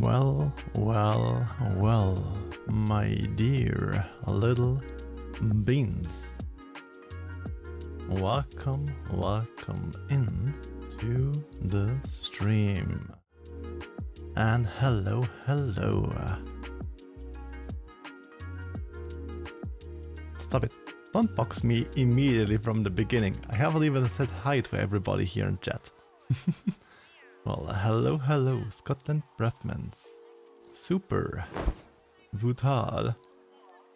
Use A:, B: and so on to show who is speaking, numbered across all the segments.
A: Well, well, well, my dear little beans. Welcome, welcome in to the stream. And hello, hello. Stop it. Don't box me immediately from the beginning. I haven't even said hi to everybody here in chat. Well, hello, hello, Scotland Breathmans, Super, Vutal,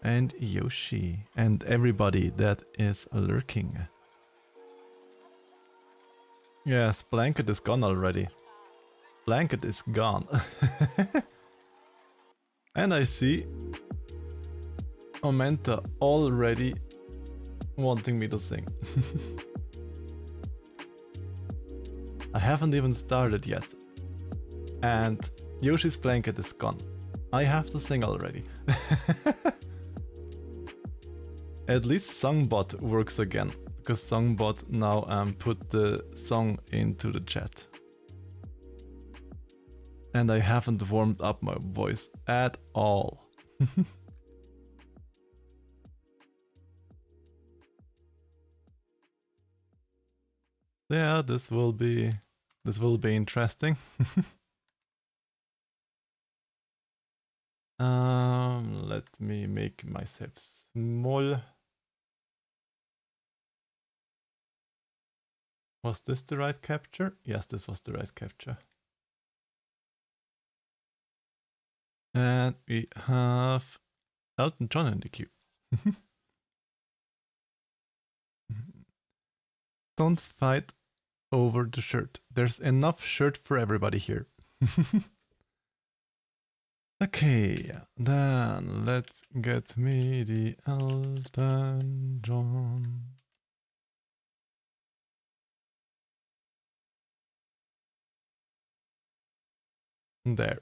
A: and Yoshi, and everybody that is lurking. Yes, Blanket is gone already. Blanket is gone. And I see Omenta already wanting me to sing. I haven't even started yet. And Yoshi's Blanket is gone. I have to sing already. At least Songbot works again, because Songbot now put the song into the chat. And I haven't warmed up my voice at all. Yeah, this will be interesting. Let me make myself small. Was this the right capture? Yes, this was the right capture. And we have Elton John in the queue. Don't fight over the shirt. There's enough shirt for everybody here. Okay, then let's get me the Elton John. There.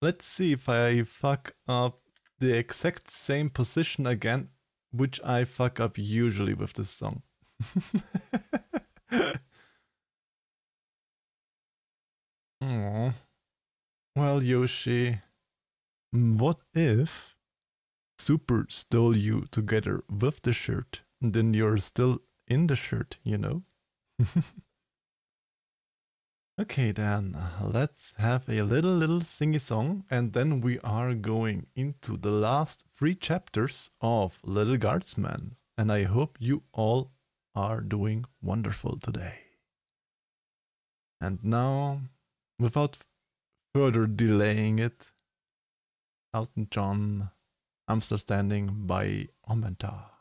A: Let's see if I fuck up the exact same position again, which I fuck up usually with this song. Aww. Well, Yoshi, what if Super stole you together with the shirt, and then you're still in the shirt, you know? Okay then, let's have a little singy song, and then we are going into the last 3 chapters of Lil Guardsman, and I hope you all are doing wonderful today. And now, without further delaying it, Elton John, I'm Still Standing by Omenta.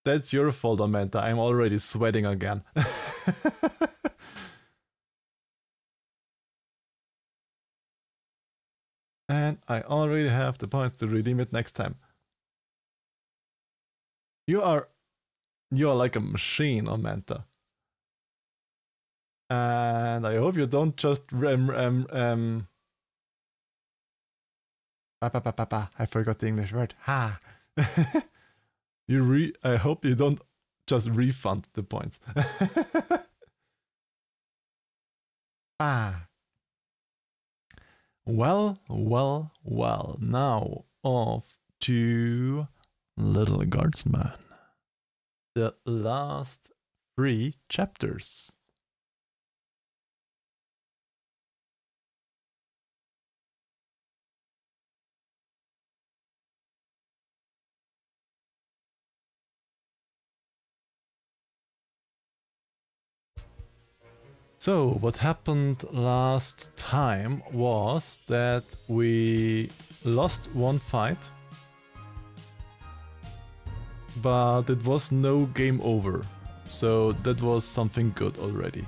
A: That's your fault, Amanda. I'm already sweating again. And I already have the points to redeem it next time. You are like a machine, Amanda. And I hope you don't just I forgot the English word. Ha. I hope you don't just refund the points. Ah. Well. Now off to Little Guardsman. The last 3 chapters. So, what happened last time was that we lost one fight, but it was no game over, so that was something good already.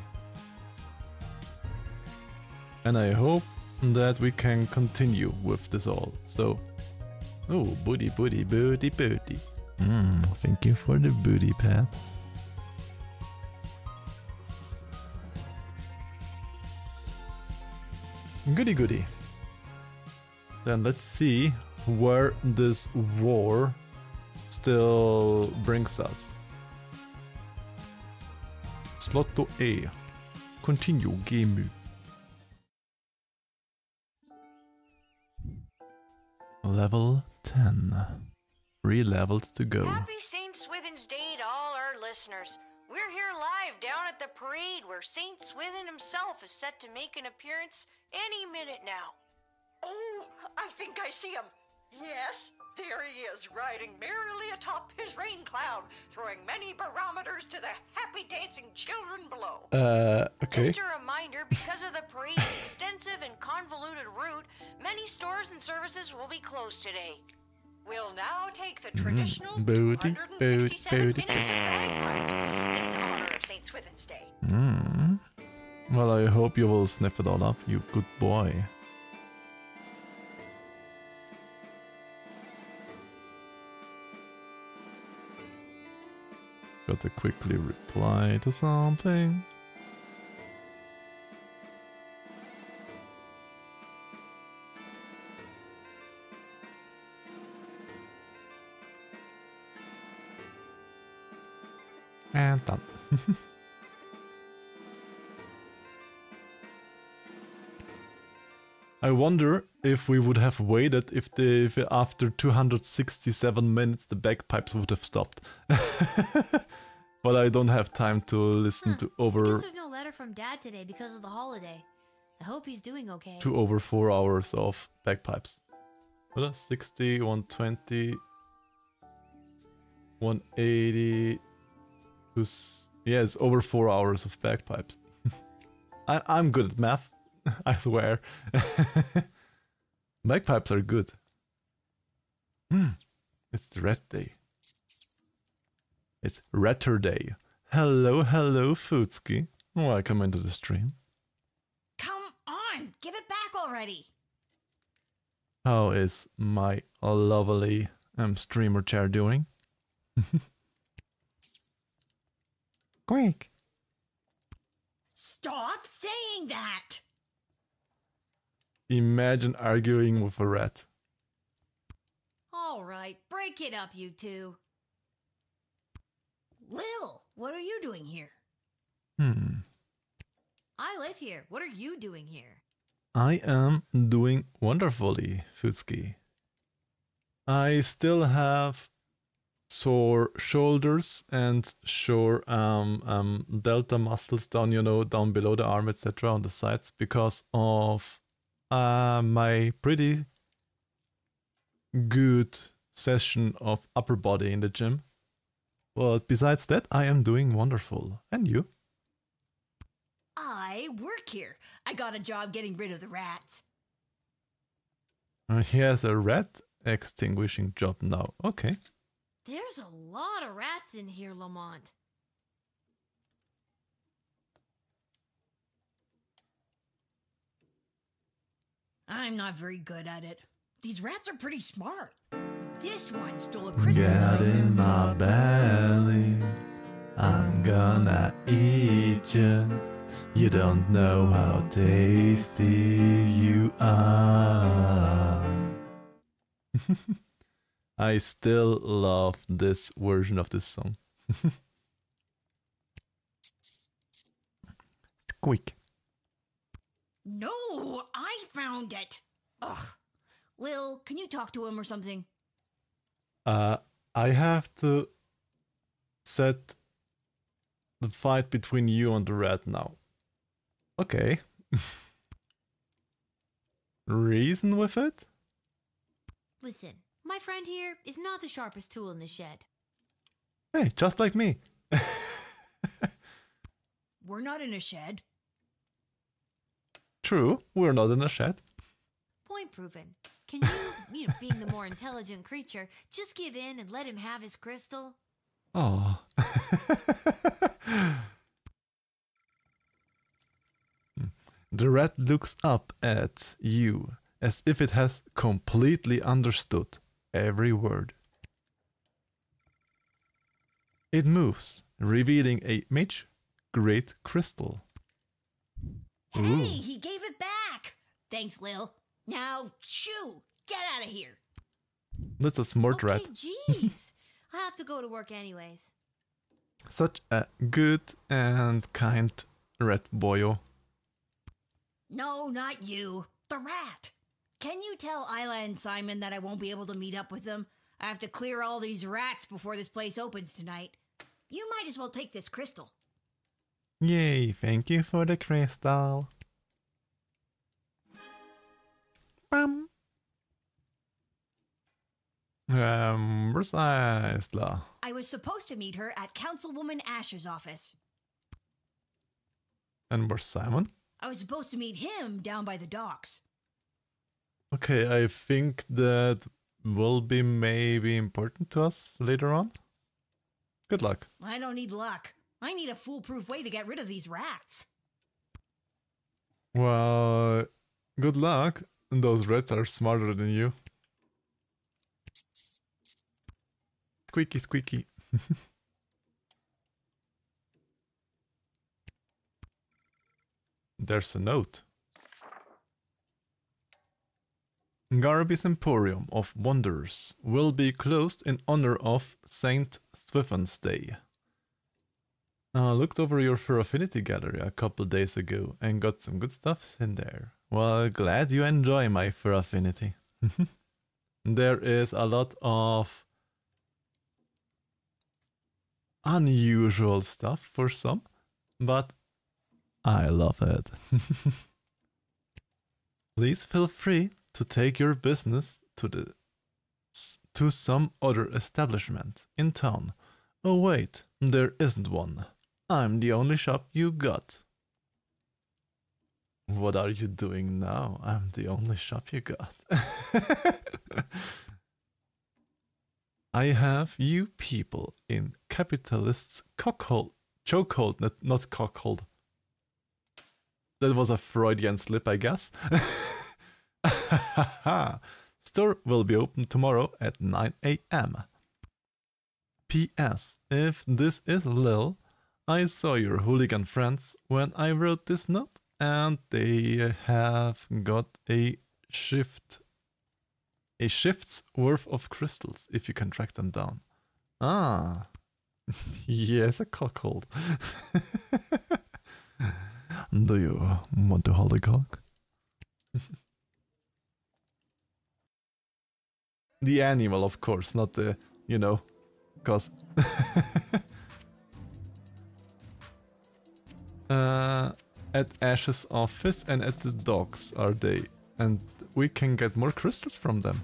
A: And I hope that we can continue with this all, so... Oh, booty. Thank you for the booty pats. Goody. Then let's see where this war still brings us. Slot to A. Continue game. Level 10. 3 levels to go.
B: Happy St. Swithin's Day to all our listeners. We're here live down at the parade where St. Swithin himself is set to make an appearance any minute now.
C: Oh, I think I see him. Yes, there he is, riding merrily atop his rain cloud, throwing many barometers to the happy dancing children below.
A: Okay.
B: Just a reminder, because of the parade's extensive and convoluted route, many stores and services will be closed today.
C: We'll now take the traditional
A: Booty,
C: 267
A: booty.
C: minutes of bagpipes in honor of St. Swithin's Day.
A: Well, I hope you will sniff it all up, you good boy. Gotta quickly reply to something. And done. I wonder if we would have waited if after 267 minutes the bagpipes would have stopped. But I don't have time to listen to
D: I
A: over...
D: guess there's no letter from Dad today because of the holiday. I hope he's doing okay.
A: to over 4 hours of bagpipes. What else? 60, 120, 180... Yeah, it's over 4 hours of bagpipes. I'm good at math, I swear. Bagpipes are good. It's the rat day. It's Ratter Day. Hello, Foodski. Welcome into the stream.
D: Come on, give it back already.
A: How is my lovely streamer chair doing? Quick.
D: Stop saying that.
A: Imagine arguing with a rat.
D: All right, break it up, you two. Lil, what are you doing here? I live here. What are you doing here?
A: I am doing wonderfully, Futski. I still have sore shoulders and sore delta muscles down, down below the arm, etc. on the sides because of my pretty good session of upper body in the gym. But besides that, I am doing wonderful. And you?
D: I work here. I got a job getting rid of the rats.
A: He has a rat extinguishing job now. Okay.
D: There's a lot of rats in here, Lamont.
E: I'm not very good at it. These rats are pretty smart. This one stole a crystal
A: Get
E: knife.
A: in my belly, I'm gonna eat you. You don't know how tasty you are. I still love this version of this song. Squeak.
E: No, I found it. Ugh. Lil, can you talk to him or something?
A: I have to set the fight between you and the rat now. Okay. Reason with it?
D: Listen, my friend here is not the sharpest tool in the shed.
A: Hey, just like me.
E: We're not in a shed.
A: True, we're not in a shed.
D: Point proven. Can you, being the more intelligent creature, just give in and let him have his crystal?
A: Oh. The rat looks up at you as if it has completely understood every word. It moves, revealing a mage-grade crystal.
E: Hey,
A: Ooh.
E: he gave it back. Thanks, Lil. Now, shoo, get out of here.
A: That's a smart
D: Okay,
A: rat.
D: jeez. I have to go to work anyways.
A: Such a good and kind rat boyo.
E: No, not you. The rat. Can you tell Isla and Simon that I won't be able to meet up with them? I have to clear all these rats before this place opens tonight. You might as well take this crystal.
A: Yay, thank you for the crystal. Bam. Where's Isla?
E: I was supposed to meet her at Councilwoman Asher's office.
A: And where's Simon?
E: I was supposed to meet him down by the docks.
A: Okay, I think that will be maybe important to us later on. Good luck.
E: I don't need luck. I need a foolproof way to get rid of these rats.
A: Well, good luck. Those rats are smarter than you. Squeaky, squeaky. There's a note. Garby's Emporium of Wonders will be closed in honor of Saint Swithin's Day. Looked over your Fur Affinity gallery a couple days ago and got some good stuff in there. Well, glad you enjoy my Fur Affinity. There is a lot of unusual stuff for some, but I love it. Please feel free to take your business to some other establishment in town. Oh wait, there isn't one. I'm the only shop you got. What are you doing now? I'm the only shop you got. I have you people in capitalists' chokehold, not cockhold. That was a Freudian slip, I guess. Store will be open tomorrow at 9 a.m. P.S. If this is Lil, I saw your hooligan friends when I wrote this note, and they have got a shift's worth of crystals if you can track them down. Ah, yes, a cockhold. Do you want to hold a cock? The animal, of course, not the, cause. At Ash's office and at the docks are they, and we can get more crystals from them.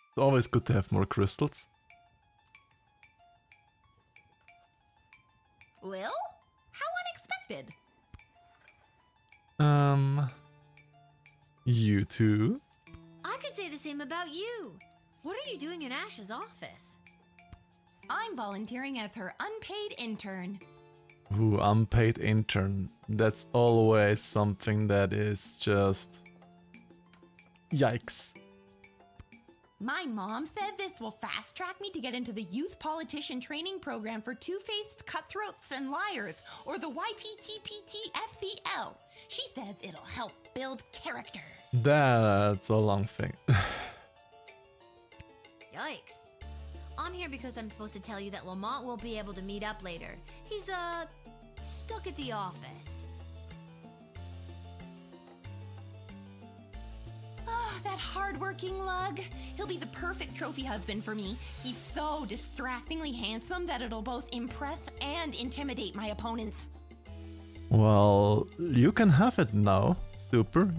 A: It's always good to have more crystals.
E: Lil? How unexpected.
A: You two?
D: could say the same about you. What are you doing in Ash's office?
F: I'm volunteering as her unpaid intern.
A: Ooh, unpaid intern. That's always something that is just... Yikes.
F: My mom said this will fast-track me to get into the youth politician training program for two-faced cutthroats and liars, or the YPTPT-FCL. She says it'll help build character.
A: That's a long thing.
D: Yikes. I'm here because I'm supposed to tell you that Lamont will be able to meet up later. He's, stuck at the office.
F: Oh, that hard-working lug. He'll be the perfect trophy husband for me. He's so distractingly handsome that it'll both impress and intimidate my opponents.
A: Well, you can have it now. Super.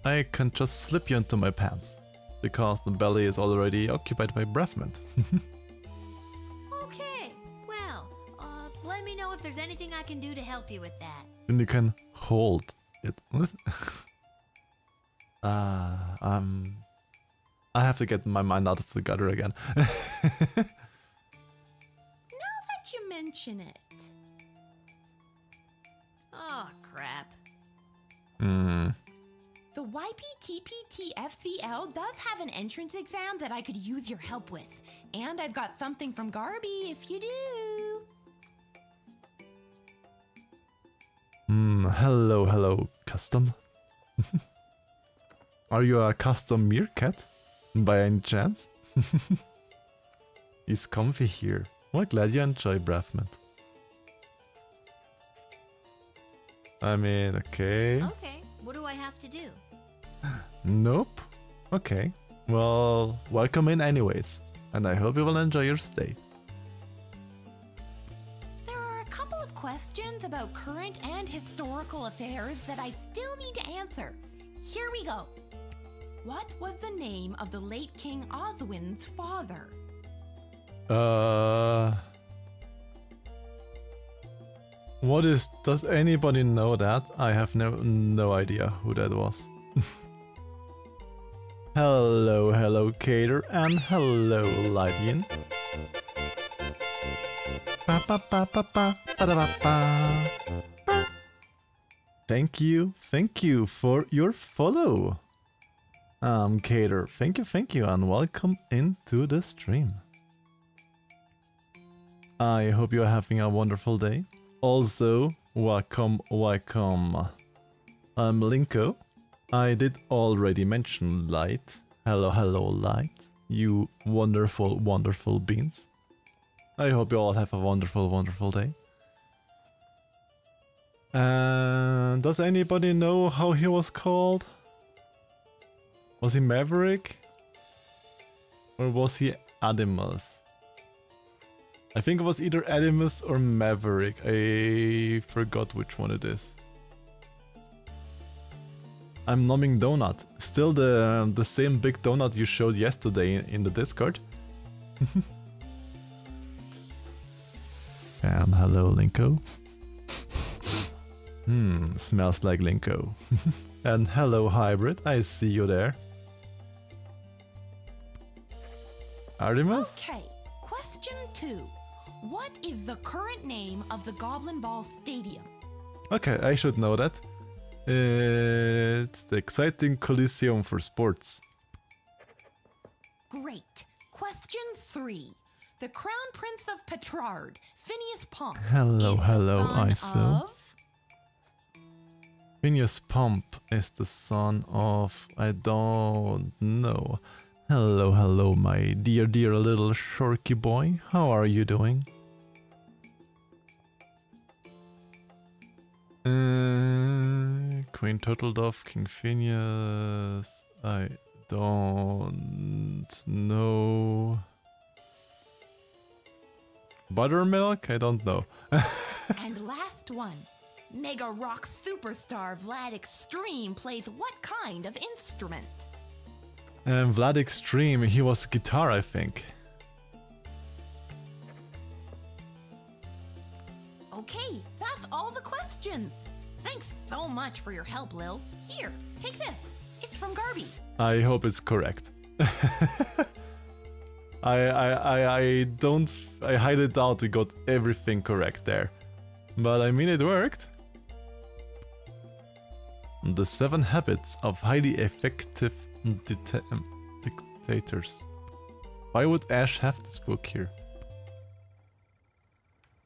A: I can just slip you into my pants. Because the belly is already occupied by breath mint.
D: Okay, well, let me know if there's anything I can do to help you with that.
A: And you can hold it. I have to get my mind out of the gutter again.
F: Now that you mention it.
D: Oh, crap.
F: The YPTPT-FCL does have an entrance exam that I could use your help with. And I've got something from Garby if you do.
A: Hello, custom. Are you a custom meerkat? By any chance? He's comfy here. Well, glad you enjoy breath mint. I mean, okay.
D: Okay, what do I have to do?
A: Nope. Okay. Well, welcome in anyways. And I hope you will enjoy your stay.
F: There are a couple of questions about current and historical affairs that I still need to answer. Here we go. What was the name of the late King Oswin's father?
A: Does anybody know that? I have no idea who that was. Hello, Cater, and hello, Lydian. Thank you for your follow. Cater, thank you, and welcome into the stream. I hope you are having a wonderful day. Also, welcome. I'm Linko. I did already mention Light. Hello, Light. You wonderful beans. I hope you all have a wonderful day. And does anybody know how he was called? Was he Maverick? Or was he Adimus? I think it was either Adimus or Maverick. I forgot which one it is. I'm numbing donut. Still the same big donut you showed yesterday in the Discord. And hello, Linko. Smells like Linko. And hello, Hybrid. I see you there. Artemis?
F: Okay, question 2. What is the current name of the Goblin Ball Stadium?
A: Okay, I should know that. It's the Exciting Coliseum for Sports.
F: Great. Question 3. The Crown Prince of Petrard, Phineas Pump.
A: Hello,
F: is the son
A: ISO.
F: of...
A: Phineas Pump is the son of... I don't know. Hello, my dear little shorky boy. How are you doing? Queen Turtledove, King Phineas... I don't know... Buttermilk? I don't know.
F: And last one. Mega rock superstar Vlad Extreme plays what kind of instrument?
A: Vlad Extreme, he was guitar, I think.
F: Okay, that's all the questions. Thanks so much for your help, Lil. Here, take this. It's from Garby.
A: I hope it's correct. I highly doubt we got everything correct there. But I mean, it worked. The 7 habits of highly effective dictators. Why would Ash have this book here?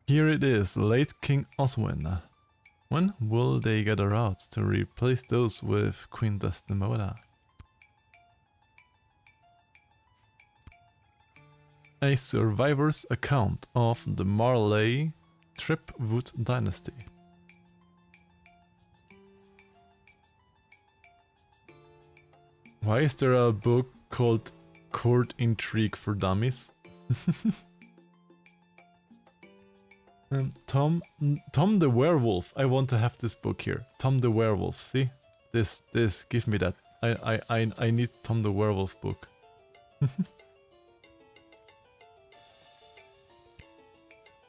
A: Here it is, late King Oswin. When will they gather out to replace those with Queen Desdemona? A survivor's account of the Marley Tripwood dynasty. Why is there a book called Court Intrigue for Dummies? Tom the Werewolf. I want to have this book here. Tom the Werewolf. See? This, give me that. I need Tom the Werewolf book.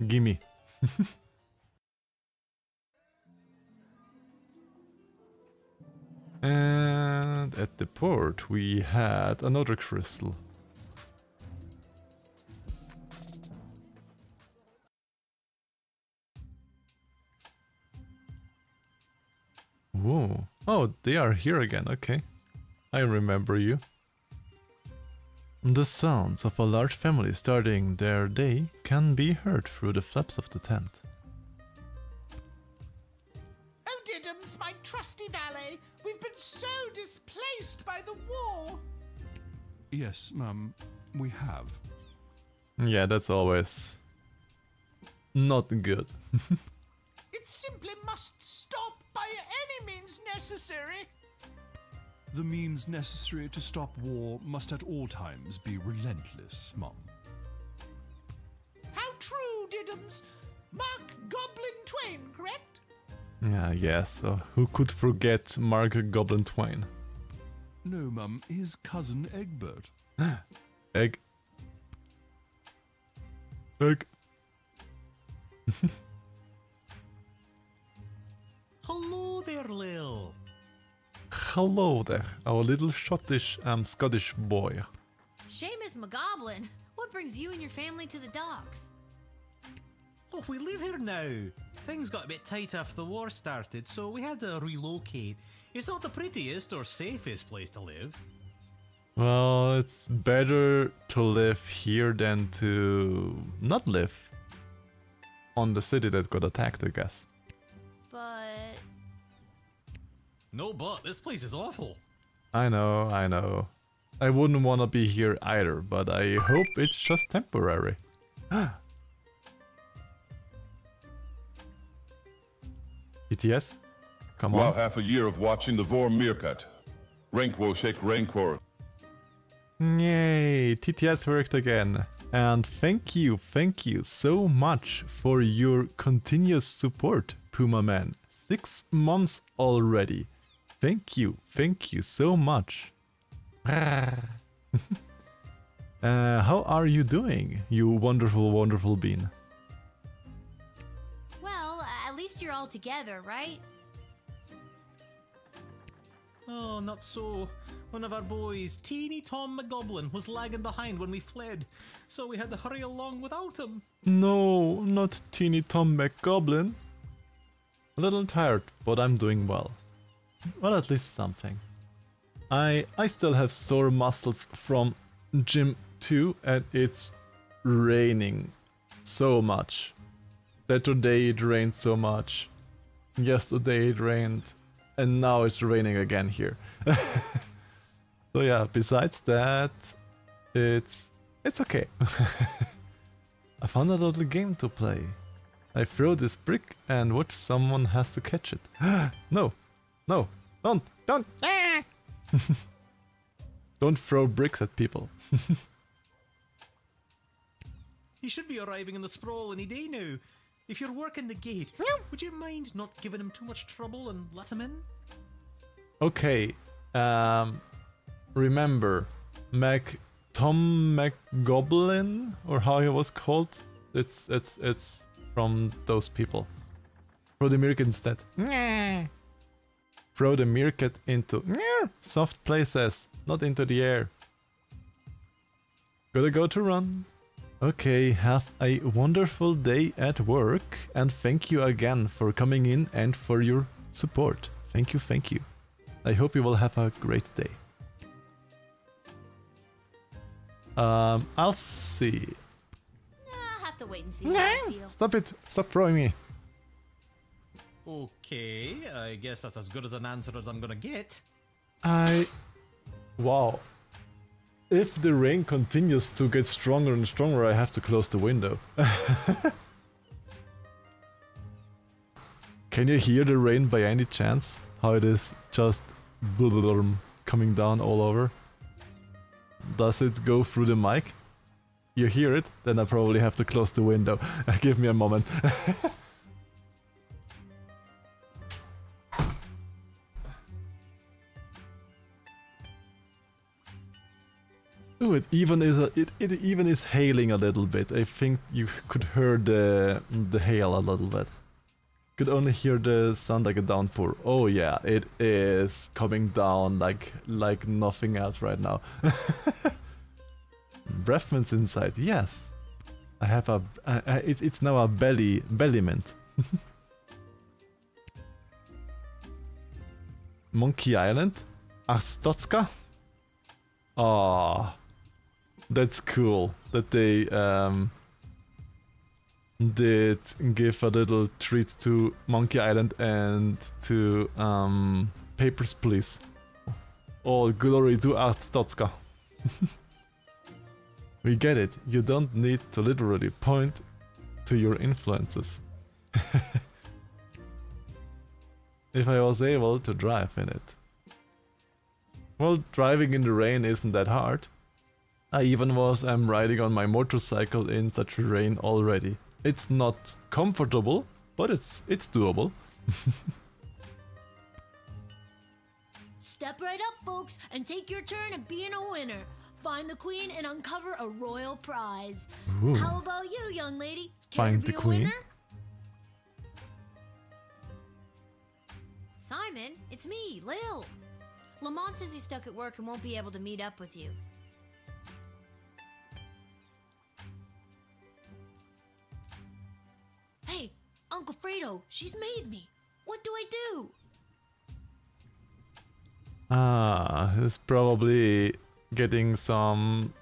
A: Gimme. And at the port we had another crystal. Whoa. Oh, they are here again, okay. I remember you. The sounds of a large family starting their day can be heard through the flaps of the tent.
G: Oh, Diddums, my trusty valet, we've been so displaced by the war.
H: Yes, Mum, we have.
A: Yeah, that's always not good.
G: It simply must stop by any means necessary.
H: The means necessary to stop war must at all times be relentless, Mum.
G: How true, Diddums. Mark Goblin Twain, correct?
A: Yes, so who could forget Mark Goblin Twain?
H: No, Mum, his cousin Egbert.
A: Egg.
I: Hello there, Lil.
A: Hello there, our little Scottish boy.
D: Seamus McGoblin, what brings you and your family to the docks?
I: Oh, we live here now. Things got a bit tight after the war started, so we had to relocate. It's not the prettiest or safest place to live.
A: Well, it's better to live here than to not live on the city that got attacked, I guess.
D: But...
I: No, but this place is awful.
A: I know. I wouldn't want to be here either, but I hope it's just temporary. ETS? Come on.
J: Wow, half a year of watching the Vor Meerkat. Rankwo shake Rankor.
A: Yay, TTS worked again. And thank you so much for your continuous support, Puma Man. 6 months already. Thank you so much. How are you doing, you wonderful bean?
D: Well, at least you're all together, right?
I: Oh, not so. One of our boys, Teeny Tom McGoblin, was lagging behind when we fled, so we had to hurry along without him.
A: No, not Teeny Tom McGoblin. A little tired, but I'm doing well. Well, at least something. I still have sore muscles from gym 2, and it's raining so much. Saturday it rained so much. Yesterday it rained, and now it's raining again here. So yeah, besides that, it's okay. I found a little game to play. I throw this brick and watch someone has to catch it. No, don't. Don't throw bricks at people.
I: He should be arriving in the sprawl any day now. If you're working the gate, would you mind not giving him too much trouble and let him in?
A: Okay, remember, Tom McGoblin, or how he was called? It's from those people. For the American instead. throw the meerkat into soft places, not into the air. Gotta go to run. Okay, have a wonderful day at work, and thank you again for coming in and for your support. Thank you, thank you. I hope you will have a great day. I'll see.
D: I'll have to wait and see how I feel.
A: Stop it! Stop throwing me!
I: Okay, I guess that's as good as an answer as I'm gonna get.
A: Wow. If the rain continues to get stronger and stronger, I have to close the window. Can you hear the rain by any chance? How it is just coming down all over? Does it go through the mic? You hear it? Then I probably have to close the window. Give me a moment. Ooh, it even is hailing a little bit. I think you could hear the hail a little bit. Could only hear the sound like a downpour. Oh yeah, it is coming down like nothing else right now. Breath mints inside. Yes, I have a. It's now a belly mint. Monkey Island, Astotska. Ah, that's cool that they did give a little treat to Monkey Island and to Papers, Please. Oh, glory to Astotska. We get it. You don't need to literally point to your influences. If I was able to drive in it. Well, driving in the rain isn't that hard. I even was riding on my motorcycle in such rain already. It's not comfortable, but it's doable.
D: Step right up, folks, and take your turn at being a winner. Find the queen and uncover a royal prize.
A: Ooh.
D: How about you, young lady? Care
A: Find
D: to be
A: the
D: a
A: queen?
D: winner? Simon, it's me, Lil. Lamont says he's stuck at work and won't be able to meet up with you. Hey, Uncle Fredo, she's made me. What do I do?
A: It's probably getting some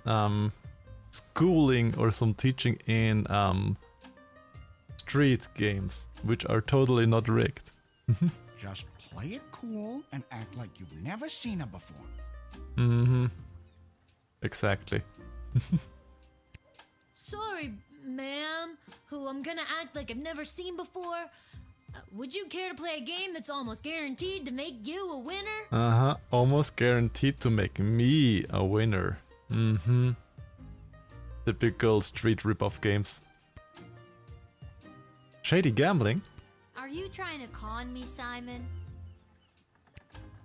A: schooling or some teaching in street games, which are totally not rigged.
G: Just play it cool and act like you've never seen her before.
A: Mm-hmm. Exactly.
D: Sorry, ma'am, who I'm gonna act like I've never seen before. Would you care to play a game that's almost guaranteed to make you a winner?
A: Uh-huh. Almost guaranteed to make me a winner. Mm-hmm. Typical street ripoff games. Shady gambling?
D: Are you trying to con me, Simon?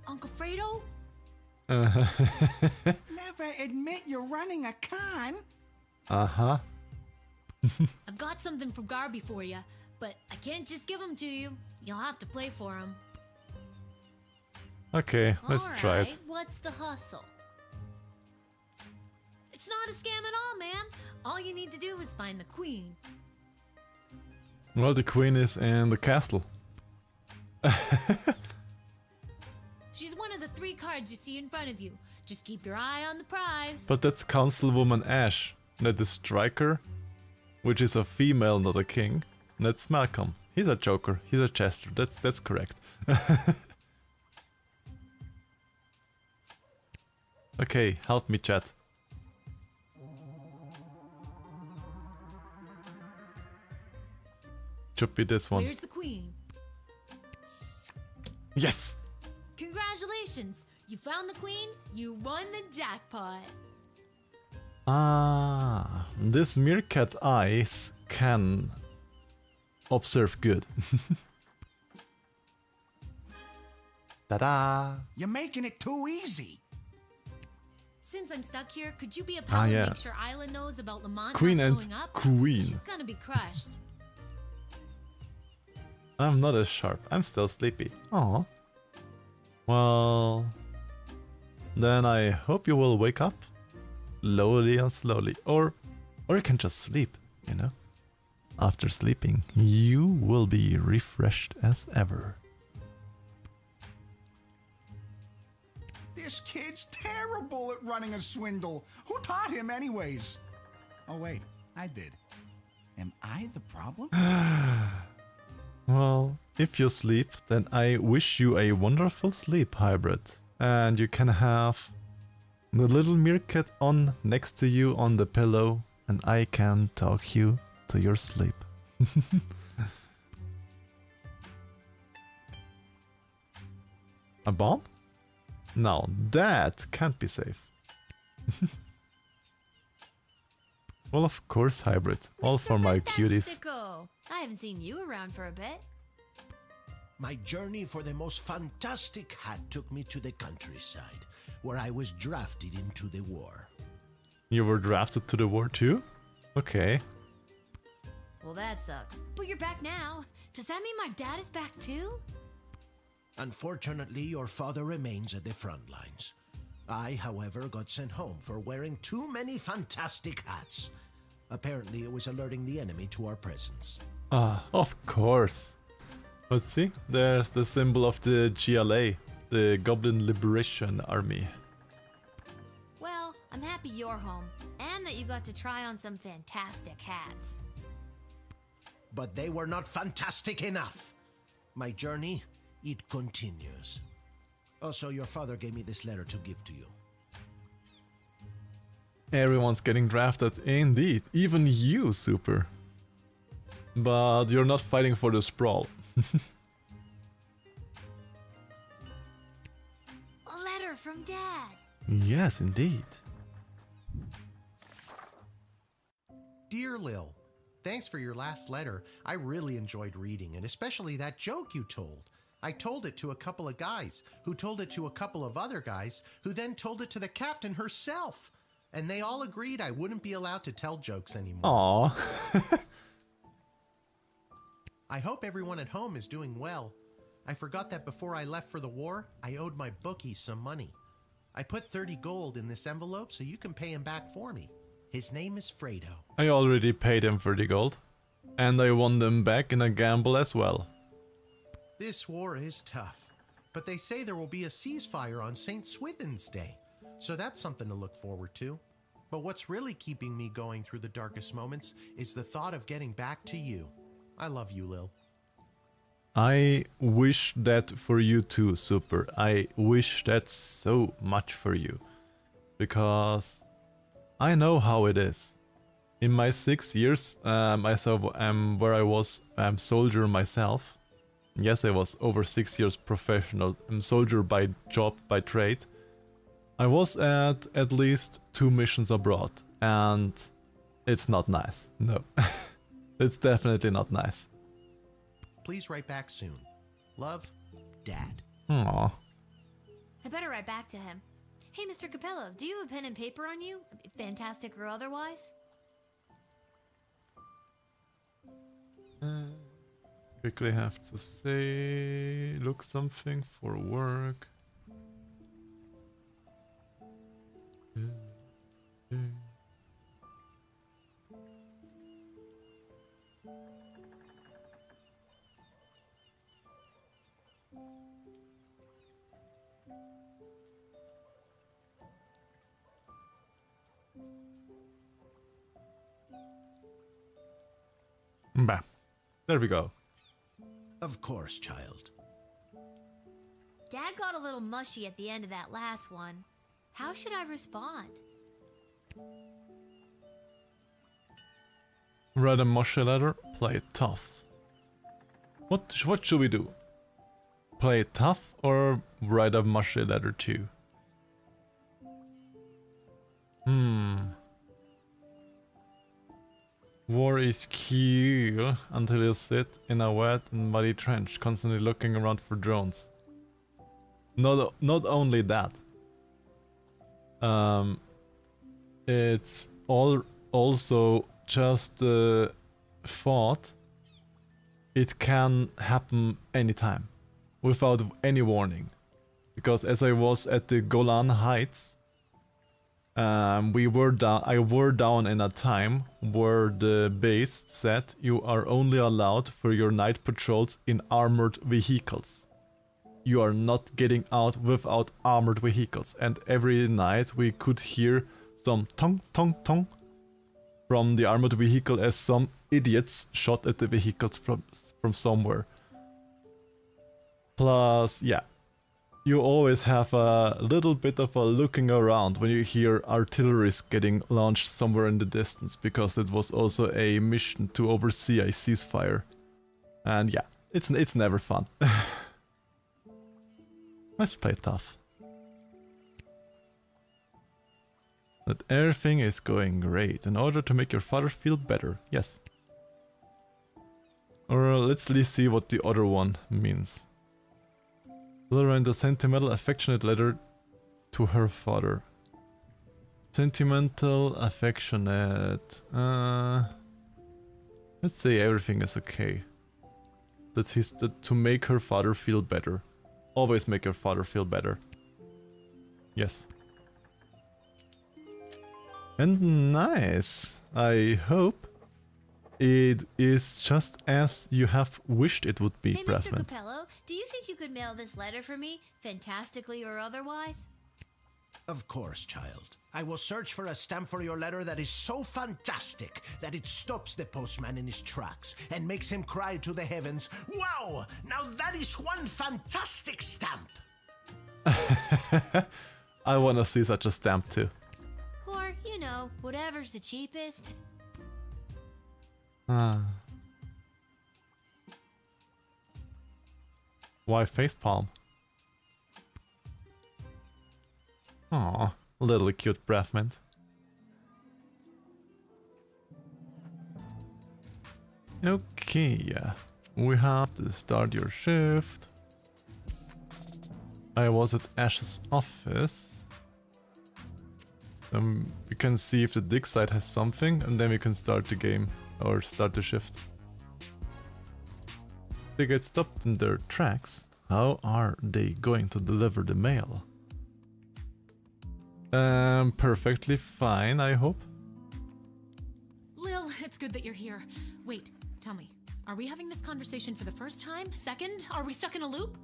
E: Uncle Fredo?
G: Never admit you're running a con.
A: Uh-huh.
D: I've got something from Garby for you, but I can't just give them to you. You'll have to play for them.
A: Okay, let's try it.
D: What's the hustle? It's not a scam at all, ma'am. All you need to do is find the queen.
A: Well, the queen is in the castle.
D: She's one of the 3 cards you see in front of you. Just keep your eye on the prize.
A: But that's Councilwoman Ash. That is Striker, which is a female, not a king. And that's Malcolm. He's a joker. He's a jester. That's correct. Okay, help me, chat. Should be this one.
D: Where's the queen?
A: Yes!
D: Congratulations! You found the queen, you won the jackpot.
A: Ah, this meerkat eyes can observe good. Ta-da!
G: You're making it too easy.
D: Since I'm stuck here, could you be a pal and
A: yes.
D: make sure Isla knows about Lamont
A: Queen
D: not
A: and
D: showing up?
A: queen.
D: She's gonna be crushed.
A: I'm not as sharp. I'm still sleepy. Aw. Well, then I hope you will wake up slowly and slowly, or you can just sleep, you know. After sleeping, you will be refreshed as ever.
G: This kid's terrible at running a swindle. Who taught him anyways? Oh wait, I did. Am I the problem?
A: Well, if you sleep, then I wish you a wonderful sleep, Hybrid. And you can have the little meerkat on next to you on the pillow, and I can talk you to your sleep. A bomb? No, that can't be safe. Well, of course, Hybrid. All for my cuties.
D: Fantastico. I haven't seen you around for a bit.
K: My journey for the most fantastic hat took me to the countryside, where I was drafted into the war.
A: You were drafted to the war too? Okay.
D: Well, that sucks. But you're back now. Does that mean my dad is back too?
K: Unfortunately, your father remains at the front lines. I, however, got sent home for wearing too many fantastic hats. Apparently, it was alerting the enemy to our presence.
A: Ah, of course. Let's see. There's the symbol of the GLA, the Goblin Liberation Army.
D: Well, I'm happy you're home, and that you got to try on some fantastic hats.
K: But they were not fantastic enough. My journey, it continues. Also, your father gave me this letter to give to you.
A: Everyone's getting drafted, indeed. Even you, Super. But you're not fighting for the sprawl.
D: A letter from Dad.
A: Yes, indeed.
L: Dear Lil, thanks for your last letter. I really enjoyed reading it, especially that joke you told. I told it to a couple of guys, who told it to a couple of other guys, who then told it to the captain herself. And they all agreed I wouldn't be allowed to tell jokes anymore.
A: Aww.
L: I hope everyone at home is doing well. I forgot that before I left for the war, I owed my bookie some money. I put 30 gold in this envelope so you can pay him back for me. His name is Fredo.
A: I already paid him 30 gold. And I won them back in a gamble as well.
L: This war is tough, but they say there will be a ceasefire on St. Swithin's Day, so that's something to look forward to. But what's really keeping me going through the darkest moments is the thought of getting back to you. I love you, Lil.
A: I wish that for you too, Super. I wish that so much for you. Because I know how it is. In my 6 years, where I was soldier myself. Yes, I was over 6 years professional soldier by job, by trade. I was at least 2 missions abroad, and it's not nice. No, it's definitely not nice.
L: Please write back soon. Love, Dad.
A: Aww.
D: I better write back to him. Hey, Mr. Capello, do you have a pen and paper on you? Fantastic or otherwise?
A: Quickly have to say, look something for work. Bah. There we go.
K: Of course, child.
D: Dad got a little mushy at the end of that last one. How should I respond?
A: Write a mushy letter, play it tough. What should we do? Play it tough or write a mushy letter too? War is cute until you sit in a wet and muddy trench, constantly looking around for drones. Not only that. It's also just the thought it can happen anytime, without any warning. because as I was at the Golan Heights, I were down in a time where the base said you are only allowed for your night patrols in armored vehicles. You are not getting out without armored vehicles, and every night we could hear some tong tong tong from the armored vehicle as some idiots shot at the vehicles from somewhere. Plus, yeah, you always have a little bit of a looking around when you hear artillery getting launched somewhere in the distance, because it was also a mission to oversee a ceasefire. And yeah, it's never fun. Let's play tough. That everything is going great in order to make your father feel better. Yes. Or let's at least see what the other one means. Write a sentimental, affectionate letter to her father. Sentimental, affectionate. Let's say everything is okay. To make her father feel better. Always make your father feel better. Yes. And nice. I hope it is just as you have wished it would be,
D: Hey, Mr.
A: Brathman.
D: Capello, do you think you could mail this letter for me, fantastically or otherwise?
K: Of course, child. I will search for a stamp for your letter that is so fantastic that it stops the postman in his tracks and makes him cry to the heavens, "Wow! Now that is one fantastic stamp!"
A: I wanna see such a stamp too.
D: Or, you know, whatever's the cheapest.
A: Why facepalm? Aw, little cute Brathman. Okay, we have to start your shift. I was at Ash's office. We can see if the dig site has something, and then we can start the game, or start the shift. They get stopped in their tracks. How are they going to deliver the mail? Perfectly fine, I hope.
M: Lil, it's good that you're here. Wait, tell me, are we having this conversation for the first time? Second? Are we stuck in a loop?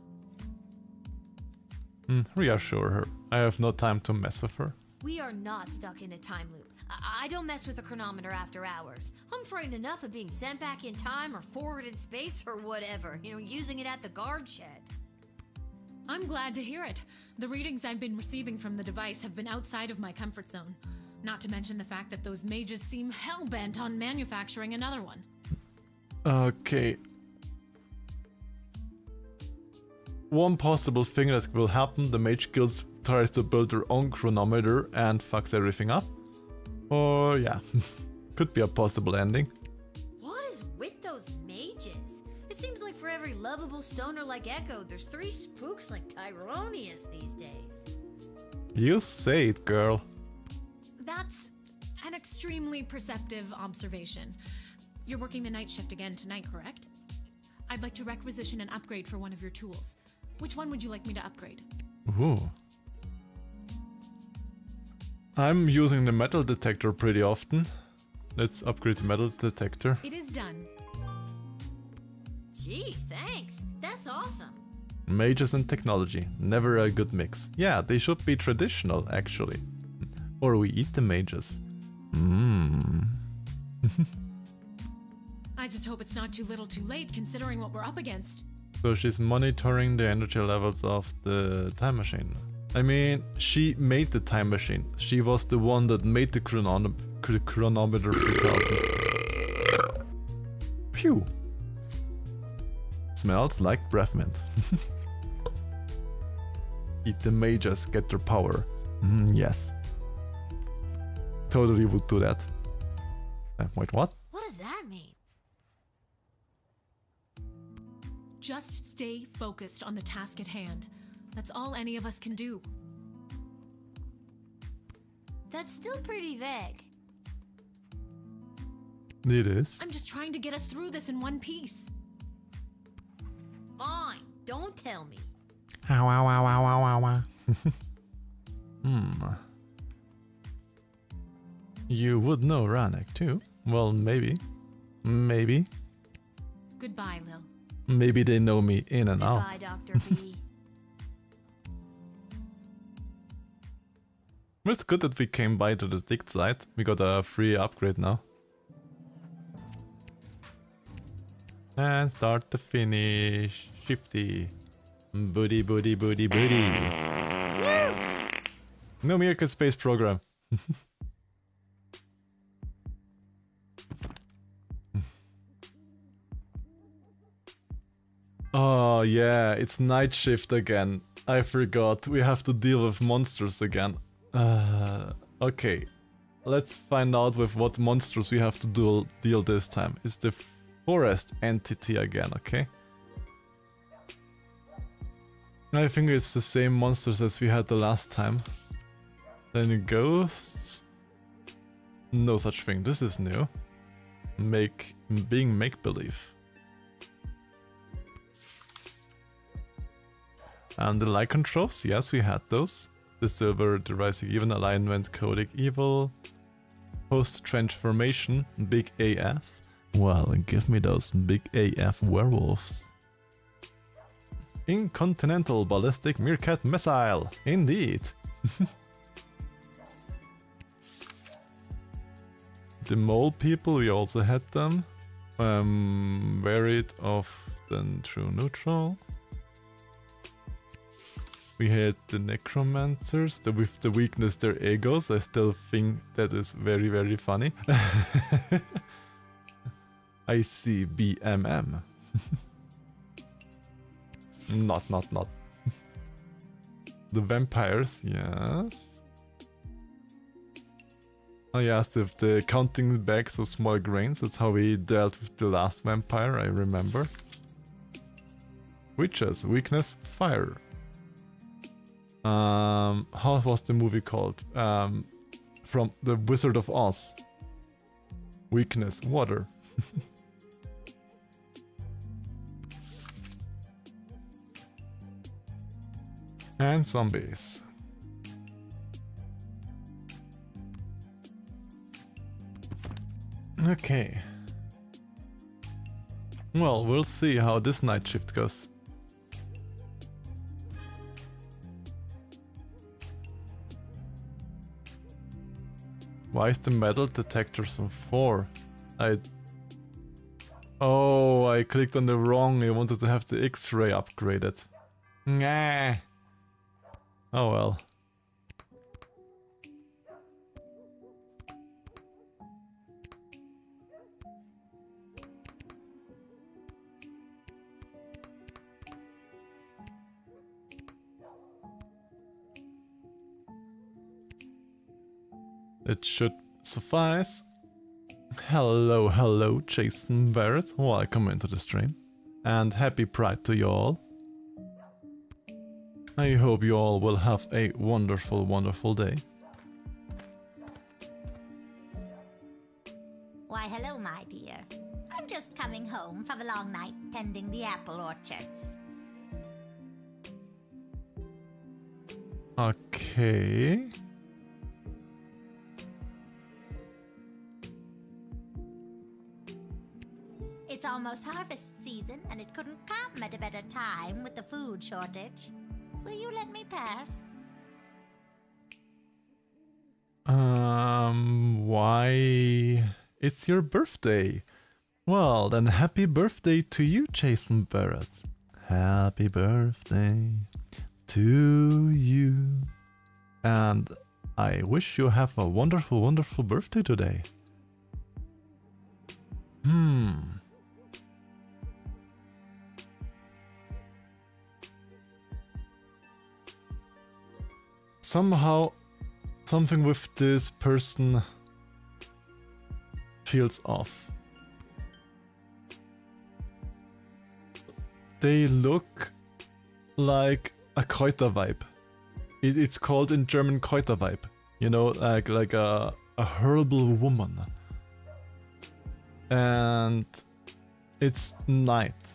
A: Reassure her. I have no time to mess with her.
D: We are not stuck in a time loop. I don't mess with the chronometer after hours. I'm frightened enough of being sent back in time or forward in space or whatever, you know, using it at the guard shed.
M: I'm glad to hear it. The readings I've been receiving from the device have been outside of my comfort zone. Not to mention the fact that those mages seem hell-bent on manufacturing another one.
A: Okay. One possible thing that will happen, the Mage Guild tries to build their own chronometer and fucks everything up. Or yeah, could be a possible ending.
D: What is with those mages? It seems like for every lovable stoner like Echo, there's 3 spooks like Tyronius these days.
A: You say it, girl.
M: That's an extremely perceptive observation. You're working the night shift again tonight, correct? I'd like to requisition an upgrade for one of your tools. Which one would you like me to upgrade?
A: Ooh. I'm using the metal detector pretty often. Let's upgrade the metal detector.
M: It is done.
D: Gee, thanks. That's awesome.
A: Mages and technology, never a good mix. Yeah, they should be traditional, actually. Or we eat the mages.
M: I just hope it's not too little too late considering what we're up against.
A: So she's monitoring the energy levels of the time machine. I mean, she made the time machine. She was the one that made the chronometer 3000. Phew. Smells like Brathman. Eat the mages, get their power. Yes. Totally would do that. Wait, what?
D: What does that mean?
M: Just stay focused on the task at hand. That's all any of us can do.
D: That's still pretty vague.
A: It is.
M: I'm just trying to get us through this in one piece.
D: Fine, don't tell me.
A: Ow, ow, ow, ow, ow, ow, ow. You would know Ranek too? Well, maybe. Maybe.
M: Goodbye, Lil.
A: Maybe they know me in and out.
D: Goodbye, Dr. B.
A: It's good that we came by to the dig site. We got a free upgrade now. And start to finish. Shifty. Booty, booty, booty, booty. No Meerkat Space Program. Oh yeah, it's night shift again. I forgot. We have to deal with monsters again. Okay. Let's find out with what monsters we have to deal this time. It's the forest entity again, okay? I think it's the same monsters as we had the last time. Then ghosts. No such thing. This is new. Being make-believe. And the lycanthropes, yes, we had those. The silver, the rising even, alignment, codic evil, post transformation, big AF. Well, give me those big AF werewolves. Incontinental ballistic meerkat missile, indeed. The mole people, we also had them. Varied often true neutral. We had the necromancers, with the weakness their egos. I still think that is very, very funny. I see BMM. Not. The vampires, yes. Oh yes, the counting bags of small grains, that's how we dealt with the last vampire, I remember. Witches, weakness, fire. How was the movie called? From The Wizard of Oz. Weakness, water. And zombies. Okay. Well, we'll see how this night shift goes. Why is the metal detectors on 4? Oh, I clicked on the wrong. I wanted to have the X-ray upgraded. Nah. Oh well. It should suffice. Hello, Jason Barrett. Welcome into the stream. And happy Pride to you all. I hope you all will have a wonderful, wonderful day.
N: Why, hello, my dear. I'm just coming home from a long night tending the apple orchards.
A: Okay.
N: It's almost harvest season, and it couldn't come at a better time with the food shortage. Will you let me pass?
A: Why? It's your birthday. Well, then happy birthday to you, Jason Barrett. Happy birthday to you. And I wish you have a wonderful, wonderful birthday today. Somehow, something with this person feels off. They look like a Kräuterweib. It's called in German Kräuterweib. You know, like a herbal woman. And it's night.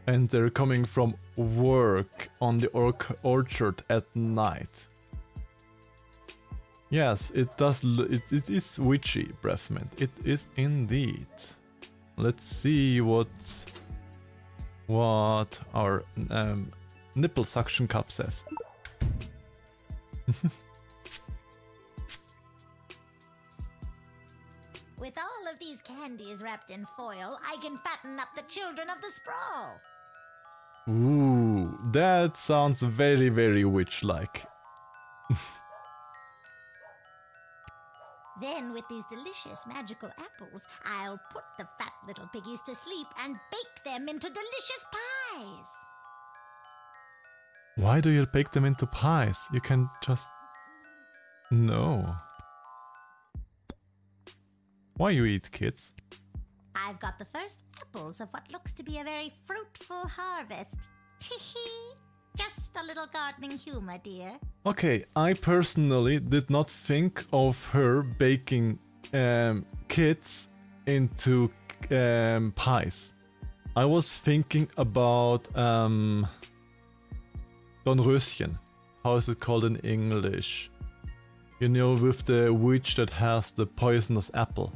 A: And they're coming from work on the orchard at night. Yes, it does. It is witchy, breath mint. It is indeed. Let's see what our nipple suction cup says.
N: With all of these candies wrapped in foil, I can fatten up the children of the sprawl.
A: Ooh, that sounds very, very witch-like.
N: Then, with these delicious magical apples, I'll put the fat little piggies to sleep and bake them into delicious pies.
A: Why do you bake them into pies? You can just... No. Why you eat, kids?
N: I've got the first apples of what looks to be a very fruitful harvest. Tee-hee. Just a little gardening humor, dear.
A: Okay, I personally did not think of her baking kids into pies. I was thinking about Dornröschen. How is it called in English? You know, with the witch that has the poisonous apple.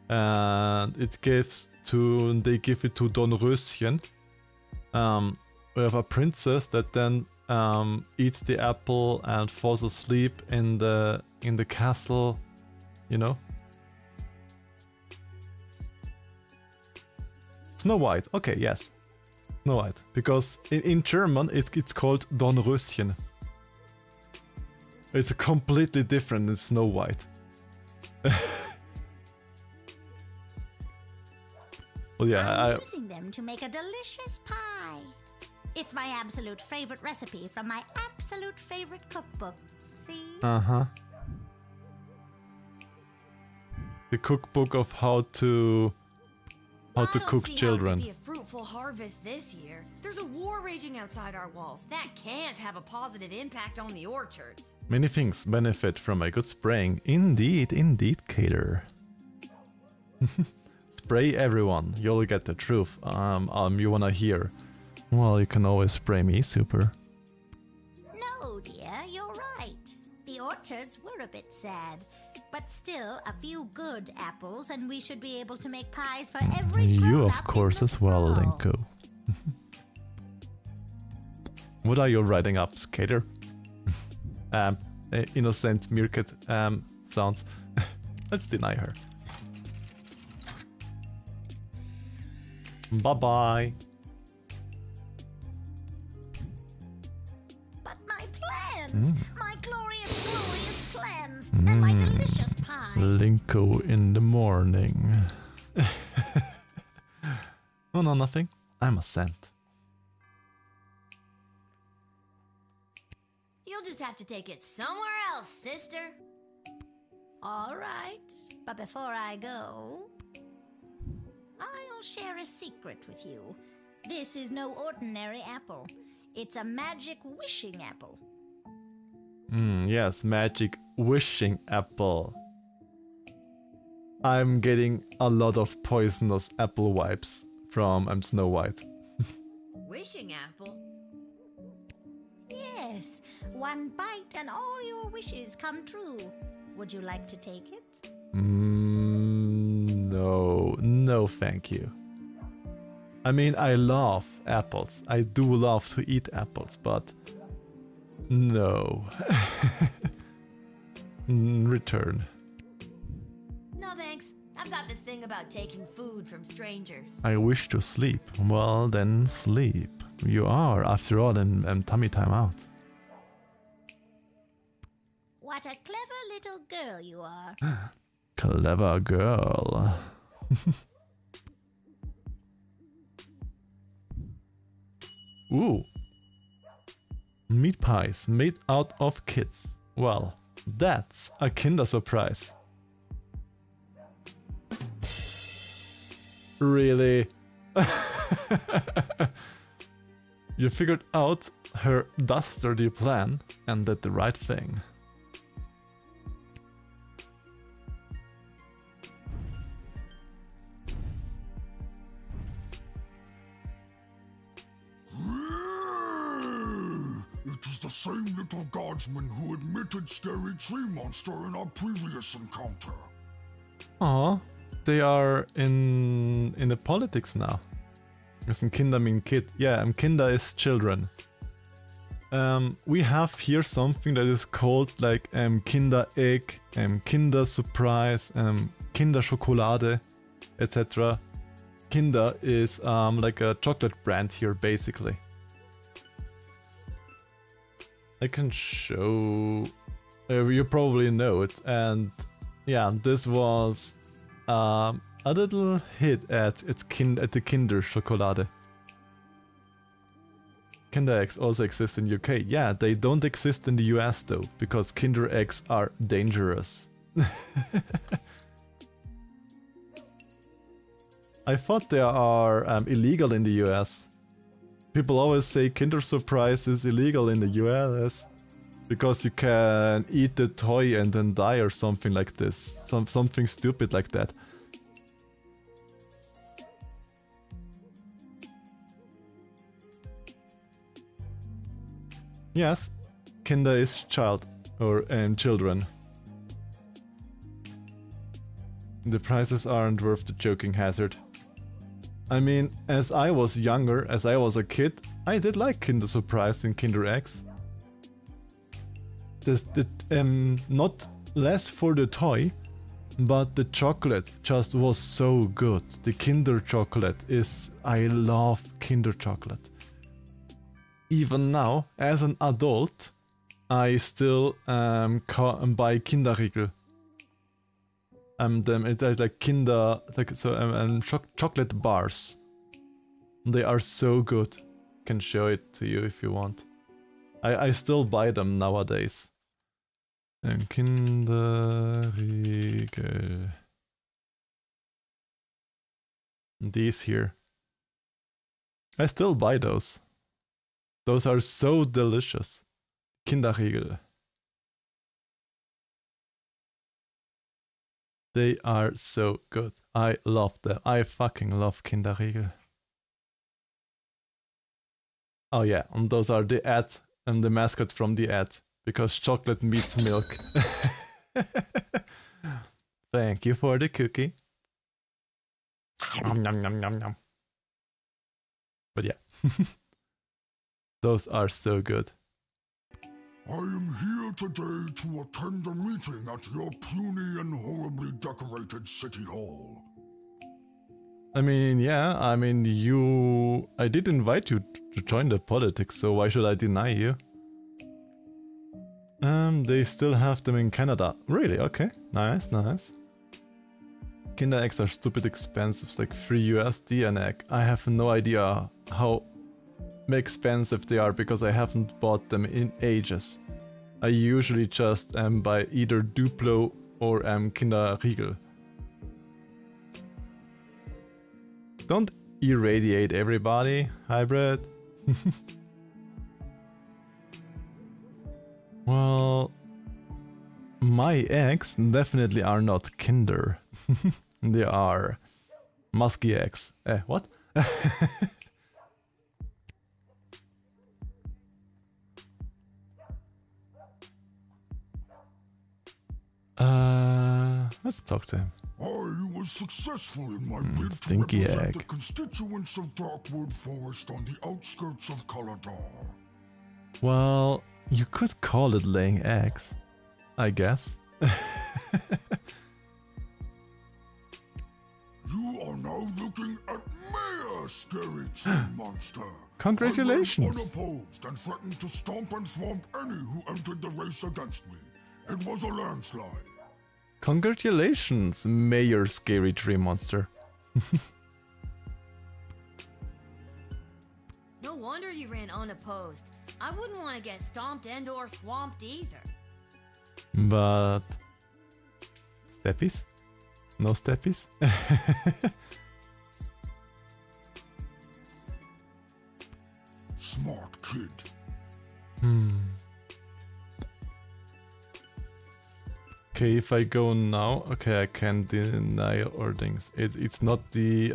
A: And they give it to Dornröschen. We have a princess that then eats the apple and falls asleep in the castle, you know. Snow White. Okay, yes, Snow White, because in German it's called Dornröschen. It's completely different than Snow White. Well, yeah,
N: I'm using them to make a delicious pie. It's my absolute favorite recipe from my absolute favorite cookbook. See?
A: Uh-huh. The cookbook of how to cook children.
D: How it could be a fruitful harvest this year. There's a war raging outside our walls. That can't have a positive impact on the orchards.
A: Many things benefit from a good spraying. Indeed, indeed, Cater. Spray everyone, you'll get the truth. You wanna hear? Well, you can always spray me, super.
N: No, dear, you're right. The orchards were a bit sad. But still, a few good apples, and we should be able to make pies for every
A: You, of course, as well, Linko. What are your writing ups, Cater? Innocent meerkat sounds. Let's deny her. Bye-bye.
N: But my plans! My glorious, glorious plans! And my delicious pie!
A: Linko in the morning. Oh, no, nothing. I'm a scent.
D: You'll just have to take it somewhere else, sister.
N: All right, but before I go, I'll share a secret with you. This is no ordinary apple. It's a magic wishing apple.
A: Yes, magic wishing apple. I'm getting a lot of poisonous apple vibes from Snow White.
D: Wishing apple?
N: Yes, one bite and all your wishes come true. Would you like to take it?
A: No, thank you. I mean, I love apples. I do love to eat apples, but no. Return.
D: No thanks. I've got this thing about taking food from strangers.
A: I wish to sleep. Well, then sleep. You are, after all, in tummy time out.
N: What a clever little girl you are.
A: Clever girl. Ooh. Meat pies made out of kids. Well, that's a Kinder Surprise. Really? You figured out her dastardly plan and did the right thing.
G: same little guardsman who admitted scary tree monster in our previous encounter.
A: Aw, they are in the politics now. Isn't Kinder mean kid? Yeah, Kinder is children. We have here something that is called like Kinder Egg, Kinder Surprise, Kinder Schokolade, etc. Kinder is like a chocolate brand here, basically. I can show... you probably know it, and yeah, this was a little hit at the Kinder Schokolade. Kinder Eggs also exist in UK. Yeah, they don't exist in the US though, because Kinder Eggs are dangerous. I thought they are illegal in the US. People always say Kinder Surprise is illegal in the US because you can eat the toy and then die or something like this. Something stupid like that. Yes, Kinder is child or children. The prices aren't worth the joking hazard. I mean, as I was younger, as I was a kid, I did like Kinder Surprise and Kinder Eggs. Not less for the toy, but the chocolate just was so good. The Kinder chocolate is... I love Kinder chocolate. Even now, as an adult, I still buy Kinderriegel. It's like Kinder, chocolate bars. They are so good. Can show it to you if you want. I still buy them nowadays. Kinderriegel. These here. I still buy those. Those are so delicious. Kinderriegel. They are so good. I love them. I fucking love Kinderriegel. Oh yeah, and those are the ad and the mascot from the ad. Because chocolate meets milk. Thank you for the cookie. Nom, nom, nom, nom, nom. But yeah. Those are so good.
G: I am here today to attend a meeting at your puny and horribly decorated city hall.
A: I mean, yeah, I mean, I did invite you to join the politics, so why should I deny you? They still have them in Canada. Really? Okay. Nice, nice. Kinder eggs are stupid expensive, like $3 USD an egg. I have no idea how expensive they are because I haven't bought them in ages. I usually just buy either Duplo or Kinderriegel. Don't irradiate everybody, hybrid. Well, my eggs definitely are not Kinder. They are musky eggs. What? Let's talk to him.
G: I was successful in my bid to
A: stinky
G: represent
A: egg.
G: the constituents of Darkwood Forest on the outskirts of Caladar.
A: Well, you could call it laying eggs, I guess.
G: You are now looking at Mayor Scary Tree Monster.
A: Congratulations.
G: I ran unopposed and threatened to stomp and swamp any who entered the race against me. It was a landslide.
A: Congratulations, Mayor Scary Tree Monster.
D: No wonder you ran unopposed. I wouldn't want to get stomped and or swamped either.
A: But... Steppies? No steppies?
G: Smart kid.
A: Okay, if I go now, okay, I can deny or things. It's not the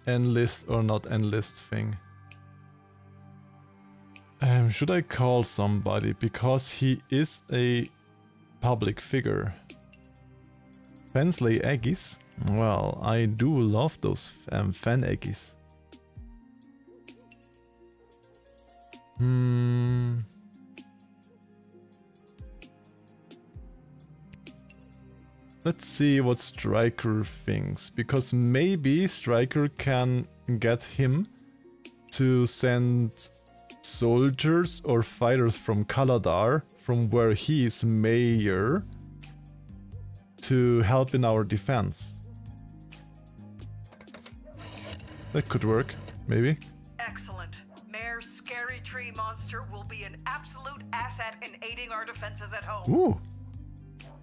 A: enlist or not enlist thing. Should I call somebody? Because he is a public figure. Fansley Eggies? Well, I do love those fan Eggies. Let's see what Striker thinks, because maybe Striker can get him to send soldiers or fighters from Kaladar, from where he is mayor, to help in our defense. That could work, maybe.
O: Excellent. Mayor Scary Tree Monster will be an absolute asset in aiding our defenses at home.
A: Ooh!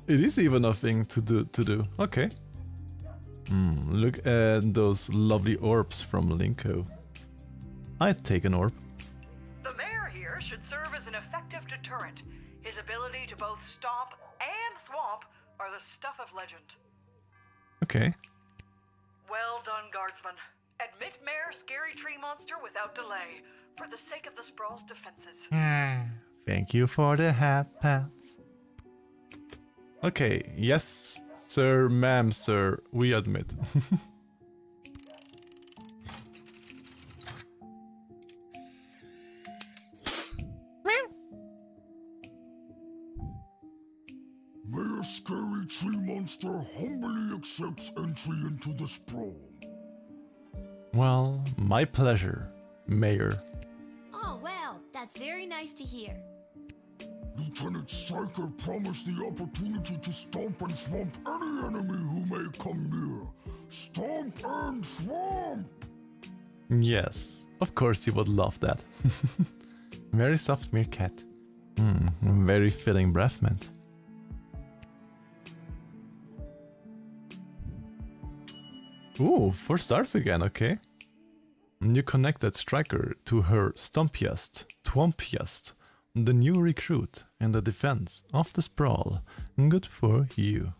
A: It is even a thing to do. Okay. Look at those lovely orbs from Linko. I'd take an orb.
O: The mayor here should serve as an effective deterrent. His ability to both stomp and thwomp are the stuff of legend.
A: Okay.
O: Well done, Guardsman. Admit Mayor Scary Tree Monster without delay, for the sake of the Sprawl's defenses.
A: Thank you for the hat pats. Okay, yes, sir, ma'am, sir, we admit.
P: Mayor Scary Tree Monster humbly accepts entry into the Sprawl.
A: Well, my pleasure, Mayor.
D: Oh, well, that's very nice to hear.
P: Lieutenant Striker promised the opportunity to stomp and thwomp any enemy who may come near. Stomp and thwomp!
A: Yes, of course you would love that. Very soft meerkat. Very filling breath mint. Ooh, 4 stars again, okay. You connected Striker to her Stompiest, Twompiest, the new recruit in the defense of the Sprawl. Good for you.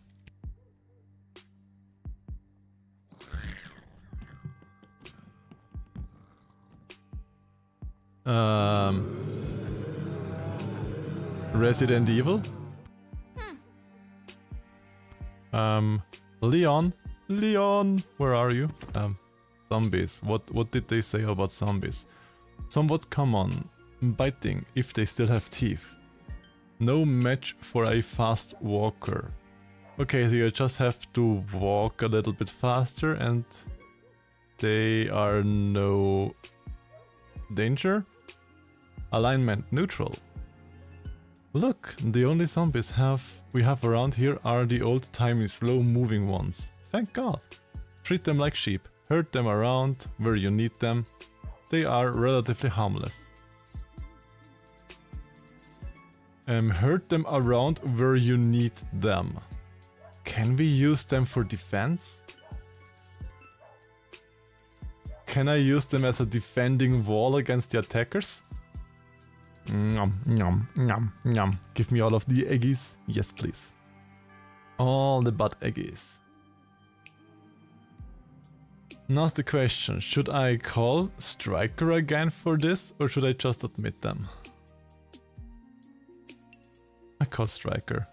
A: Resident Evil? Leon, where are you? Zombies. What did they say about zombies? Somewhat common, biting if they still have teeth. No match for a fast walker. Okay, so you just have to walk a little bit faster and they are no danger. Alignment neutral. Look, the only zombies we have around here are the old-timey slow-moving ones. Thank God. Treat them like sheep. Herd them around where you need them. They are relatively harmless. Herd them around where you need them. Can we use them for defense? Can I use them as a defending wall against the attackers? Nom, nom, nom, nom. Give me all of the eggies. Yes, please. All the butt eggies. Now's the question, should I call Striker again for this, or should I just admit them? I call Striker.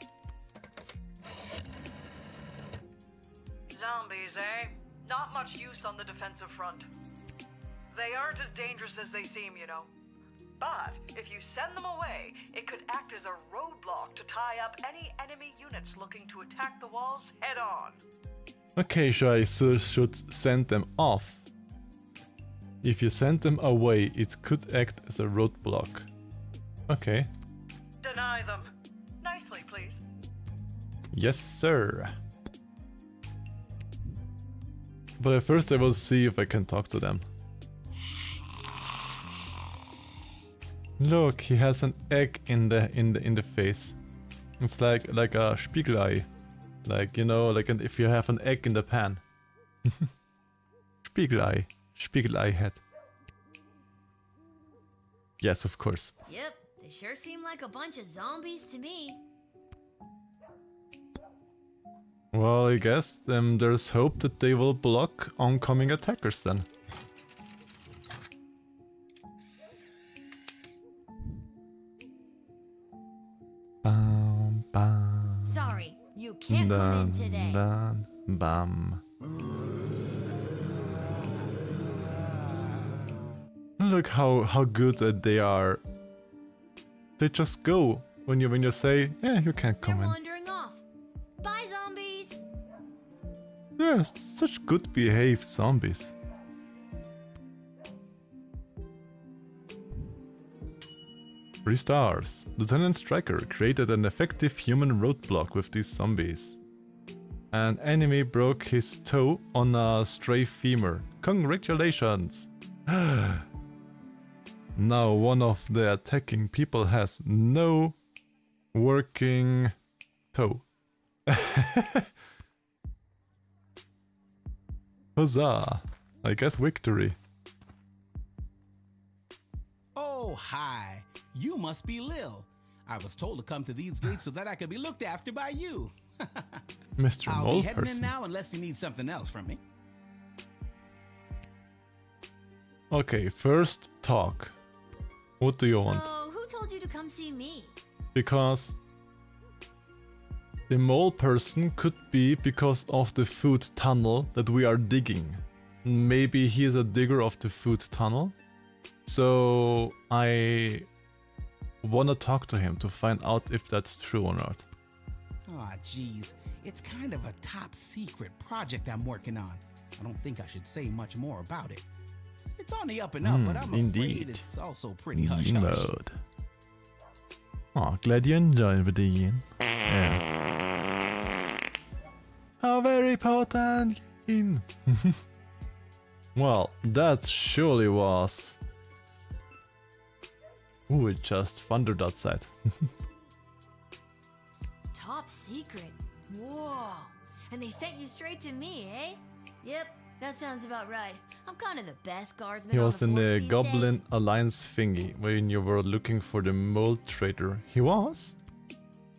O: Zombies, eh? Not much use on the defensive front. They aren't as dangerous as they seem, you know. But if you send them away, it could act as a roadblock to tie up any enemy units looking to attack the walls head on.
A: Okay, so I should send them off. If you send them away, it could act as a roadblock. Okay.
O: Deny them. Nicely, please.
A: Yes, sir. But at first I will see if I can talk to them. Look, he has an egg in the face. It's like a Spiegelei. Like, you know, like if you have an egg in the pan. Spiegelei. Spiegelei head. Yes, of course.
D: Yep, they sure seem like a bunch of zombies to me.
A: Well, I guess there's hope that they will block oncoming attackers then. Bam.
D: Sorry, you can't come in today.
A: Bam. Look how good they are. They just go when you say, yeah, you can't come in.
D: Wandering off. Bye, zombies.
A: They're such good behaved zombies. 3 stars. Lieutenant Striker created an effective human roadblock with these zombies. An enemy broke his toe on a stray femur. Congratulations! Now one of the attacking people has no working toe. Huzzah! I guess victory.
Q: Oh, hi. You must be Lil. I was told to come to these gates so that I could be looked after by you.
A: Mr.
Q: I'll
A: Mole
Q: be heading in
A: Person.
Q: now unless you need something else from me.
A: Okay, first talk. What do you want?
D: So, who told you to come see me?
A: Because the mole person could be because of the food tunnel that we are digging. Maybe he is a digger of the food tunnel. So I wanna talk to him to find out if that's true or not.
Q: Aw, geez. It's kind of a top secret project I'm working on. I don't think I should say much more about it. It's on the up and up, but I'm afraid it's also pretty hush-hush.
A: Mode. Oh, glad you enjoyed the Ian. Yes. How very potent, Ian. Well, that surely was. Ooh, it just thundered outside.
D: Top secret. Whoa. And they sent you straight to me, eh? Yep, that sounds about right. I'm kind of the best guardsman
A: He
D: on
A: was
D: the
A: in
D: force
A: the
D: these
A: Goblin
D: days.
A: Alliance thingy when you were looking for the mole trader. He was?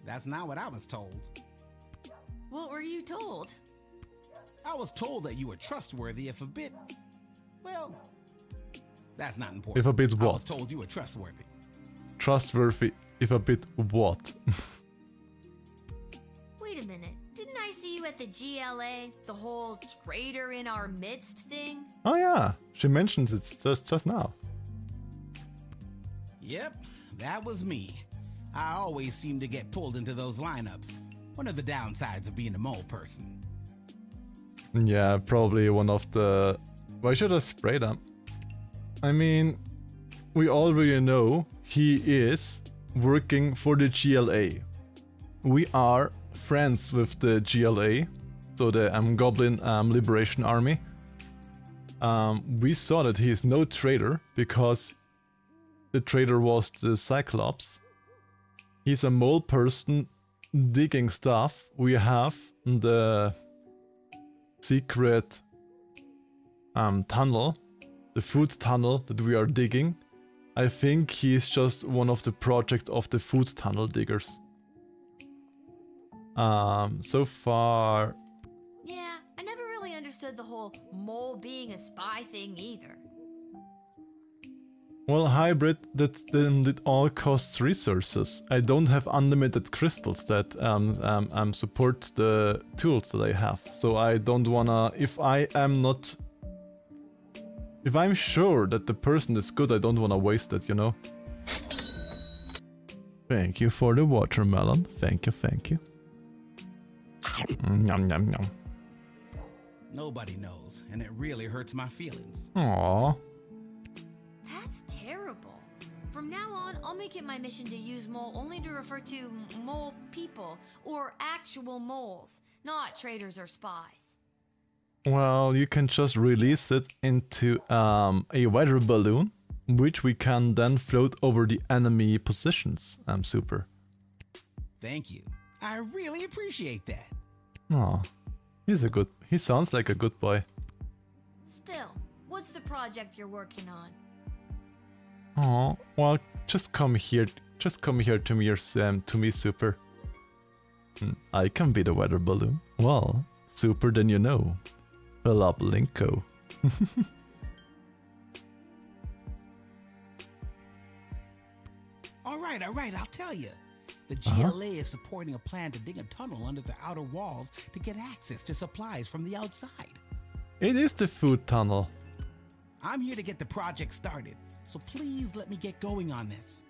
Q: That's not what I was told.
D: What were you told?
Q: I was told that you were trustworthy if a bit... Well, that's not important.
A: If a bit
Q: I was
A: what?
Q: told you were trustworthy.
A: Trustworthy, if a bit what?
D: Wait a minute. Didn't I see you at the GLA? The whole traitor in our midst thing?
A: Oh yeah, she mentioned it just now.
Q: Yep, that was me. I always seem to get pulled into those lineups. One of the downsides of being a mole person.
A: Yeah, probably one of the... Why should I spray them? I mean, we already know he is working for the GLA. We are friends with the GLA, so the Goblin Liberation Army. We saw that he is no traitor because the traitor was the Cyclops. He's a mole person digging stuff. We have the secret tunnel, the food tunnel that we are digging. I think he's just one of the projects of the food tunnel diggers. So far...
D: Yeah, I never really understood the whole mole being a spy thing either.
A: Well, hybrid, that all costs resources. I don't have unlimited crystals that support the tools that I have. So I don't wanna... If I'm sure that the person is good, I don't wanna waste it, you know? Thank you for the watermelon. Thank you, thank you. Yum, yum, yum.
Q: Nobody knows, and it really hurts my feelings.
A: Aww.
D: That's terrible. From now on, I'll make it my mission to use mole only to refer to mole people, or actual moles, not traitors or spies.
A: Well, you can just release it into a weather balloon, which we can then float over the enemy positions. Super.
Q: Thank you. I really appreciate that.
A: Aw, he sounds like a good boy.
D: Spill, what's the project you're working on?
A: Aw, well, just come here to me, Super. I can be the weather balloon. Well, super than you know. Fill up Linko.
Q: All right, I'll tell you. The GLA is supporting a plan to dig a tunnel under the outer walls to get access to supplies from the outside.
A: It is the food tunnel.
Q: I'm here to get the project started, so please let me get going on this.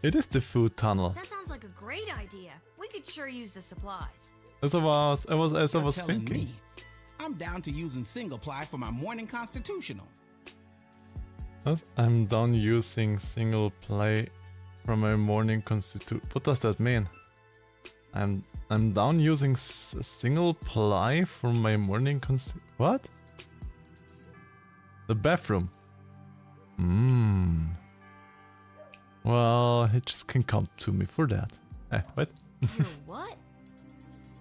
A: It is the food tunnel.
D: That sounds like a great idea. We could sure use the supplies.
A: As I was thinking.
Q: Me, I'm down to using single ply for my morning constitutional.
A: I'm done using single play from my morning constitution. What does that mean? I'm down using single ply from my morning What? The bathroom. Well, he just can come to me for that. What?
D: What?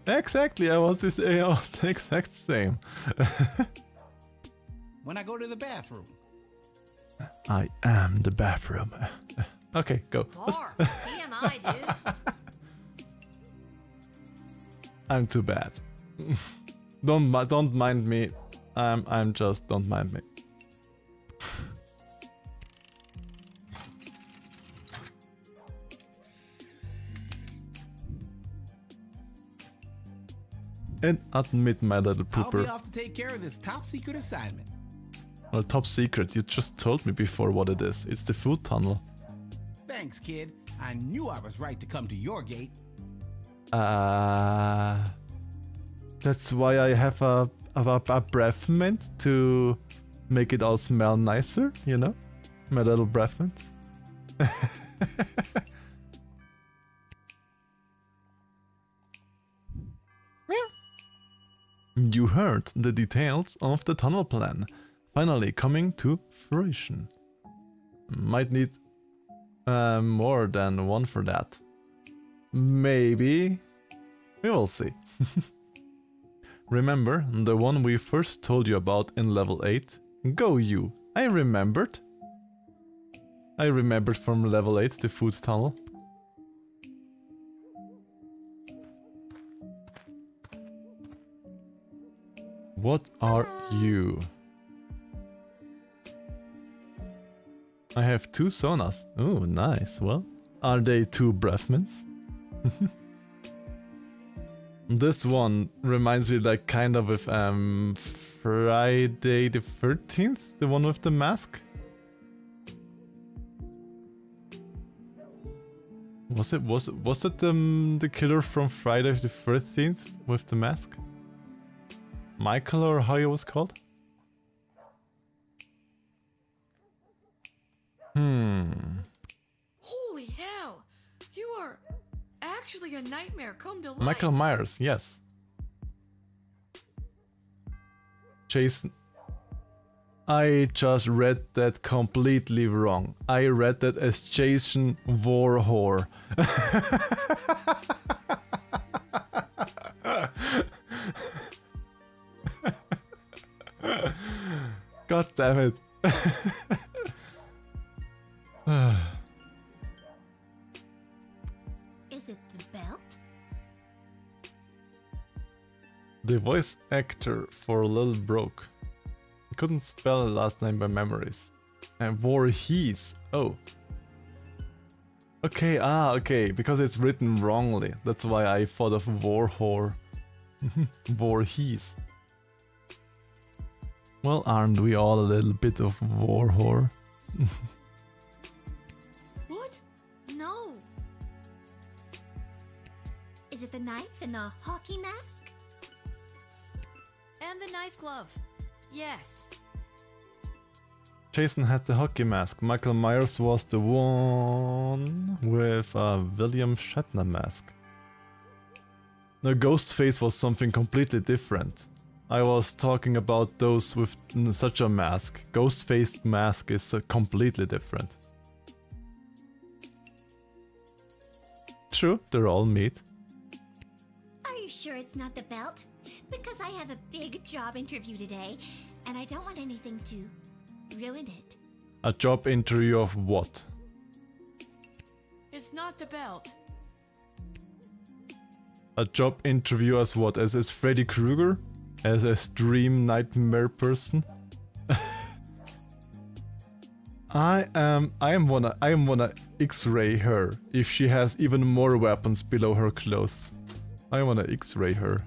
A: Exactly, I was the exact same.
Q: When I go to the bathroom.
A: I am the bathroom. Okay, go.
D: Bar. TMI, dude.
A: I'm too bad. Don't mind me. I'm just don't mind me. And admit my little pooper.
Q: I'll be off to take care of this top secret assignment.
A: Well, top secret, you just told me before what it is. It's the food tunnel.
Q: Thanks, kid. I knew I was right to come to your gate.
A: That's why I have a breath mint to make it all smell nicer, you know? My little breath mint. You heard the details of the tunnel plan, finally coming to fruition. Might need more than one for that. Maybe. We will see. Remember the one we first told you about in level 8? Go you! I remembered. I remembered from level 8 the food tunnel. What are you? I have 2 saunas. Oh, nice. Well, are they 2 breath mints? This one reminds me like kind of of Friday the 13th, the one with the mask. Was it the killer from Friday the 13th with the mask? Michael, or how he was called?
D: Holy hell! You are actually a nightmare come to life.
A: Michael Myers, yes. Jason. I just read that completely wrong. I read that as Jason Warhor. God damn it.
N: Is it the belt?
A: The voice actor for Lil broke. I couldn't spell the last name by memories. And Voorhees. Oh. Okay, okay, because it's written wrongly. That's why I thought of Warhor. Voorhees. Well, aren't we all a little bit of Warhor?
D: What? No.
N: Is it the knife and the hockey mask?
D: And the knife glove. Yes.
A: Jason had the hockey mask. Michael Myers was the one with a William Shatner mask. No, Ghostface was something completely different. I was talking about those with such a mask. Ghostface mask is completely different. True, they're all meat.
N: Are you sure it's not the belt? Because I have a big job interview today, and I don't want anything to ruin it.
A: A job interview of what?
D: It's not the belt.
A: A job interview as what? As Freddy Krueger? As a stream nightmare person? I wanna X-ray her if she has even more weapons below her clothes. I wanna X-ray her.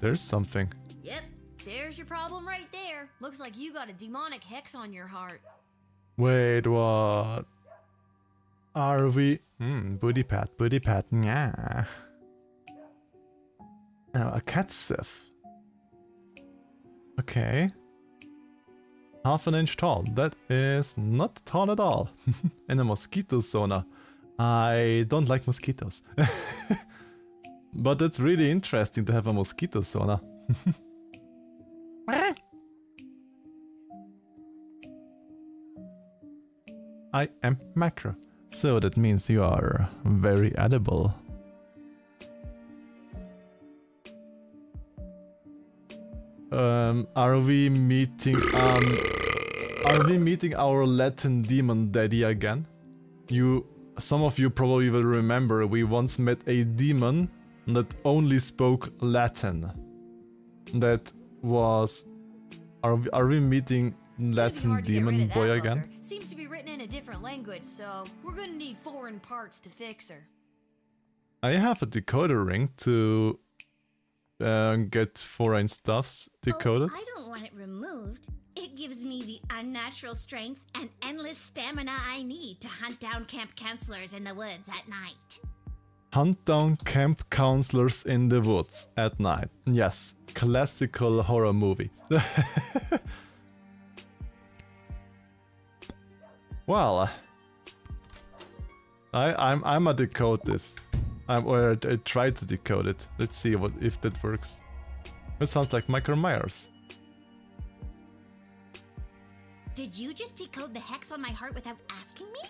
A: There's something.
D: Yep, there's your problem right there. Looks like you got a demonic hex on your heart.
A: Wait, what? Are we? Booty pat, yeah. Oh, a cat sif. Okay. 1/2 inch tall. That is not tall at all. And a mosquito sauna. I don't like mosquitoes. But it's really interesting to have a mosquito sauna. I am macro, so that means you are very edible. Are we meeting our Latin demon daddy again? Some of you probably will remember we once met a demon that only spoke Latin. That was... Are we meeting Latin demon boy again?
D: Seems to be written in a different language, so we're gonna need foreign parts to fix her.
A: I have a decoder ring to get foreign stuffs decoded.
N: Oh, I don't want it removed. It gives me the unnatural strength and endless stamina I need to hunt down camp counselors in the woods at night.
A: Hunt down camp counselors in the woods at night. Yes, classical horror movie. Well, I'm a decode this. I tried to decode it. Let's see if that works. It sounds like Michael Myers.
N: Did you just decode the hex on my heart without asking me?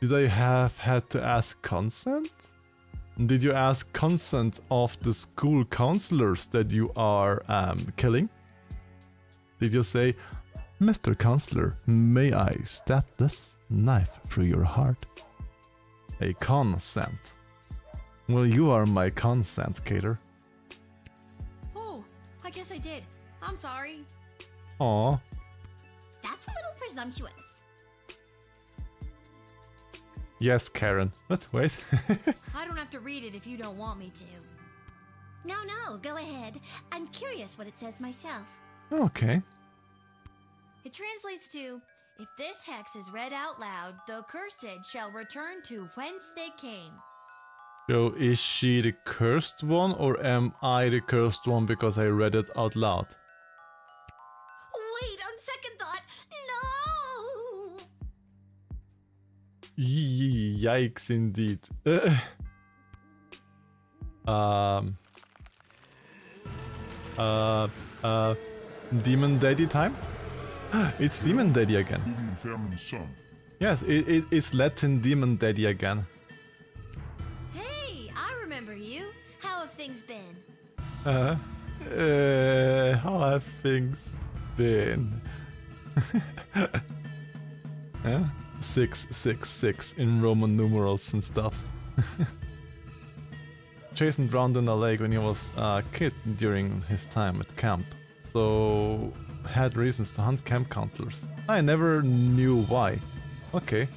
A: Did I have had to ask consent? Did you ask consent of the school counselors that you are killing? Did you say, Mr. Counselor, may I stab this knife through your heart? A consent. Well, you are my consent, Cater.
D: Oh, I guess I did. I'm sorry.
A: Aw.
N: That's a little presumptuous.
A: Yes, Karen. But wait.
D: I don't have to read it if you don't want me to.
N: No, go ahead. I'm curious what it says myself.
A: Okay.
D: It translates to, if this hex is read out loud, the cursed shall return to whence they came.
A: So is she the cursed one, or am I the cursed one because I read it out loud?
N: Wait, on second thought, no!
A: Yikes indeed. Demon Daddy time? It's Demon Daddy again. Yes, it's Latin Demon Daddy again.
D: Hey, I remember you. How have things been?
A: How have things been? 666 in Roman numerals and stuff. Jason drowned in a lake when he was a kid during his time at camp, so had reasons to hunt camp counselors. I never knew why. Okay.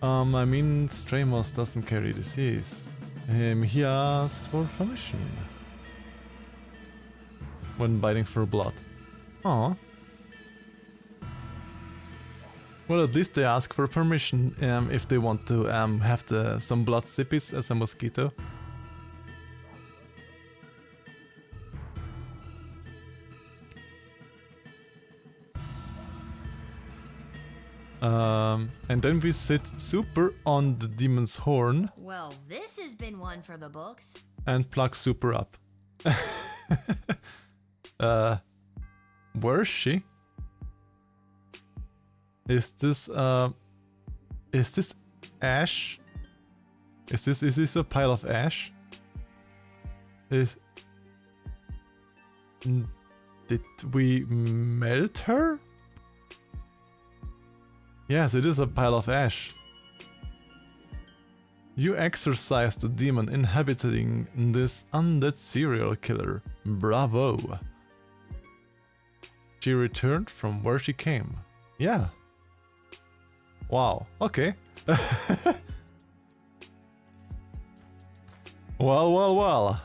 A: I mean, stray mouse doesn't carry disease. He asked for permission when biting for blood. Aw. Well, at least they ask for permission if they want to have some blood sippies as a mosquito. And then we sit super on the demon's horn.
D: Well, this has been one for the books.
A: And plug super up. Where's she? Is this ash? Is this a pile of ash? Did we melt her? Yes, it is a pile of ash. You exorcised the demon inhabiting this undead serial killer. Bravo. She returned from where she came. Yeah. Wow, okay. Well.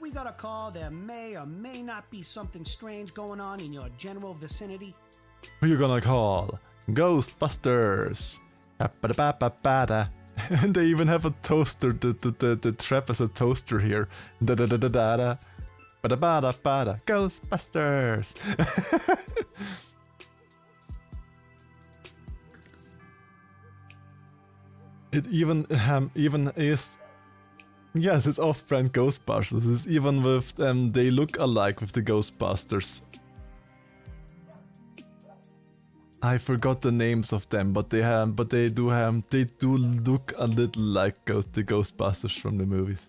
R: We got a call there may or may not be something strange going on in your general vicinity.
A: Who you gonna call? Ghostbusters! And they even have a toaster, the trap as a toaster here. Ghostbusters! It even is... Yes, it's off-brand Ghostbusters. It's even with they look alike with the Ghostbusters. I forgot the names of them, but they do look a little like the Ghostbusters from the movies.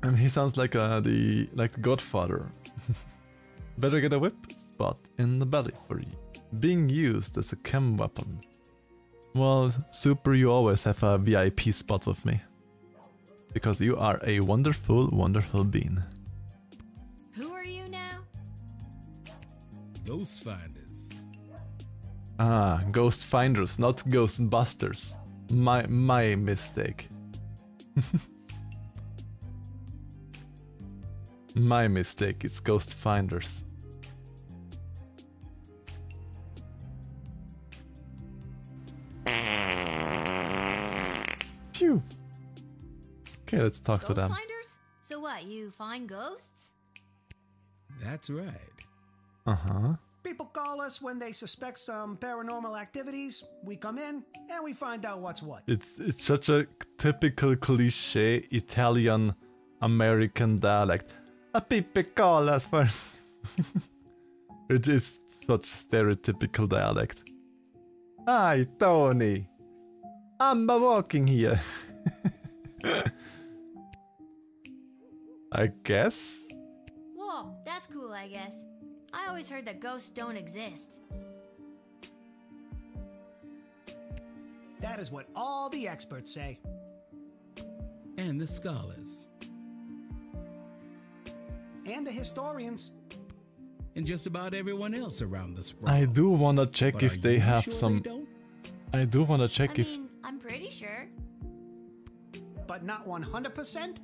A: And he sounds like the Godfather. Better get a whip spot in the belly for you, being used as a chem weapon. Well, Super, you always have a VIP spot with me. Because you are a wonderful, wonderful being.
D: Who are you now?
Q: Ghost Finders.
A: Ah, Ghost Finders, not Ghostbusters. My mistake. My mistake, it's Ghost Finders. Phew. Okay, let's talk to them.
D: Finders? So what, you find ghosts?
Q: That's right.
A: Uh-huh.
R: People call us when they suspect some paranormal activities. We come in and we find out what's what.
A: It's such a typical cliché Italian American dialect. People call us for... It is such stereotypical dialect. Hi, Tony. I'm walking here. I guess?
D: Whoa, that's cool, I guess. I always heard that ghosts don't exist.
R: That is what all the experts say.
Q: And the scholars.
R: And the historians.
Q: And just about everyone else around this world.
A: I do wanna check
Q: But
A: if
Q: are
A: they
Q: you
A: have
Q: sure
A: some...
Q: they don't?
A: I do wanna check if...
D: I'm pretty sure.
R: But not 100%?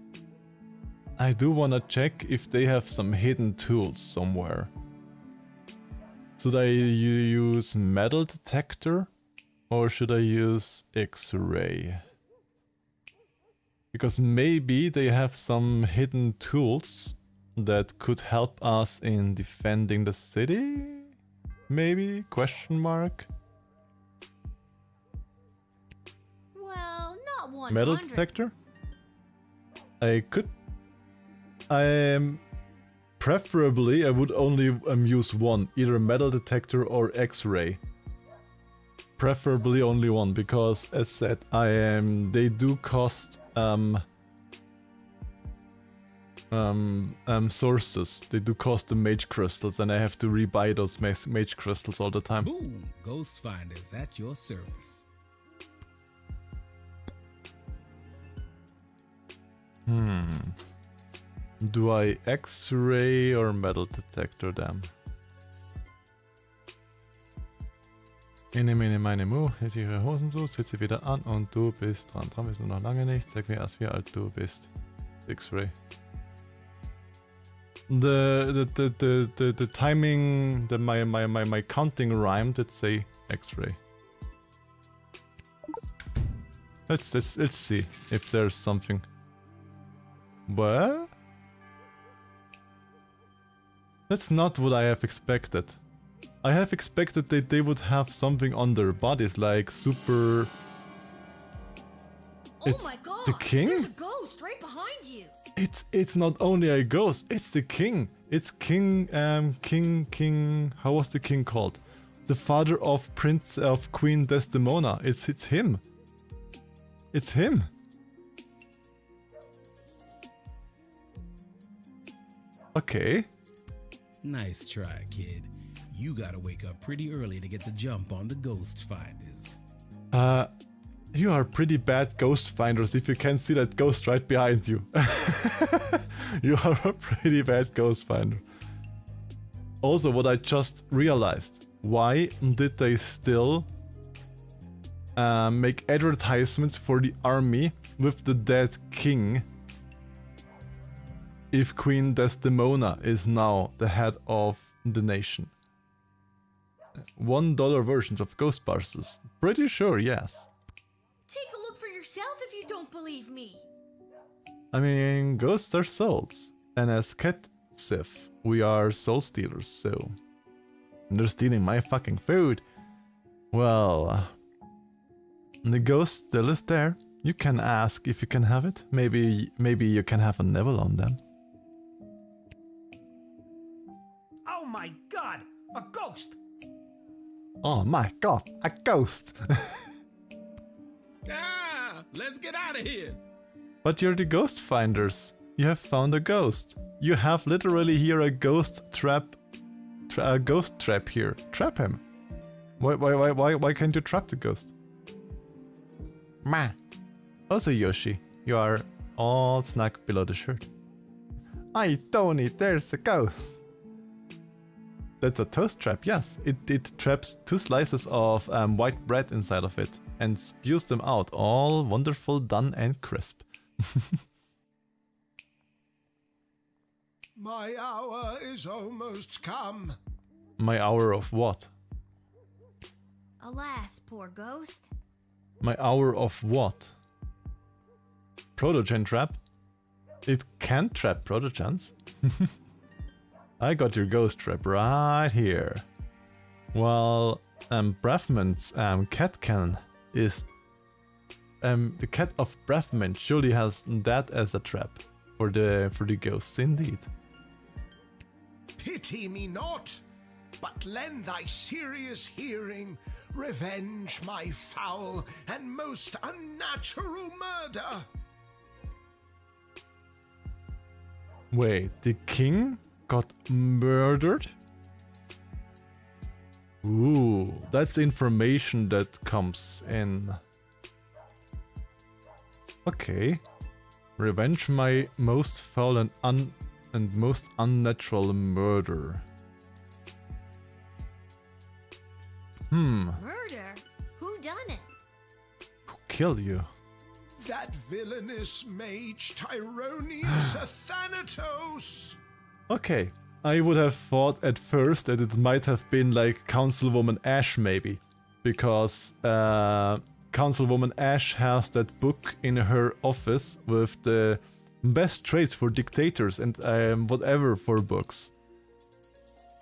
A: I do wanna check if they have some hidden tools somewhere. Should I use metal detector or should I use X-ray? Because maybe they have some hidden tools that could help us in defending the city? Maybe? Question mark?
D: Well, not 100.
A: Metal detector? Preferably, I would only use one, either metal detector or X-ray. Preferably only one, because as said, they do cost sources. They do cost the mage crystals, and I have to rebuy those mage crystals all the time.
Q: Boom! Ghost Finders at your service.
A: Do I X-ray or metal detector them? Ine, mine, meine, mu. Jetzt ihre Hosen so, zieht sie wieder an und du bist dran. Dran bist du noch lange nicht. Sag mir erst, wie alt du bist. X-ray. The timing, my counting rhyme did say X-ray. Let's see if there's something. What? That's not what I have expected. I have expected that they would have something on their bodies, like super...
D: Oh my god!
A: The king?
D: There's a ghost right behind you!
A: It's not only a ghost, it's the king! It's King... How was the king called? The father of Queen Desdemona. It's him! It's him! Okay.
Q: Nice try, kid. You gotta wake up pretty early to get the jump on the ghost finders.
A: You are pretty bad ghost finders if you can't see that ghost right behind you. You are a pretty bad ghost finder. Also, what I just realized, why did they still make advertisement for the army with the dead king if Queen Desdemona is now the head of the nation? $1 versions of Ghostbusters. Pretty sure, yes.
D: Take a look for yourself if you don't believe me.
A: I mean, ghosts are souls. And as Cat Sif, we are soul stealers, so... they're stealing my fucking food. Well... the ghost still is there. You can ask if you can have it. Maybe you can have a nibble on them.
R: Oh my god! A ghost!
A: Oh my god, a ghost!
Q: Ah, let's get out of here.
A: But you're the ghost finders. You have found a ghost. You have literally here a ghost trap. A ghost trap here. Trap him. Why can't you trap the ghost? Ma. Also Yoshi, you are all snug below the shirt. Aye, Tony, there's a ghost. That's a toast trap, yes. It traps 2 slices of white bread inside of it and spews them out, all wonderful, done and crisp.
K: My hour is almost come.
A: My hour of what?
D: Alas, poor ghost.
A: My hour of what? Protogen trap? It can't trap protogens. I got your ghost trap right here. Well, Brafman's cat can is... the cat of Brafman surely has that as a trap for the ghosts indeed.
K: Pity me not, but lend thy serious hearing, revenge my foul and most unnatural murder.
A: Wait, the king got murdered? Ooh, that's information that comes in. Okay. Revenge my most foul and most unnatural murder.
D: Murder? Who done it?
A: Who killed you?
K: That villainous mage Tyronius Athanatos.
A: Okay, I would have thought at first that it might have been like Councilwoman Ash maybe. Because Councilwoman Ash has that book in her office with the best traits for dictators and whatever for books.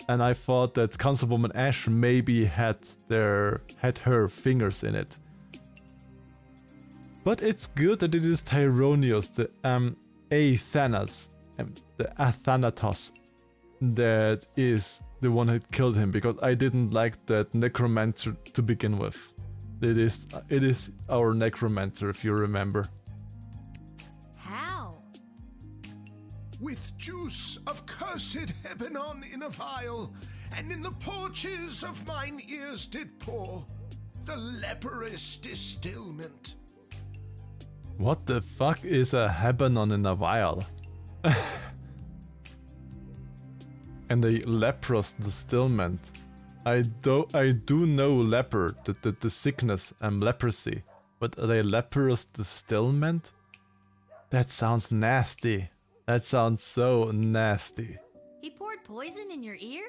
A: And I thought that Councilwoman Ash maybe had her fingers in it. But it's good that it is Tyronius, the the Athanatos, that is the one who killed him, because I didn't like that necromancer to begin with. It is our necromancer, if you remember.
D: How?
K: With juice of cursed Hebenon in a vial, and in the porches of mine ears did pour the leprous distilment.
A: What the fuck is a Hebenon in a vial? And a leprous distilment. I do know leper, the sickness and leprosy, but a leprous distilment? That sounds nasty. That sounds so nasty.
D: He poured poison in your ear?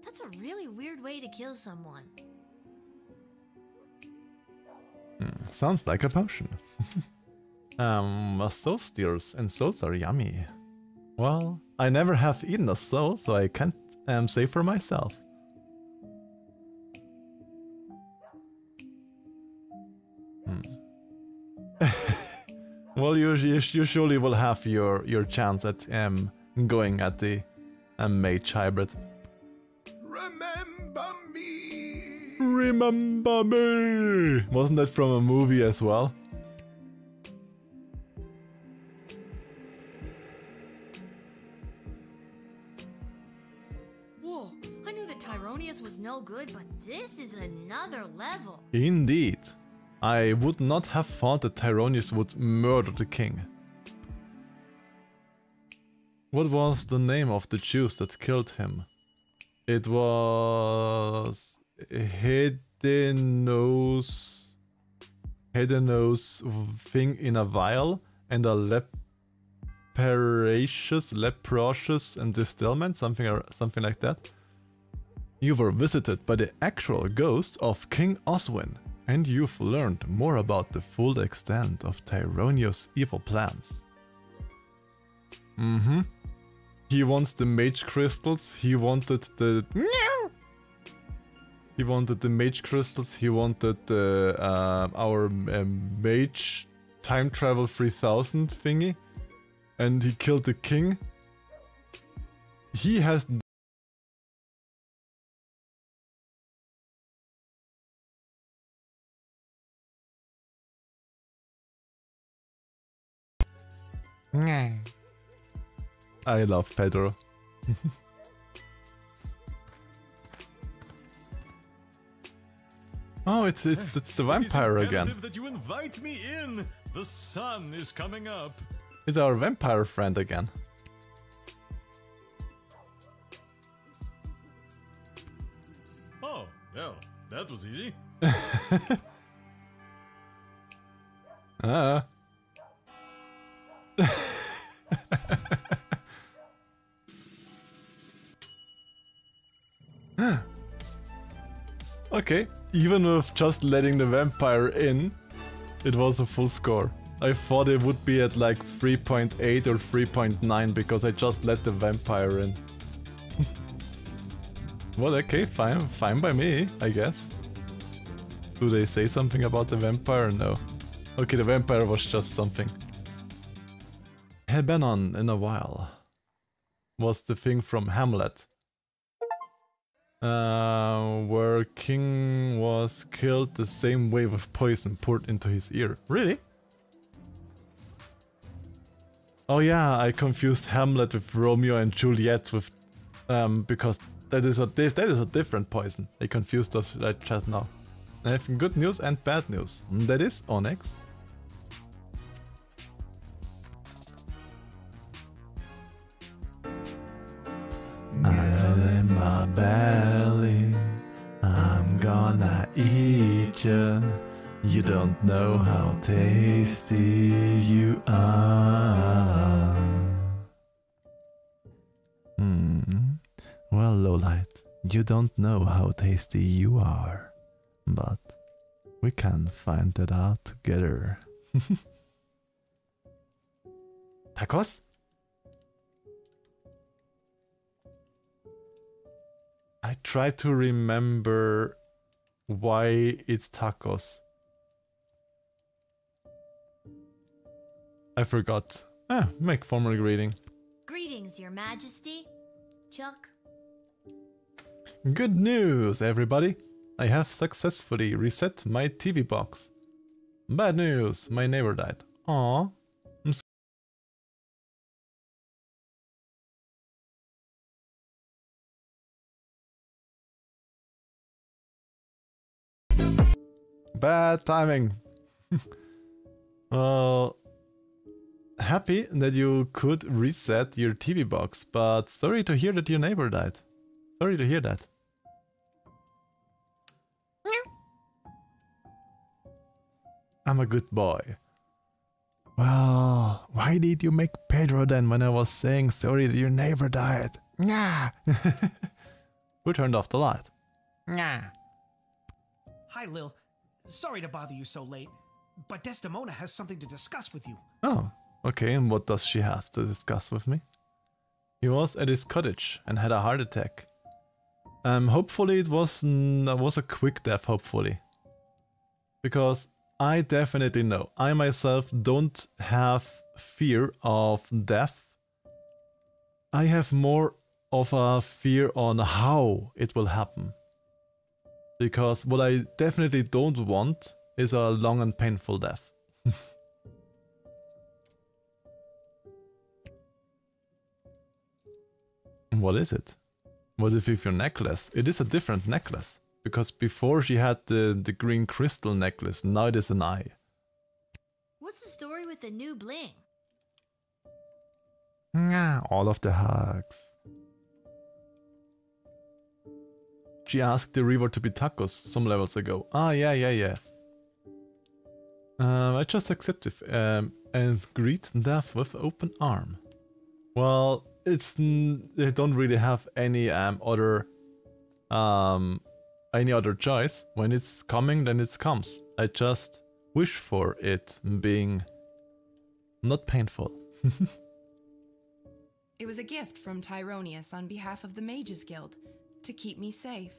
D: That's a really weird way to kill someone.
A: Sounds like a potion. Soul steers and souls are yummy. Well, I never have eaten a soul, so I can't say for myself. Well, you surely will have your chance at going at the mage hybrid.
K: Remember me!
A: Remember me! Wasn't that from a movie as well?
D: Tyronius was no good, but this is another level.
A: Indeed. I would not have thought that Tyronius would murder the king. What was the name of the Jews that killed him? It was... Hedenos thing in a vial and a leprous and distillment, something like that. You were visited by the actual ghost of King Oswin, and you've learned more about the full extent of Tyronius' evil plans. He wants the mage crystals, he wanted the... He wanted the mage crystals, he wanted the, our mage time travel 3000 thingy, and he killed the king. He has... I love Pedro. Oh, it's the vampire again.
S: That you invite me in. The sun is coming up.
A: It's our vampire friend again.
S: Oh, well, that was easy.
A: Okay, even with just letting the vampire in, it was a full score. I thought it would be at like 3.8 or 3.9 because I just let the vampire in. Well, okay, fine by me, I guess. Do they say something about the vampire? No. Okay, the vampire was just something. Had been on in a while. Was the thing from Hamlet. Where King was killed the same way with poison poured into his ear. Really? Oh yeah, I confused Hamlet with Romeo and Juliet with because that is a different poison. I confused us right just now. I have good news and bad news. That is Onyx. In my belly, I'm gonna eat you. You don't know how tasty you are. Well, Lowlight, you don't know how tasty you are, but we can find that out together. Tacos? I try to remember why it's tacos. I forgot. Make formal greeting.
D: Greetings, Your Majesty. Chuck.
A: Good news, everybody. I have successfully reset my TV box. Bad news, my neighbor died. Aww. Bad timing. Well, happy that you could reset your TV box, but sorry to hear that your neighbor died. Sorry to hear that. I'm a good boy. Well, why did you make Pedro then when I was saying sorry that your neighbor died? Nah. Who turned off the light? Nah.
R: Hi, Lil. Sorry to bother you so late, but Desdemona has something to discuss with you.
A: Oh, okay, and what does she have to discuss with me? He was at his cottage and had a heart attack. Hopefully it was a quick death, hopefully. Because I definitely know, I myself don't have fear of death. I have more of a fear on how it will happen. Because what I definitely don't want is a long and painful death. What is it? What if with your necklace? It is a different necklace. Because before she had the green crystal necklace, now it is an eye.
D: What's the story with the new bling?
A: All of the hugs. She asked the river to be tacos some levels ago. Ah, yeah. I just accepted and greet death with open arm. Well, they don't really have any other choice. When it's coming, then it comes. I just wish for it being not painful.
T: It was a gift from Tyronius on behalf of the Mages Guild to keep me safe.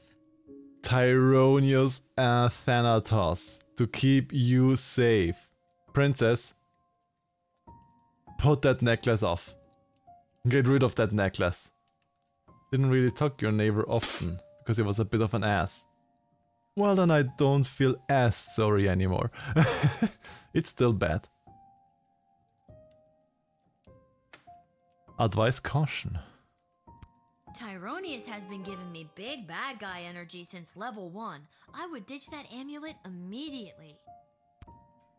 A: Tyronius and Thanatos to keep you safe. Princess, put that necklace off. Get rid of that necklace. Didn't really talk to your neighbor often because he was a bit of an ass. Well, then I don't feel as sorry anymore. It's still bad. Advice caution.
D: Tyronius has been giving me big bad guy energy since level 1. I would ditch that amulet immediately.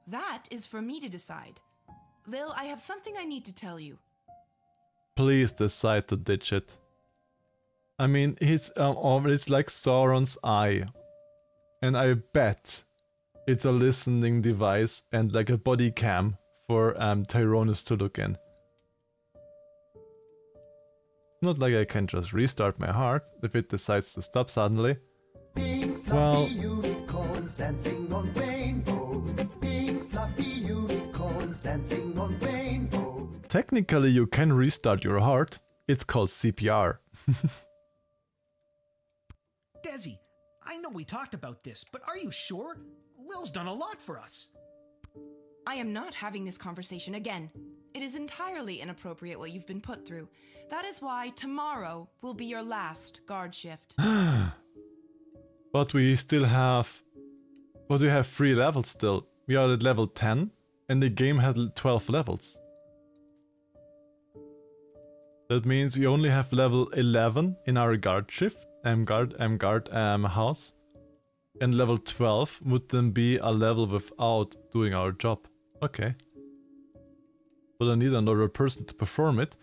T: That is for me to decide. Lil, I have something I need to tell you.
A: Please decide to ditch it. I mean, it's like Sauron's eye. And I bet it's a listening device and like a body cam for Tyronius to look in. Not like I can just restart my heart if it decides to stop suddenly. Well,
U: unicorns dancing on rainbows. Big fluffy unicorns dancing on rainbows.
A: Technically you can restart your heart. It's called CPR.
R: Desi, I know we talked about this, but are you sure? Lil's done a lot for us.
T: I am not having this conversation again. It is entirely inappropriate what you've been put through. That is why tomorrow will be your last guard shift.
A: But we still have... But we have 3 levels still. We are at level 10 and the game had 12 levels. That means we only have level 11 in our guard shift, house. And level 12 would then be a level without doing our job. Okay. But I need another person to perform it.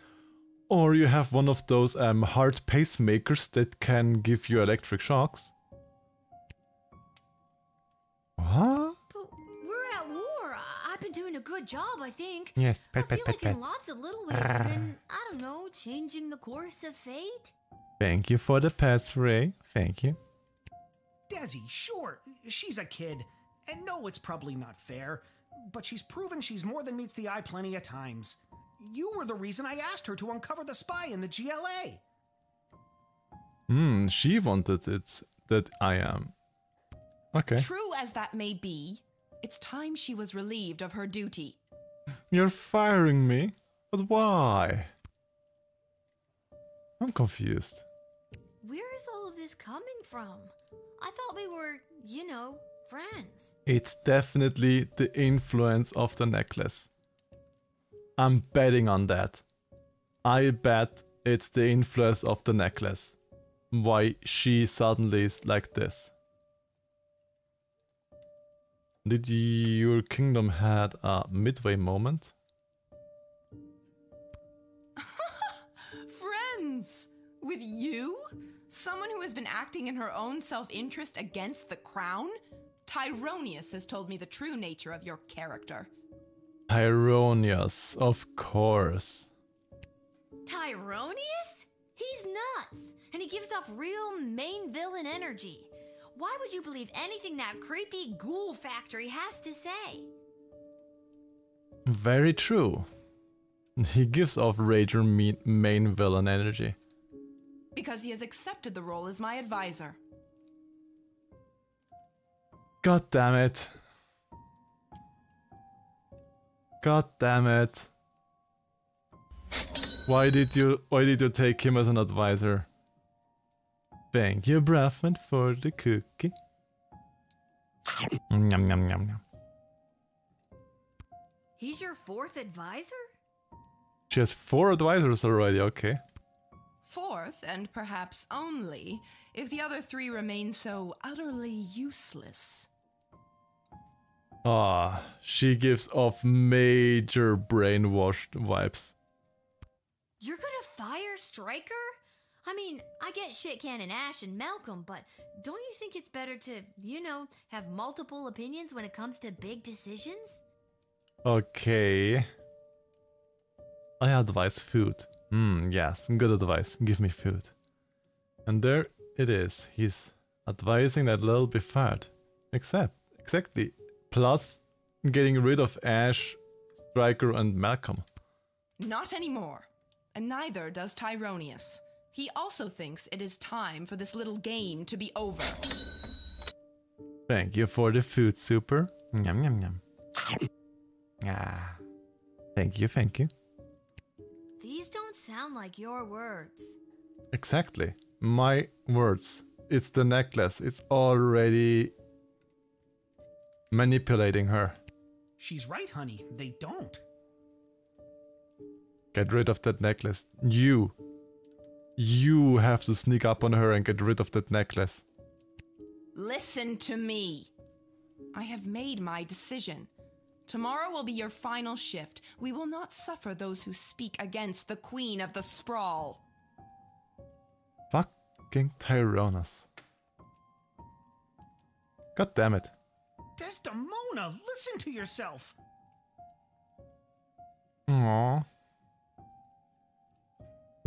A: Or you have one of those heart pacemakers that can give you electric shocks. What?
D: But we're at war. I've been doing a good job, I think.
A: Yes,
D: I feel like in lots of little ways I've been, I don't know, changing the course of fate.
A: Thank you for the pets, Ray. Thank you.
R: Desi, sure, she's a kid. And no, it's probably not fair. But she's proven she's more than meets the eye plenty of times. You were the reason I asked her to uncover the spy in the GLA.
A: She wanted it that I am. Okay.
T: True as that may be, it's time she was relieved of her duty.
A: You're firing me? But why? I'm confused.
D: Where is all of this coming from? I thought we were, you know, friends.
A: It's definitely the influence of the necklace. I'm betting on that. I bet it's the influence of the necklace. Why she suddenly is like this. Did your kingdom had a midway moment?
T: Friends! With you? Someone who has been acting in her own self-interest against the crown? Tyronius has told me the true nature of your character.
A: Tyronius, of course.
D: Tyronius? He's nuts, and he gives off real main villain energy. Why would you believe anything that creepy ghoul factory has to say?
A: Very true. He gives off rager main villain energy.
T: Because he has accepted the role as my advisor.
A: God damn it. God damn it. Why did you take him as an advisor? Thank you, Braffman, for the cookie. Yum, yum, yum, yum.
D: He's your 4th advisor?
A: She has 4 advisors already, okay.
T: Fourth, and perhaps only, if the other three remain so utterly useless.
A: Ah, she gives off major brainwashed vibes.
D: You're gonna fire Stryker? I mean, I get Shit Cannon Ash and Malcolm, but don't you think it's better to, you know, have multiple opinions when it comes to big decisions?
A: Okay. I advise food. Yes, good advice. Give me food. And there it is. He's advising that Lil be fired. Exactly. Plus, getting rid of Ash, Stryker, and Malcolm.
T: Not anymore. And neither does Tyronius. He also thinks it is time for this little game to be over.
A: Thank you for the food, Super. Yum yum yum. Ah. Thank you, thank you.
D: These don't sound like your words.
A: Exactly. My words. It's the necklace. It's already manipulating her.
R: She's right, honey. They don't.
A: Get rid of that necklace. You have to sneak up on her and get rid of that necklace.
T: Listen to me. I have made my decision. Tomorrow will be your final shift. We will not suffer those who speak against the Queen of the Sprawl.
A: Fucking Tyrannus. God damn it.
R: Desdemona, listen to yourself.
A: Aww.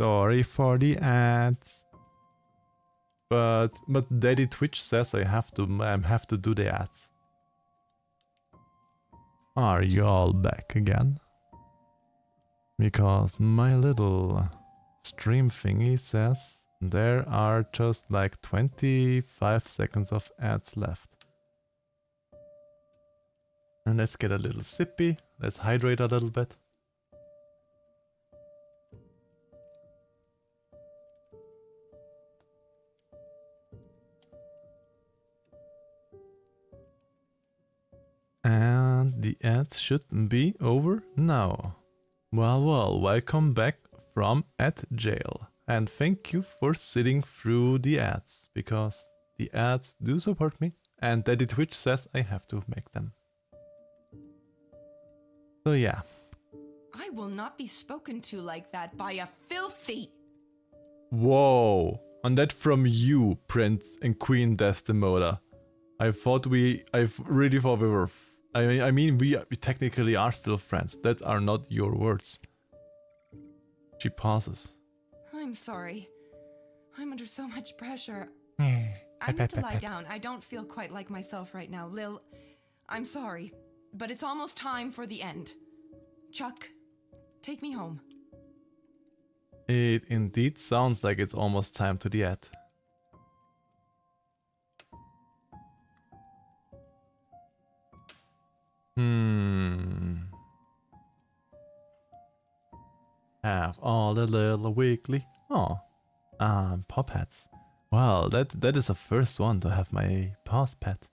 A: Sorry for the ads. But Daddy Twitch says I have to do the ads. Are you all back again? Because my little stream thingy says there are just like 25 seconds of ads left. And let's get a little sippy. Let's hydrate a little bit. And the ads should be over now. Well, welcome back from jail. And thank you for sitting through the ads, because the ads do support me, and Daddy Twitch says I have to make them. So yeah.
T: I will not be spoken to like that by a filthy...
A: Whoa, and that from you, Prince and Queen Desdemona. I really thought we were... I mean, we technically are still friends. That are not your words. She pauses.
T: I'm sorry. I'm under so much pressure. I need to lie down. I don't feel quite like myself right now. Lil, I'm sorry, but it's almost time for the end. Chuck, take me home.
A: It indeed sounds like it's almost time to the end. Have all the little weekly. Pop hats. Well, that is the first one to have my pause pet.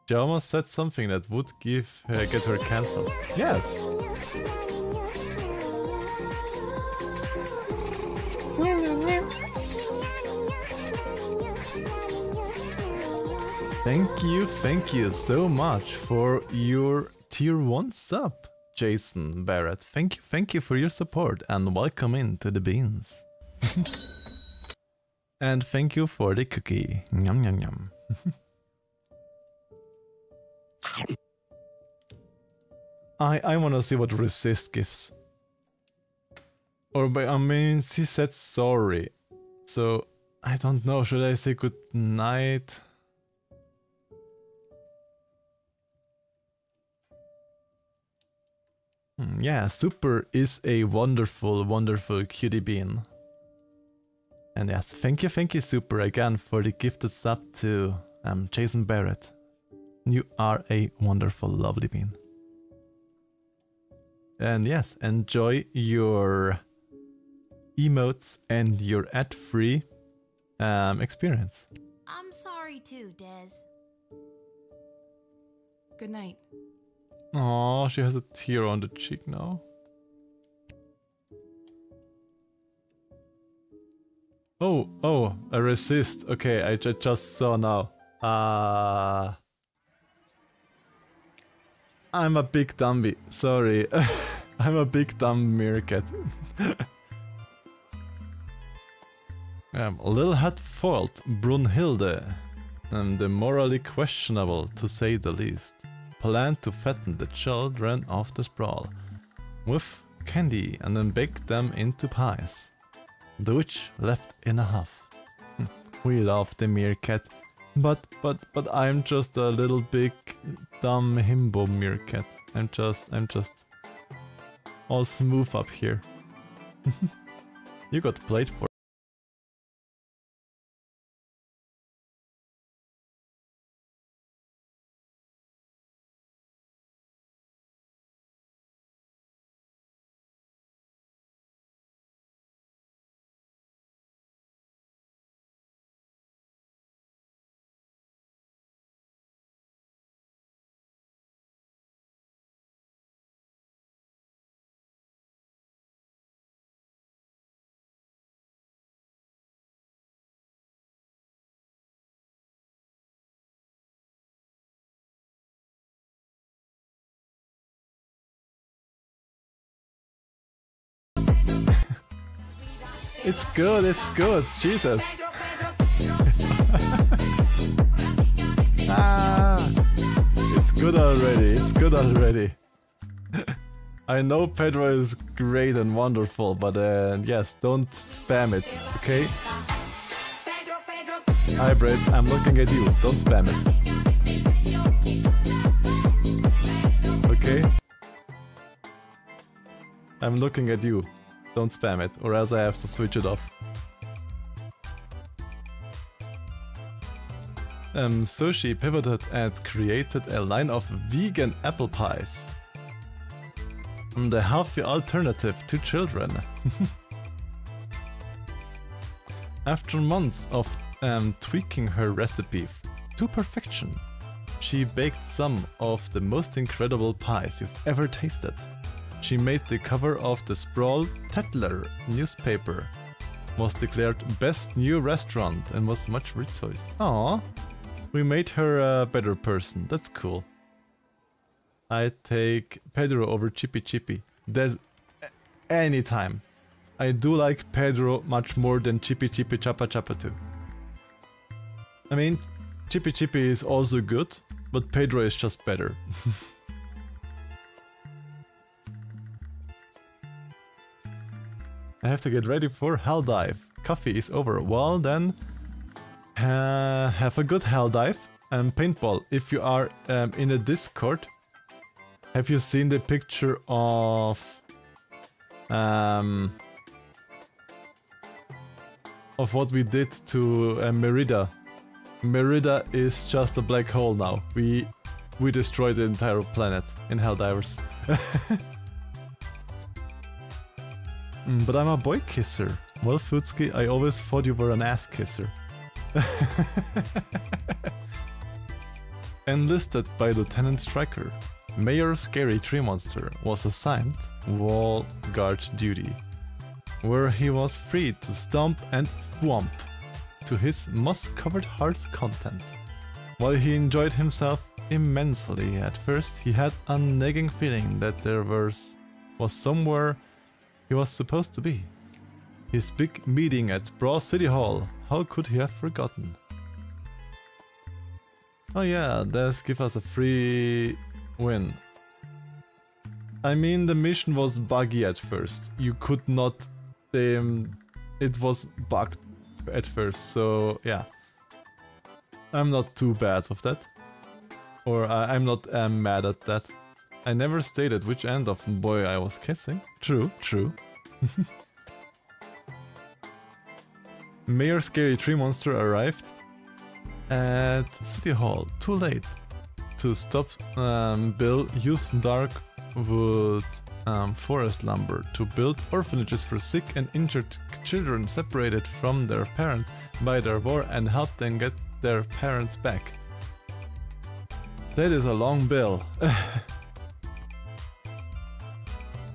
A: She almost said something that would get her cancelled. Yes. Thank you so much for your tier 1 sub, Jason Barrett. Thank you for your support and welcome into the beans. And thank you for the cookie. Yum yum yum. I wanna see what resist gives. Or I mean, she said sorry. So I don't know, should I say good night? Yeah, Super is a wonderful, wonderful cutie bean. And yes, thank you Super again for the gifted sub to Jason Barrett. You are a wonderful, lovely bean. And yes, enjoy your emotes and your ad-free experience.
D: I'm sorry too, Des.
T: Good night.
A: Oh, she has a tear on the cheek now. Oh, a resist. Okay, I just saw now. I'm a big dummy. Sorry. I'm a big dumb meerkat. Lil had foiled Brunhilde, the morally questionable to say the least, planned to fatten the children of the sprawl with candy and then bake them into pies. The witch left in a huff. We love the meerkat, but I'm just a little big dumb himbo meerkat. I'm just all smooth up here. You got played for. It's good, Jesus. It's good already. I know Pedro is great and wonderful, but yes, don't spam it, okay? Hybrid, I'm looking at you, don't spam it. Okay? I'm looking at you. Don't spam it, or else I have to switch it off. So she pivoted and created a line of vegan apple pies. The healthy alternative to children. After months of tweaking her recipe to perfection, she baked some of the most incredible pies you've ever tasted. She made the cover of the Sprawl Tetler newspaper, was declared best new restaurant and was much rejoiced. Aww, we made her a better person, that's cool. I take Pedro over Chippy Chippy. There's anytime. I do like Pedro much more than Chippy Chippy Chappa Chappa too. I mean, Chippy Chippy is also good, but Pedro is just better. I have to get ready for Hell Dive. Coffee is over. Well then, have a good Hell Dive and paintball. If you are in a Discord, have you seen the picture of what we did to Merida? Merida is just a black hole now. We destroyed the entire planet in Helldivers. But I'm a boy kisser. Well, Futski, I always thought you were an ass kisser. Enlisted by Lieutenant Striker, Mayor Scary Tree Monster was assigned wall guard duty, where he was free to stomp and thwomp to his moss-covered heart's content. While he enjoyed himself immensely at first, he had a nagging feeling that there was somewhere he was supposed to be. His big meeting at Brawl City Hall. How could he have forgotten? Oh yeah, let's give us a free win. I mean, the mission was buggy at first. You could not... it was bugged at first, so yeah. I'm not too bad with that. Or I'm not mad at that. I never stated which end of boy I was kissing. True. Mayor Scary Tree Monster arrived at City Hall too late to stop Bill used darkwood forest lumber to build orphanages for sick and injured children separated from their parents by their war and help them get their parents back. That is a long bill.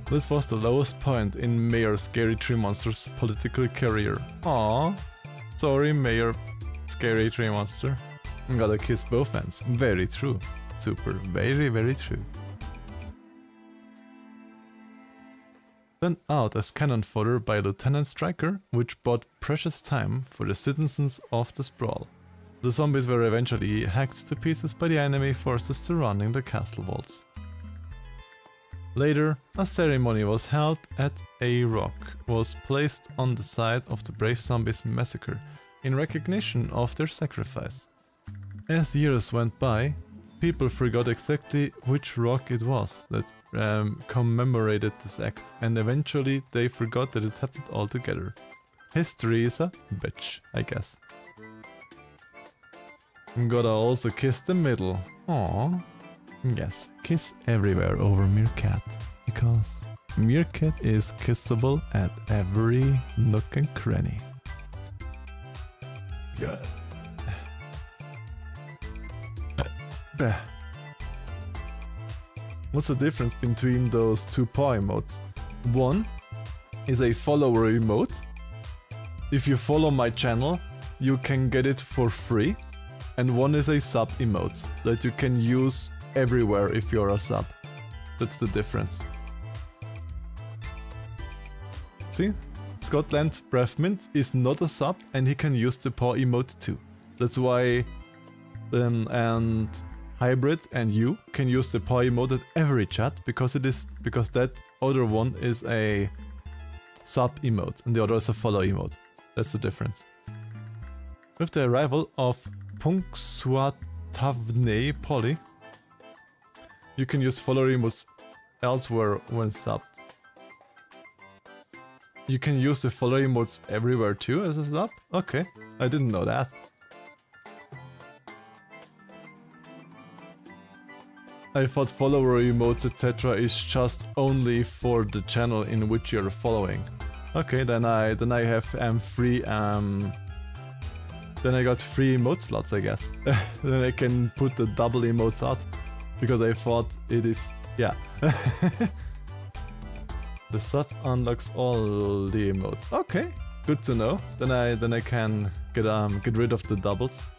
A: This was the lowest point in Mayor Scary Tree Monster's political career. Aww, Sorry, Mayor Scary Tree Monster. Gotta kiss both ends. Very true. Super. Very, very true. Sent out as cannon fodder by Lieutenant Stryker, which bought precious time for the citizens of the sprawl. The zombies were eventually hacked to pieces by the enemy forces surrounding the castle walls. Later, a ceremony was held at a rock was placed on the site of the brave zombies massacre in recognition of their sacrifice. As years went by, people forgot exactly which rock it was that commemorated this act, and eventually they forgot that it happened altogether. History is a bitch, I guess. Gotta also kiss the middle. Aww. Yes, kiss everywhere over Meerkat, because Meerkat is kissable at every nook and cranny. Yeah. What's the difference between those two paw emotes? One is a follower emote. If you follow my channel, you can get it for free. And one is a sub emote that you can use everywhere if you're a sub. That's the difference. See? Scotland Breathmint is not a sub and he can use the paw emote too. That's why and Hybrid and you can use the paw emote at every chat because that other one is a sub emote and the other is a follow emote. That's the difference. With the arrival of Punxsutawney Polly, you can use follow emotes elsewhere when subbed. You can use the follow emotes everywhere too as a sub? Okay, I didn't know that. I thought follower emotes etc. is just only for the channel in which you're following. Okay, then I have free then I got 3 emote slots, I guess. Then I can put the double emotes out because I thought it is yeah. The sub unlocks all the emotes. Okay, good to know. Then I can get rid of the doubles.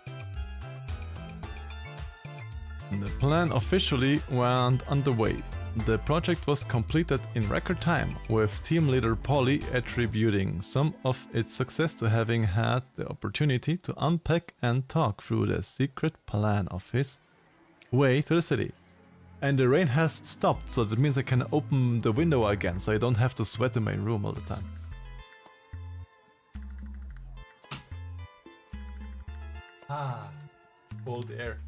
A: The plan officially went underway. The project was completed in record time, with team leader Polly attributing some of its success to having had the opportunity to unpack and talk through the secret plan of his way to the city. And the rain has stopped, so that means I can open the window again, so I don't have to sweat in my room all the time. Ah, cold air.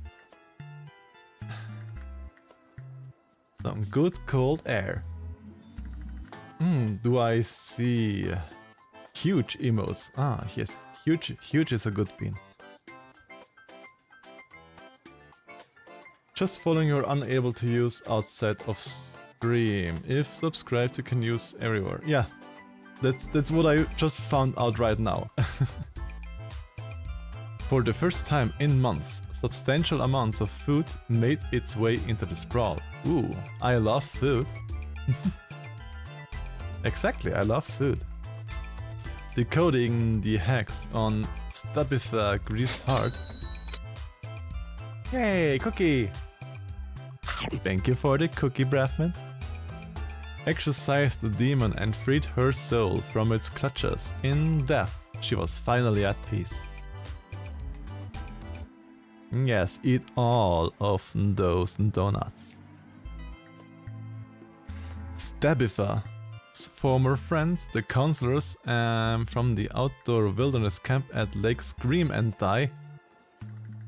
A: Some good cold air. Do I see huge emotes? Ah, yes, huge is a good bean. Just following you're unable to use outside of stream. If subscribed, you can use everywhere. Yeah, that's what I just found out right now. For the first time in months, substantial amounts of food made its way into the sprawl. Ooh, I love food. Exactly, I love food. Decoding the hacks on Stabitha Greaseheart. Yay, cookie! Thank you for the cookie, Breathmint. Exorcised the demon and freed her soul from its clutches. In death, she was finally at peace. Yes, eat all of those donuts. Stabitha's former friends, the counselors from the outdoor wilderness camp at Lake Scream and Die.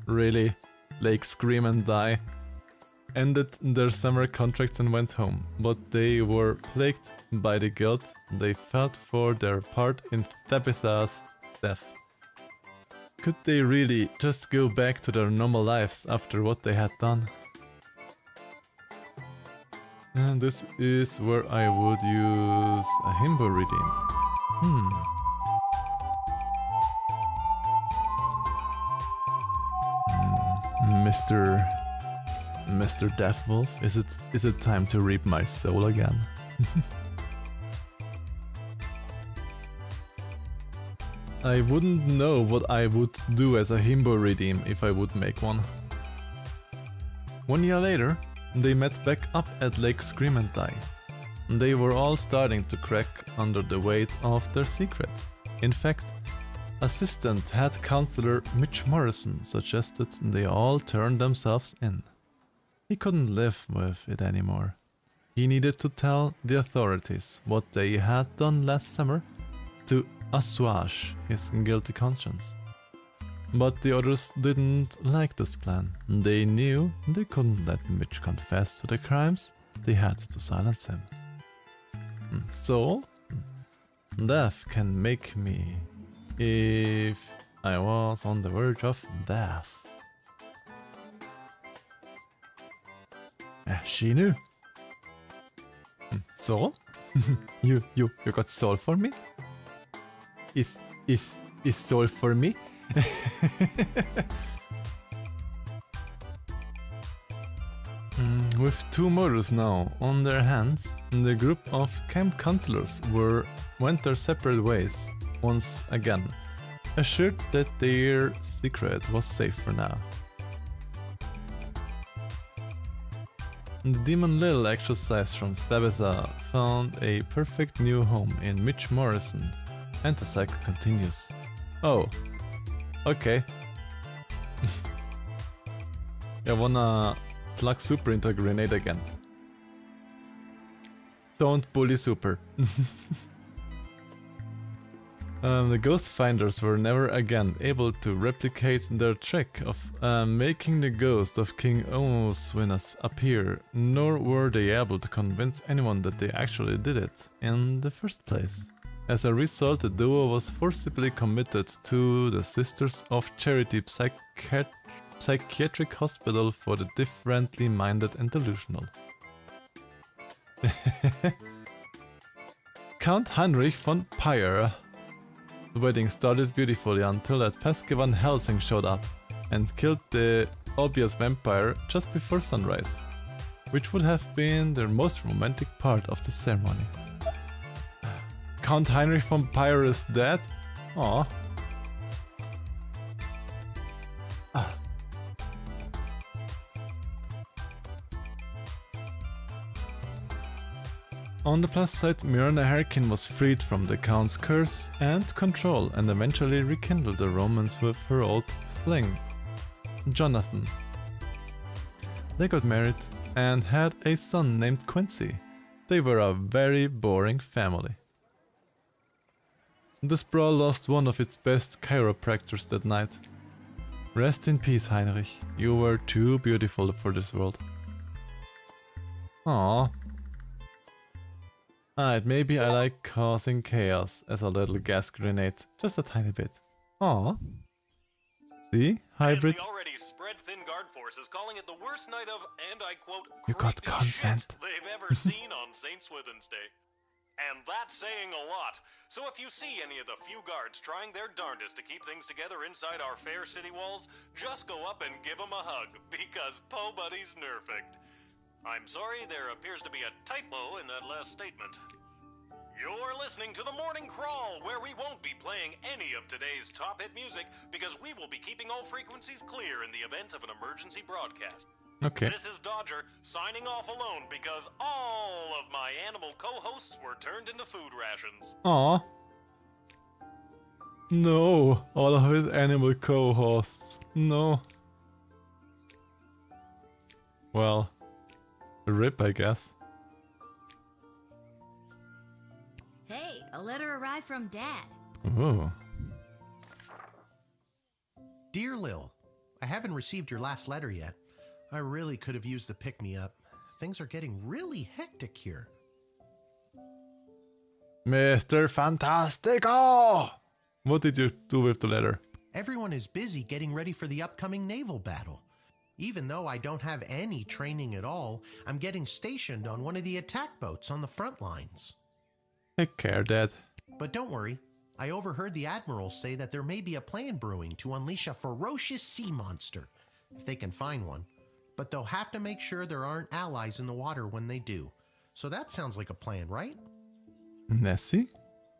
A: Really? Lake Scream and Die? Ended their summer contracts and went home, but they were plagued by the guilt they felt for their part in Tabitha's death. Could they really just go back to their normal lives after what they had done? And this is where I would use a himbo redeem. Mr. Deathwolf, is it time to reap my soul again? I wouldn't know what I would do as a himbo redeem if I would make one. 1 year later, they met back up at Lake Scream and Die. They were all starting to crack under the weight of their secret. In fact, Assistant Head Counselor Mitch Morrison suggested they all turn themselves in. He couldn't live with it anymore. He needed to tell the authorities what they had done last summer to assuage his guilty conscience. But the others didn't like this plan. They knew they couldn't let Mitch confess to the crimes. They had to silence him. So, death can make me if I was on the verge of death. She knew. So, you got soul for me? Is soul for me? With 2 murders now on their hands, the group of camp counselors went their separate ways once again, assured that their secret was safe for now. Demon Lil exorcised from Tabitha found a perfect new home in Mitch Morrison, and the cycle continues. Oh, okay. I wanna plug Super into a grenade again. Don't bully Super. The Ghost Finders were never again able to replicate their trick of making the ghost of King Oswin appear, nor were they able to convince anyone that they actually did it in the first place. As a result, the duo was forcibly committed to the Sisters of Charity Psychiatric Hospital for the differently minded and delusional. Count Heinrich von Pyre. The wedding started beautifully until that pesky Van Helsing showed up and killed the obvious vampire just before sunrise, which would have been the most romantic part of the ceremony. Count Heinrich von Pyre is dead? Aww. On the plus side, Myrna Harkin was freed from the Count's curse and control and eventually rekindled a romance with her old fling, Jonathan. They got married and had a son named Quincy. They were a very boring family. The Sprawl lost one of its best chiropractors that night. Rest in peace, Heinrich. You were too beautiful for this world. Aww. Alright, maybe I like causing chaos as a little gas grenade. Just a tiny bit. Aww. See? Hybrid.
B: And the already spread thin guard force is calling it the worst night of, and I quote,
A: You got consent.
B: they've ever seen on St. Swithin's Day. And that's saying a lot. So if you see any of the few guards trying their darndest to keep things together inside our fair city walls, just go up and give them a hug, because Po Buddy's nerfect. I'm sorry, there appears to be a typo in that last statement. You're listening to The Morning Crawl, where we won't be playing any of today's top hit music because we will be keeping all frequencies clear in the event of an emergency broadcast.
A: Okay.
B: This is Dodger, signing off alone because all of my animal co-hosts were turned into food rations.
A: Aww. No, all of his animal co-hosts. No. Well, rip, I guess.
D: Hey, a letter arrived from Dad.
A: Ooh.
L: Dear Lil, I haven't received your last letter yet. I really could have used the pick-me-up. Things are getting really hectic here.
A: Mr. Fantastico! What did you do with the letter?
L: Everyone is busy getting ready for the upcoming naval battle. Even though I don't have any training at all, I'm getting stationed on one of the attack boats on the front lines.
A: Take care, Dad.
L: But don't worry, I overheard the Admiral say that there may be a plan brewing to unleash a ferocious sea monster, if they can find one. But they'll have to make sure there aren't allies in the water when they do. So that sounds like a plan, right?
A: Nessie?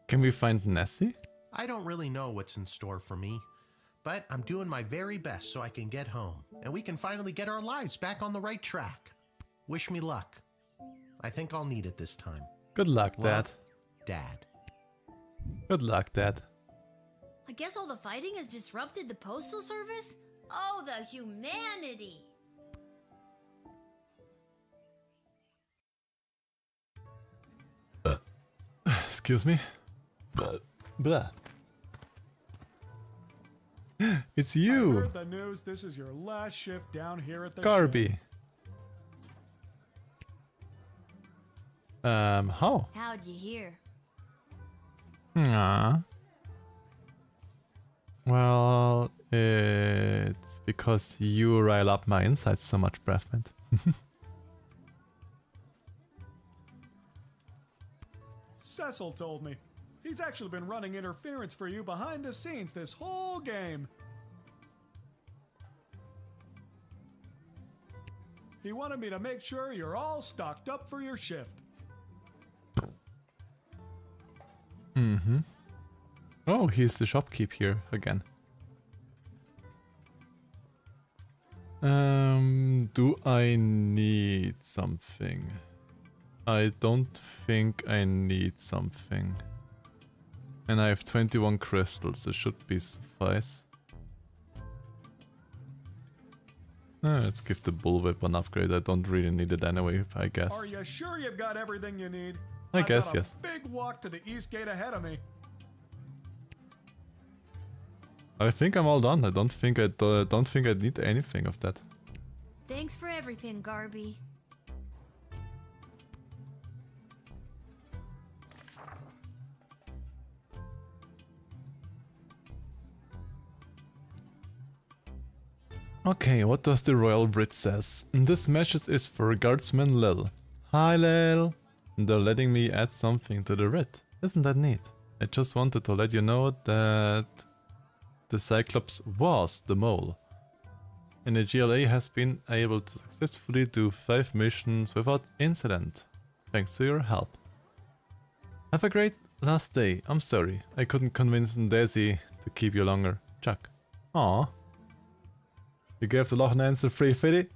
A: Can we find Nessie?
L: I don't really know what's in store for me, but I'm doing my very best so I can get home, and we can finally get our lives back on the right track. Wish me luck. I think I'll need it this time.
A: Good luck, Dad.
L: Dad.
A: Good luck, Dad.
D: I guess all the fighting has disrupted the postal service? Oh, the humanity!
A: Excuse me? Blah. It's you!
C: I heard the news. This is your last shift down here at the
A: Garby. How?
D: How'd you hear?
A: Well, it's because you rile up my insides so much, Breathmint.
C: Cecil told me. He's actually been running interference for you behind the scenes this whole game. He wanted me to make sure you're all stocked up for your shift.
A: Mm-hmm. Oh, he's the shopkeep here again. Do I need something? I don't think I need something. And I have 21 crystals, so should be suffice. Let's give the bullwhip an upgrade. I don't really need it anyway, I guess.
C: Are you sure you've got everything you need?
A: I guess,
C: I've got
A: yes.
C: a big walk to the east gate ahead of me.
A: I think I'm all done. I don't think I need anything of that.
D: Thanks for everything, Garby.
A: Okay, what does the royal writ says? This message is for Guardsman Lil. Hi Lil. They're letting me add something to the writ. Isn't that neat? I just wanted to let you know that the Cyclops was the mole. And the GLA has been able to successfully do 5 missions without incident. Thanks to your help. Have a great last day. I'm sorry, I couldn't convince Daisy to keep you longer. Chuck. Aww. You gave the Loch Ness a free fitty?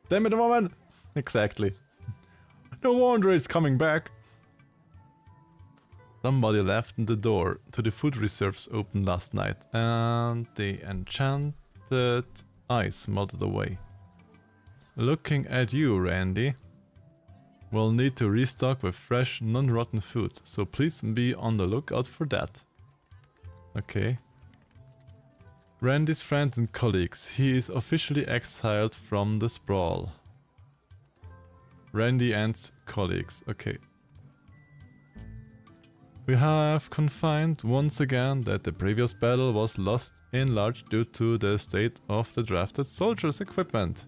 A: Damn it, woman! Exactly. No wonder it's coming back. Somebody left the door to the food reserves open last night, and the enchanted ice melted away. Looking at you, Randy. We'll need to restock with fresh, non-rotten food, so please be on the lookout for that. Okay. Randy's friends and colleagues. He is officially exiled from the sprawl. Randy and colleagues. Okay. We have confined once again that the previous battle was lost in large due to the state of the drafted soldiers' equipment.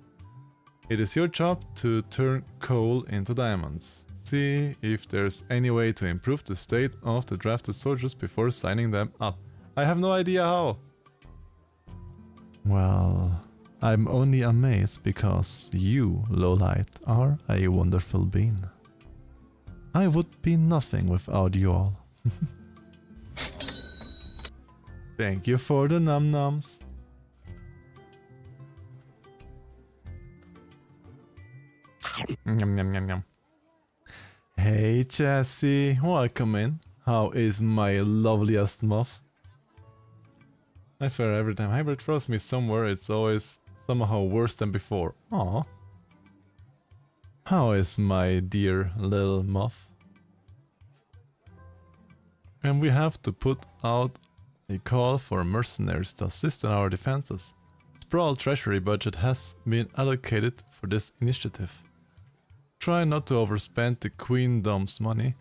A: It is your job to turn coal into diamonds. See if there's any way to improve the state of the drafted soldiers before signing them up. I have no idea how. Well, I'm only amazed because you, Lowlight, are a wonderful being. I would be nothing without you all. Thank you for the num-nums. Yum, yum, yum, yum. Hey Jesse, welcome in. How is my loveliest muff? I swear every time Hybrid throws me somewhere, it's always somehow worse than before. Aww. How is my dear little muff? And we have to put out a call for mercenaries to assist in our defenses. Sprawl treasury budget has been allocated for this initiative. Try not to overspend the Queendom's money.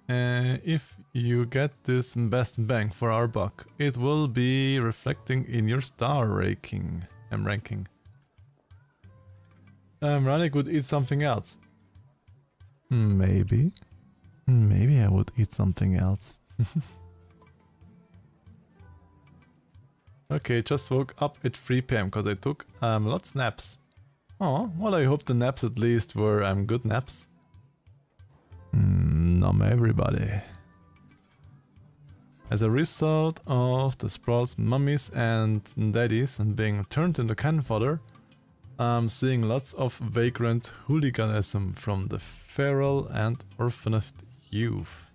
A: If you get this best bang for our buck, it will be reflecting in your star ranking. Ranik would eat something else. Maybe. Maybe I would eat something else. Okay, just woke up at 3 PM because I took lots of naps. Oh, well, I hope the naps at least were good naps. Numb everybody. As a result of the Sprawl's mummies and daddies being turned into cannon fodder, I'm seeing lots of vagrant hooliganism from the feral and orphaned youth.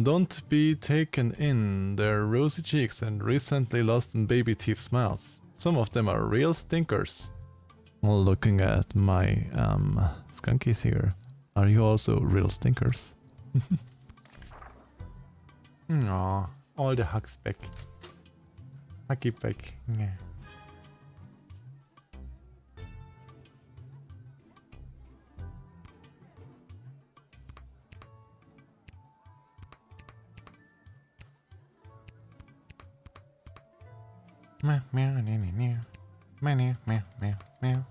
A: Don't be taken in their rosy cheeks and recently lost baby teeth smiles. Some of them are real stinkers. Looking at my skunkies here, are you also real stinkers? Aw, all the hugs back. Huggy back. Yeah. Meow, meow, meow, meow, meow, meow, meow, meow.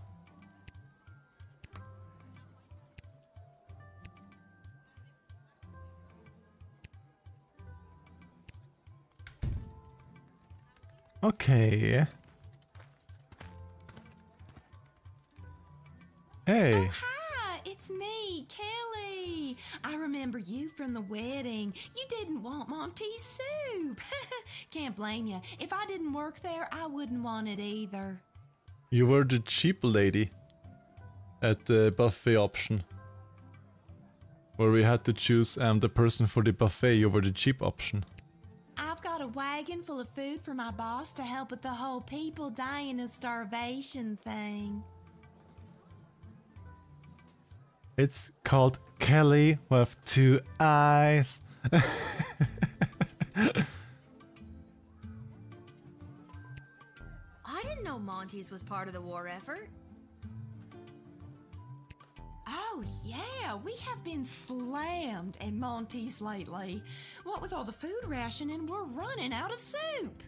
A: Okay. Hey.
T: Oh, hi, it's me, Kelly. I remember you from the wedding. You didn't want Monty's soup. Can't blame you. If I didn't work there, I wouldn't want it either.
A: You were the cheap lady at the buffet option. Where we had to choose the person for the buffet, you were the cheap option.
T: I've got a wagon full of food for my boss to help with the whole people dying of starvation thing.
A: It's called Kelly with 2 eyes.
D: I didn't know Monty's was part of the war effort.
T: Oh yeah, we have been slammed at Monty's lately. What with all the food rationing, we're running out of soup.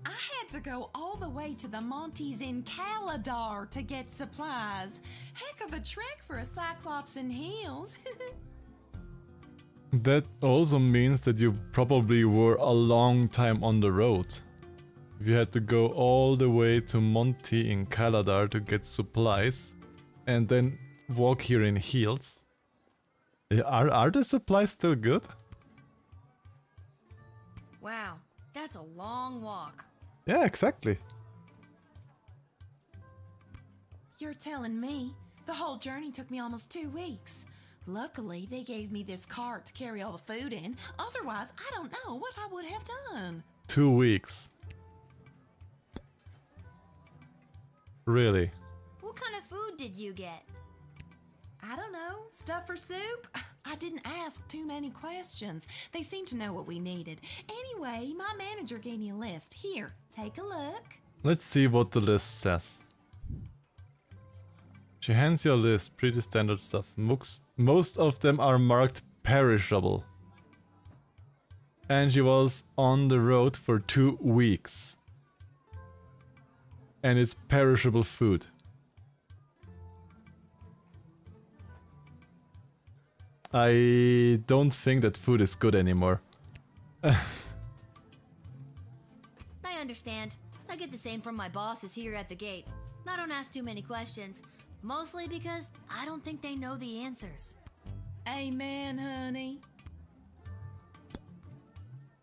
T: I had to go all the way to the Monty's in Caladar to get supplies. Heck of a trek for a Cyclops in heels.
A: That also means that you probably were a long time on the road. If you had to go all the way to Monty in Caladar to get supplies and then walk here in heels. Are the supplies still good?
D: Wow, that's a long walk.
A: Yeah, exactly.
T: You're telling me? The whole journey took me almost 2 weeks. Luckily, they gave me this cart to carry all the food in. Otherwise, I don't know what I would have done.
A: 2 weeks. Really?
D: What kind of food did you get?
T: I don't know. Stuff for soup? I didn't ask too many questions. They seemed to know what we needed. Anyway, my manager gave me a list. Here, take a look.
A: Let's see what the list says. She hands you a list, pretty standard stuff. Most of them are marked perishable. And she was on the road for 2 weeks. And it's perishable food. I don't think that food is good anymore.
D: I understand. I get the same from my bosses here at the gate. I don't ask too many questions. Mostly because I don't think they know the answers.
T: Amen, honey.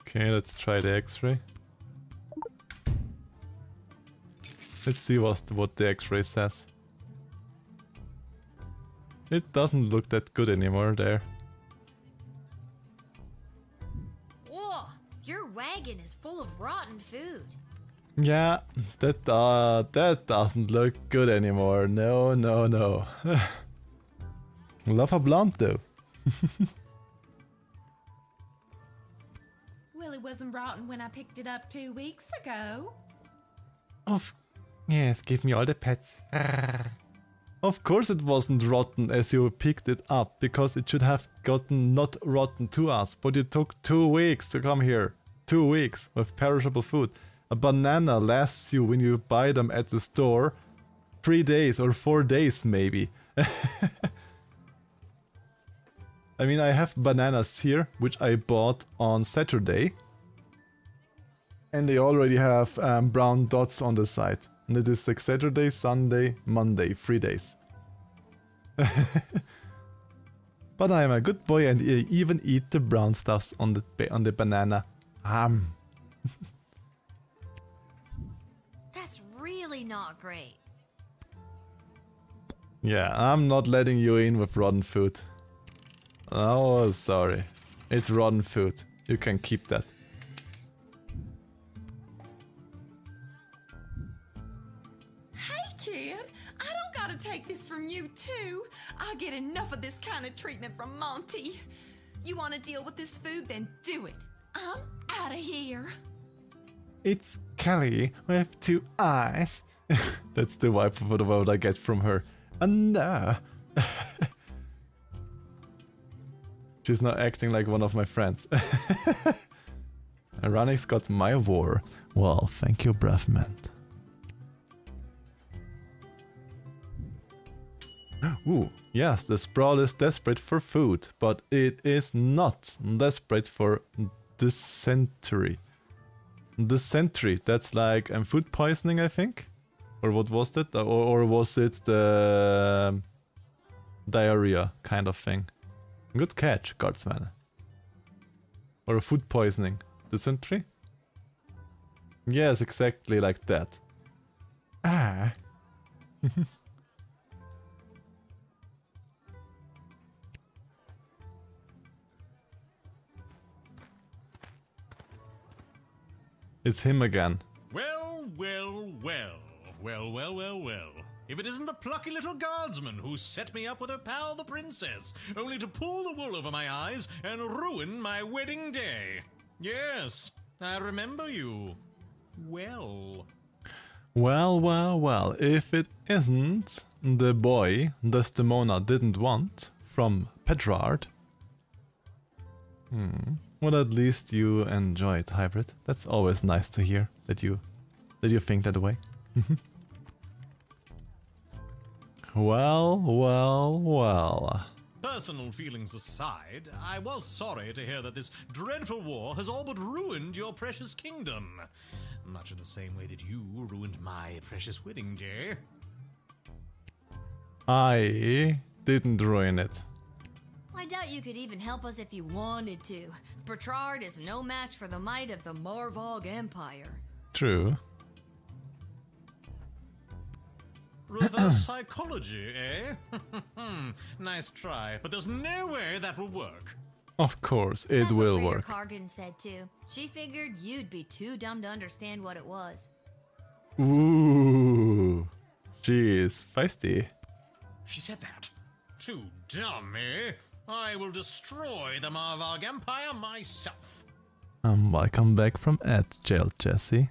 A: Okay, let's try the x-ray. Let's see what the x-ray says. It doesn't look that good anymore there.
D: Whoa, your wagon is full of rotten food.
A: Yeah, that doesn't look good anymore. No, no, no. Love a blunt though.
T: Well, it wasn't rotten when I picked it up 2 weeks ago.
A: Yes, give me all the pets. Of course it wasn't rotten as you picked it up, because it should have gotten not rotten to us, but it took 2 weeks to come here. 2 weeks with perishable food. A banana lasts you when you buy them at the store 3 days or 4 days maybe. I mean, I have bananas here, which I bought on Saturday. And they already have brown dots on the side. And it is like Saturday, Sunday, Monday, 3 days. But I am a good boy and I even eat the brown stuffs on the banana.
D: That's really not great.
A: Yeah, I'm not letting you in with rotten food. Oh, sorry. It's rotten food. You can keep that.
T: Hey, kid, I don't gotta take this from you, too. I get enough of this kind of treatment from Monty. You want to deal with this food, then do it. I'm out of here.
A: It's Kelly with 2 eyes. That's the vibe of what I get from her. No. She's not acting like one of my friends. Ironic's got my war. Well, thank you, brave man. Ooh, yes, the Sprawl is desperate for food, but it is not desperate for dysentery. Dysentery, that's like food poisoning, I think? Or what was that? Or was it the diarrhea kind of thing? Good catch, Guardsman. Or food poisoning. Dysentery? Yes, exactly like that. Ah. It's him again.
S: Well, well, well. Well, well, well, well. If it isn't the plucky little guardsman who set me up with her pal the princess, only to pull the wool over my eyes and ruin my wedding day. Yes, I remember you. Well.
A: Well, well, well. If it isn't the boy Desdemona didn't want from Petrard. Well, at least you enjoyed Hybrid. That's always nice to hear that you think that way. Well, well, well.
S: Personal feelings aside, I was sorry to hear that this dreadful war has all but ruined your precious kingdom. Much in the same way that you ruined my precious wedding day.
A: I didn't ruin it.
D: I doubt you could even help us if you wanted to. Bertrand is no match for the might of the Marvog Empire.
A: True.
S: Reverse psychology, eh? Nice try, but there's no way that will work.
A: Of course, it will
D: That's what
A: work.
D: Cargan said too. She figured you'd be too dumb to understand what it was.
A: Ooh, she is feisty.
S: She said that. Too dumb, eh? I will destroy the Marvog Empire myself.
A: Welcome back from jail, Jesse.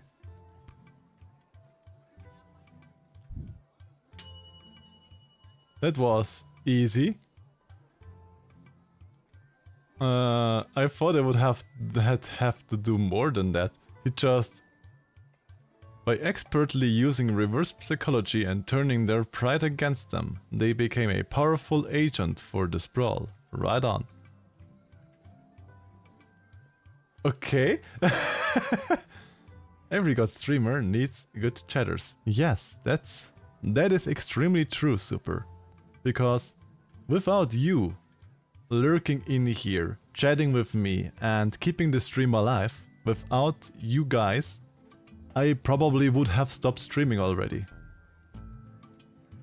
A: That was easy. I thought I would have to do more than that. It just... By expertly using reverse psychology and turning their pride against them, they became a powerful agent for the Sprawl. Right on. Okay. Every god streamer needs good chatters. Yes, that is extremely true, Super. Because without you lurking in here, chatting with me and keeping the stream alive, without you guys, I probably would have stopped streaming already.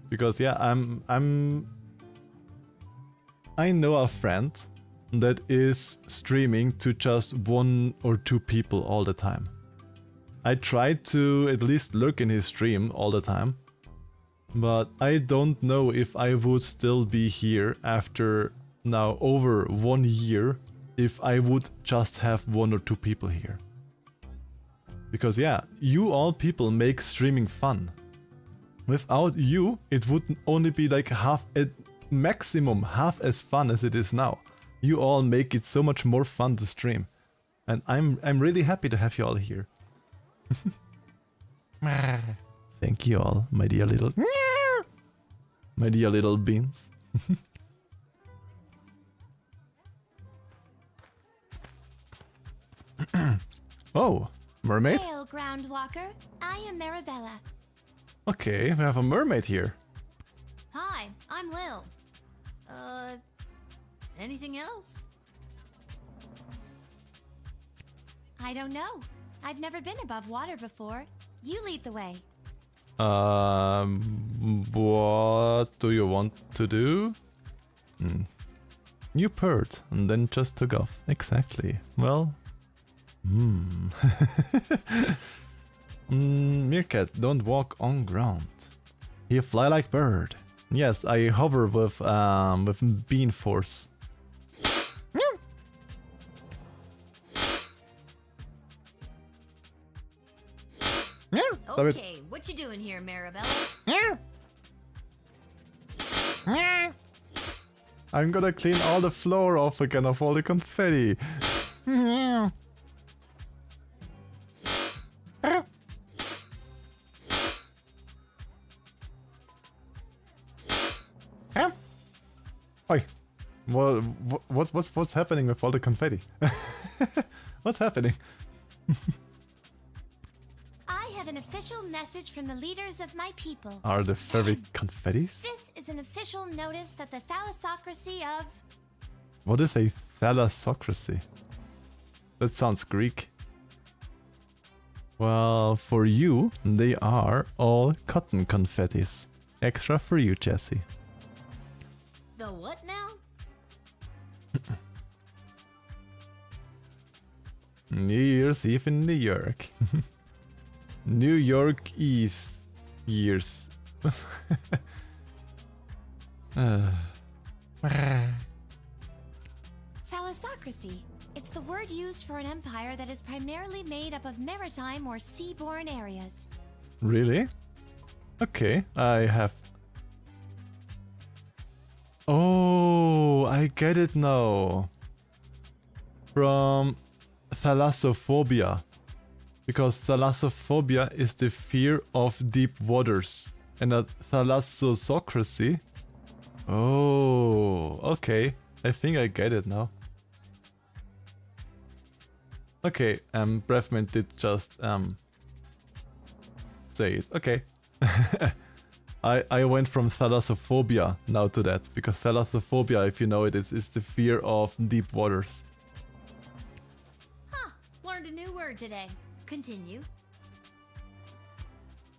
A: Because yeah, I know a friend that is streaming to just 1 or 2 people all the time. I try to at least lurk in his stream all the time. But I don't know if I would still be here after now over 1 year if I would just have 1 or 2 people here. Because yeah, you all people make streaming fun. Without you, it would only be like maximum half as fun as it is now. You all make it so much more fun to stream. And I'm really happy to have you all here. Thank you all, my dear little beans. Oh, mermaid?
N: Hail, Groundwalker. I am Marabella.
A: Okay, we have a mermaid here.
D: Hi, I'm Lil. Anything else?
F: I don't know. I've never been above water before. You lead the way.
A: What do you want to do? You purred and then just took off. Exactly. Well, Meerkat, don't walk on ground. You fly like bird. Yes, I hover with bean force.
D: Okay, what you doing here, Marabella?
A: I'm gonna clean all the floor off again of all the confetti. Oi. Well, what's happening with all the confetti? What's happening?
F: I have an official message from the leaders of my people.
A: Are the furry confettis?
F: This is an official notice that the thalassocracy of...
A: What is a thalassocracy? That sounds Greek. Well, for you, they are all cotton confettis. Extra for you, Jessie.
D: The what now?
A: New Year's Eve in New York. New York Eve's years.
F: Thalassocracy. It's the word used for an empire that is primarily made up of maritime or seaborne areas.
A: Really? Okay, I have... Oh, I get it now. From thalassophobia. Because thalassophobia is the fear of deep waters. And a thalassocracy... Oh, okay. I think I get it now. Okay, Breathmint did just say it. Okay. I went from thalassophobia now to that, because thalassophobia, if you know it, is the fear of deep waters.
D: Huh, learned a new word today. Continue.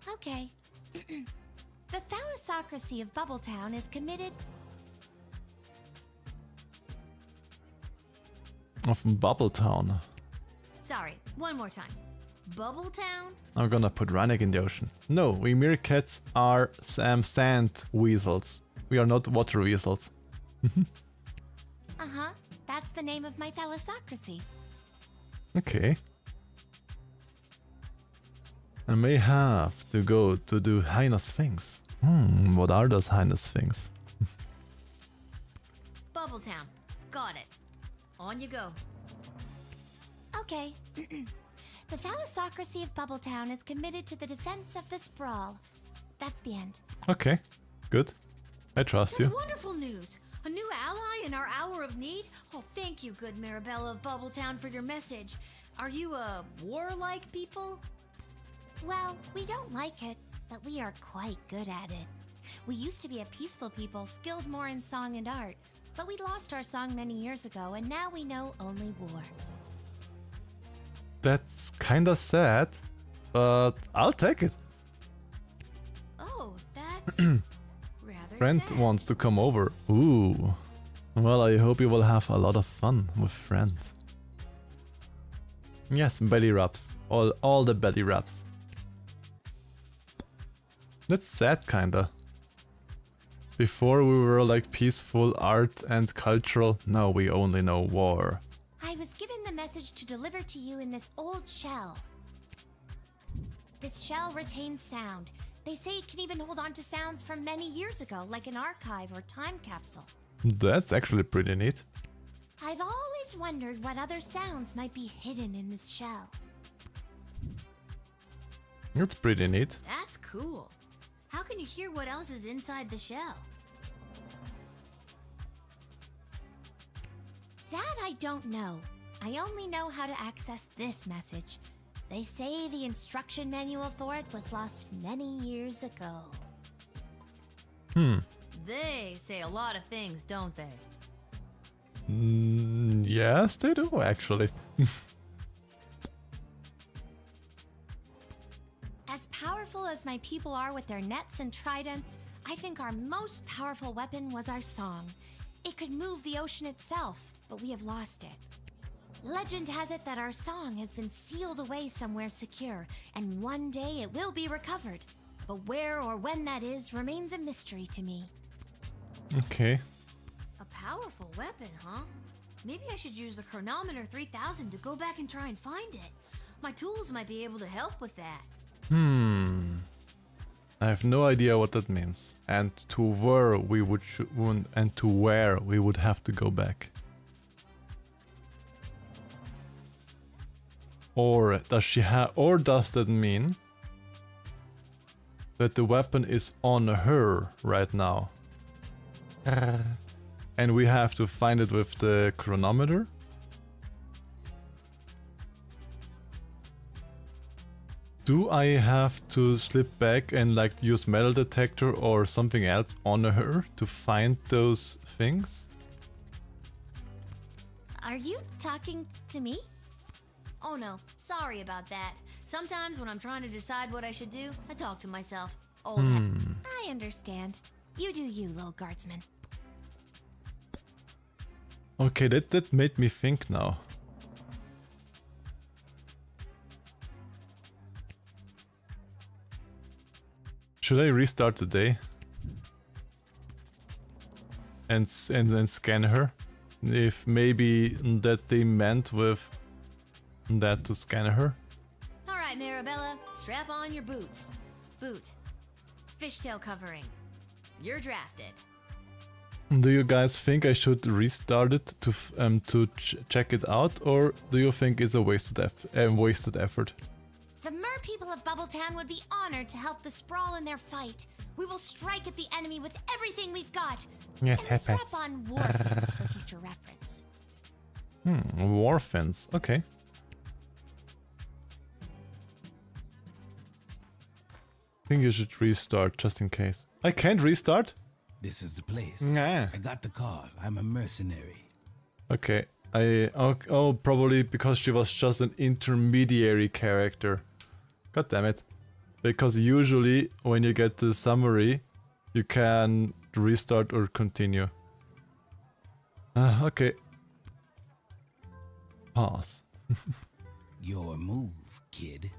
F: Okay. The thalassocracy of Bubbletown is committed...
A: Of Bubbletown.
D: Sorry, one more time. Bubbletown?
A: I'm gonna put Rannick in the ocean. No, we meerkats are sand weasels. We are not water weasels.
F: Uh-huh. That's the name of my thalassocracy.
A: Okay. I may have to go to do heinous things. What are those heinous things?
D: Bubbletown. Got it. On you go.
F: Okay. The thalassocracy of Bubbletown is committed to the defense of the sprawl. That's the end.
A: Okay, good. I trust
D: That's
A: you.
D: Wonderful news. A new ally in our hour of need? Oh, thank you, good Marabella of Bubbletown, for your message. Are you a warlike people?
F: Well, we don't like it, but we are quite good at it. We used to be a peaceful people, skilled more in song and art, but we lost our song many years ago, and now we know only war.
A: That's kinda sad, but I'll take it.
D: Oh, that's rather
A: Friend
D: sad.
A: wants to come over. Ooh. Well, I hope you will have a lot of fun with Friend. Yes, belly rubs. All the belly rubs. That's sad, kinda. Before we were like peaceful art and cultural, now we only know war.
F: I was given the message to deliver to you in this old shell. This shell retains sound. They say it can even hold on to sounds from many years ago, like an archive or time capsule.
A: That's actually pretty neat.
F: I've always wondered what other sounds might be hidden in this shell.
A: That's pretty neat.
D: That's cool. How can you hear what else is inside the shell?
F: That I don't know. I only know how to access this message. They say the instruction manual for it was lost many years ago.
D: They say a lot of things, don't they?
A: Yes, they do, actually.
F: As powerful as my people are with their nets and tridents, I think our most powerful weapon was our song. It could move the ocean itself, but we have lost it. Legend has it that our song has been sealed away somewhere secure, and one day it will be recovered. But where or when that is remains a mystery to me.
A: Okay.
D: A powerful weapon, huh? Maybe I should use the chronometer 3000 to go back and try and find it. My tools might be able to help with that.
A: I have no idea what that means. And to where we would have to go back. Or does that mean that the weapon is on her right now? And we have to find it with the chronometer? Do I have to slip back and like use metal detector or something else on her to find those things?
F: Are you talking to me?
D: Oh no, sorry about that. Sometimes when I'm trying to decide what I should do, I talk to myself.
F: I understand. You do you, Lil Guardsman.
A: Okay, that made me think now. Should I restart the day? And then scan her? If maybe that they meant with that to scan her?
D: Alright, Marabella, strap on your boots. Boot. Fishtail covering. You're drafted.
A: Do you guys think I should restart it to check it out, or do you think it's a wasted effort?
F: The mer people of Bubbletown would be honored to help the Sprawl in their fight. We will strike at the enemy with everything we've got.
A: Yes,
F: and strap on war fins for future reference.
A: War fins, okay. I think you should restart just in case. I can't restart?
Q: This is the place.
A: Nah.
Q: I got the call. I'm a mercenary.
A: Okay. Probably because she was just an intermediary character. God damn it. Because usually when you get the summary, you can restart or continue. Okay. Pause.
Q: Your move, kid.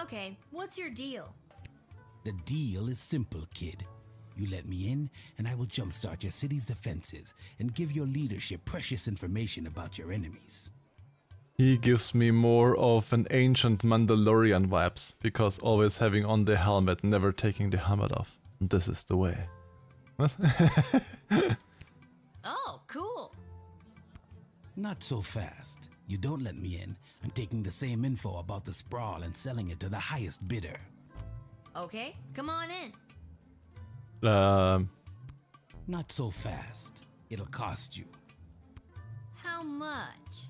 D: Okay, what's your deal?
Q: The deal is simple, kid. You let me in, and I will jumpstart your city's defenses and give your leadership precious information about your enemies.
A: He gives me more of an ancient Mandalorian vibes, because always having on the helmet, never taking the helmet off. This is the way.
D: Oh, cool.
Q: Not so fast. You don't let me in. I'm taking the same info about the Sprawl and selling it to the highest bidder.
D: Okay, come on in.
Q: Not so fast. It'll cost you.
D: How much?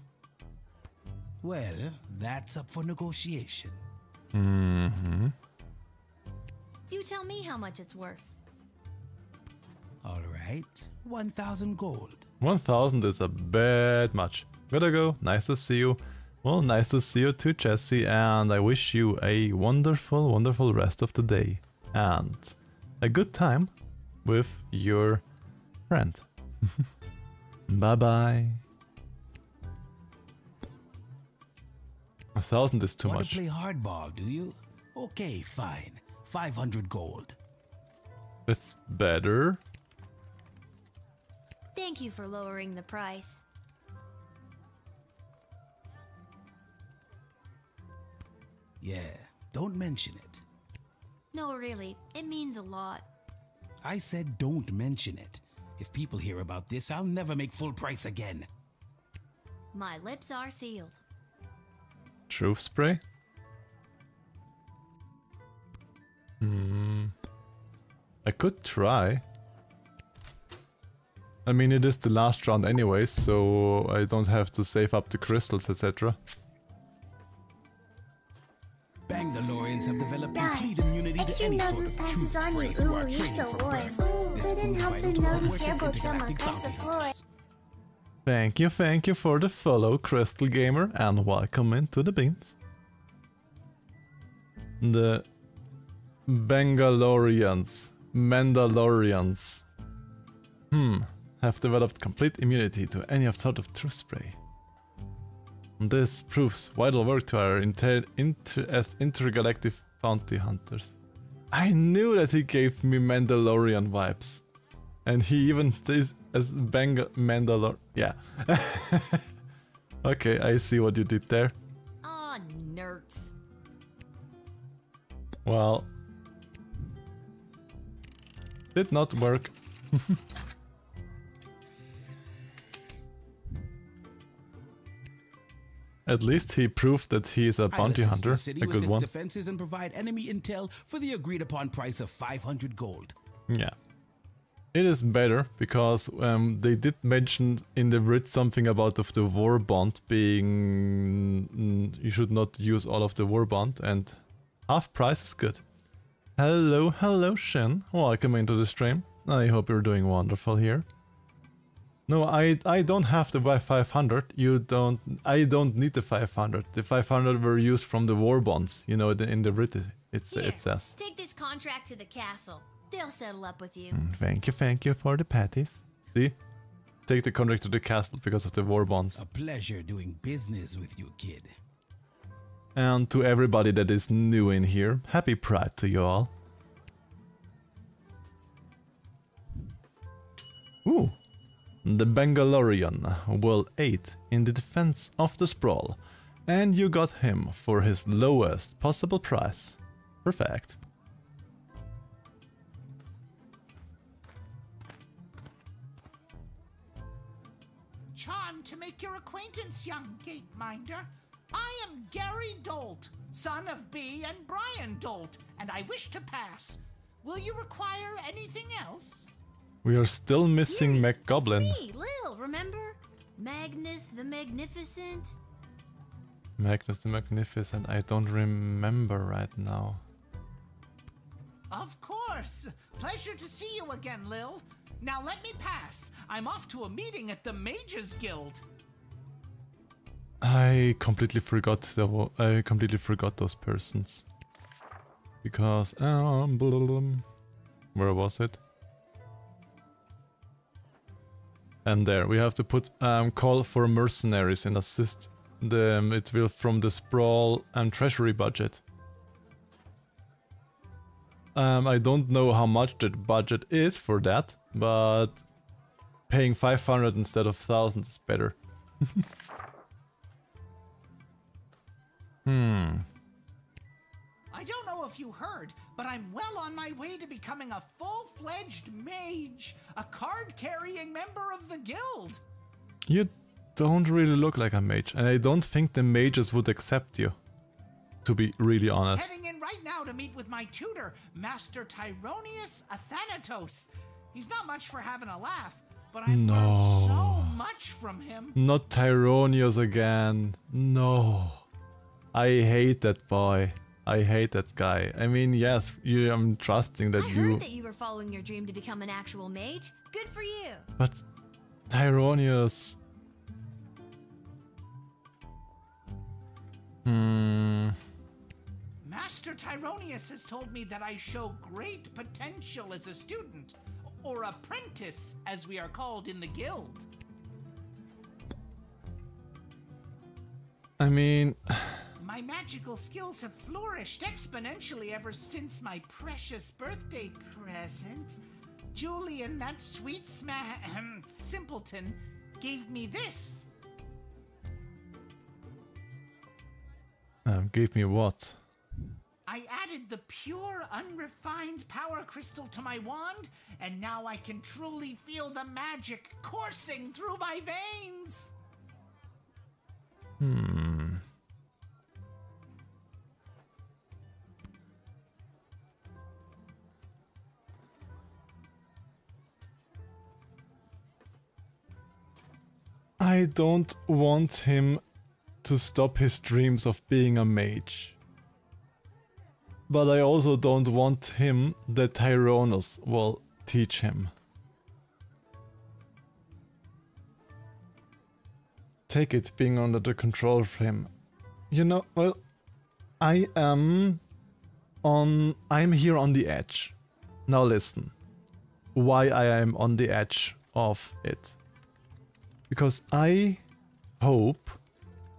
Q: Well, that's up for negotiation.
D: You tell me how much it's worth.
Q: All right, 1,000 gold.
A: 1,000 is a bit much. Gotta go. Nice to see you. Well, nice to see you too, Jesse, and I wish you a wonderful, wonderful rest of the day. And a good time with your friend. Bye-bye. 1,000 is too
Q: Want
A: much.
Q: to play hardball, do you? Okay, fine. 500 gold.
A: That's better.
D: Thank you for lowering the price.
Q: Yeah, don't mention it.
D: No, really, it means a lot.
Q: I said don't mention it. If people hear about this, I'll never make full price again.
D: My lips are sealed.
A: Truth spray? I could try. I mean, it is the last round anyways, so I don't have to save up the crystals, etc.
Q: Bangalorians have developed complete immunity to any sort of truth spray through our training for birth. This couldn't help but notice your both from across the floor.
A: Thank you for the follow, Crystal Gamer, and welcome into the beans. The Mandalorians, have developed complete immunity to any sort of truth spray. This proves vital work to our as intergalactic bounty hunters. I knew that he gave me Mandalorian vibes. And he even says as Mandalor. Yeah. Okay, I see what you did there.
D: Aw, nerds.
A: Well, did not work. At least he proved that he is a bounty hunter, a good one.
Q: Defenses and provide enemy intel for the agreed upon price of 500 gold.
A: Yeah. It is better because they did mention in the writ something about the war bond being you should not use all of the war bond, and half price is good. Hello Shen, welcome into the stream. I hope you're doing wonderful here. No, I don't have the 500. I don't need the 500. The 500 were used from the war bonds. You know, in the writ it says.
D: Take this contract to the castle. They'll settle up with you.
A: Thank you for the patties. See? Take the contract to the castle because of the war bonds.
Q: A pleasure doing business with you, kid.
A: And to everybody that is new in here, happy Pride to you all. Ooh. The Bangalorian will aid in the defense of the sprawl, and you got him for his lowest possible price. Perfect.
H: Charmed to make your acquaintance, young gateminder. I am Gary Dolt, son of Bee and Brian Dolt, and I wish to pass. Will you require anything else?
A: We are still missing McGoblin.
D: It's me, Lil, remember? Magnus the Magnificent?
A: Magnus the Magnificent, I don't remember right now.
H: Of course! Pleasure to see you again, Lil. Now let me pass. I'm off to a meeting at the Mages Guild.
A: I completely forgot those persons. Because where was it? And there we have to put call for mercenaries and assist them. It will from the sprawl and treasury budget. I don't know how much the budget is for that, but paying 500 instead of 1000 is better.
H: I don't know if you heard, but I'm well on my way to becoming a full-fledged mage, a card-carrying member of the guild.
A: You don't really look like a mage, and I don't think the mages would accept you, to be really honest.
H: Heading in right now to meet with my tutor, Master Tyronius Athanatos. He's not much for having a laugh, but I've learned so much from him.
A: Not Tyronius again. No. I hate that boy. I hate that guy. I mean, yes, I'm trusting that
D: I heard that you were following your dream to become an actual mage. Good for you.
A: But Tyronius...
H: Master Tyronius has told me that I show great potential as a student, or apprentice, as we are called in the guild.
A: I mean...
H: My magical skills have flourished exponentially ever since my precious birthday present. Julian, that sweet simpleton, gave me this.
A: Gave me what?
H: I added the pure, unrefined power crystal to my wand, and now I can truly feel the magic coursing through my veins.
A: I don't want him to stop his dreams of being a mage. But I also don't want him that Tyronius will teach him. take it being under the control of him. You know, well, I'm here on the edge. Now listen, why I am on the edge of it. Because I hope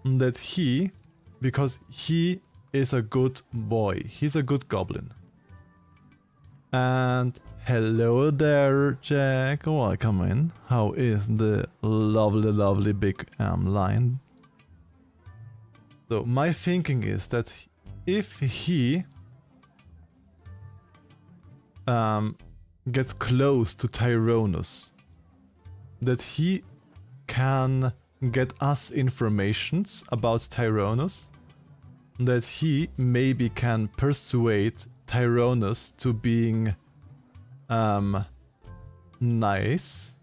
A: that because he is a good boy, he's a good goblin. And hello there, Jack, welcome in. How is the lovely big lion? So my thinking is that if he gets close to Tyrannus, that he can get us informations about Tyrannus, that he maybe can persuade Tyrannus to being nice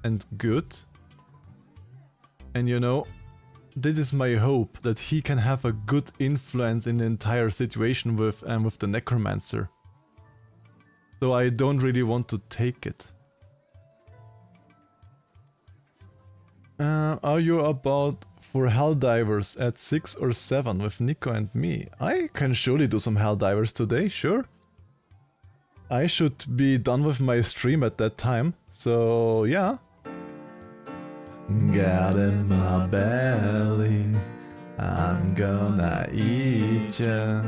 A: and good. And you know, this is my hope, that he can have a good influence in the entire situation with the necromancer. So I don't really want to take it. Are you about for Helldivers at 6 or 7 with Nico and me? I can surely do some Helldivers today, sure. I should be done with my stream at that time, so yeah. Got in my belly, I'm gonna eat ya.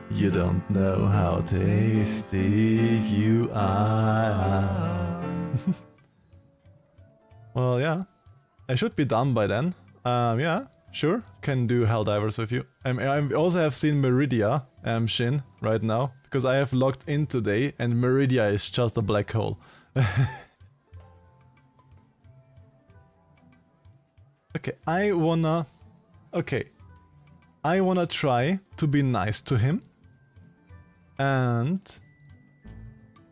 A: You don't know how tasty you are. Well, yeah. I should be done by then. Yeah, sure, can do Helldivers with you. I also have seen Meridia, Shin, right now, because I have logged in today and Meridia is just a black hole. Okay, I wanna try to be nice to him. And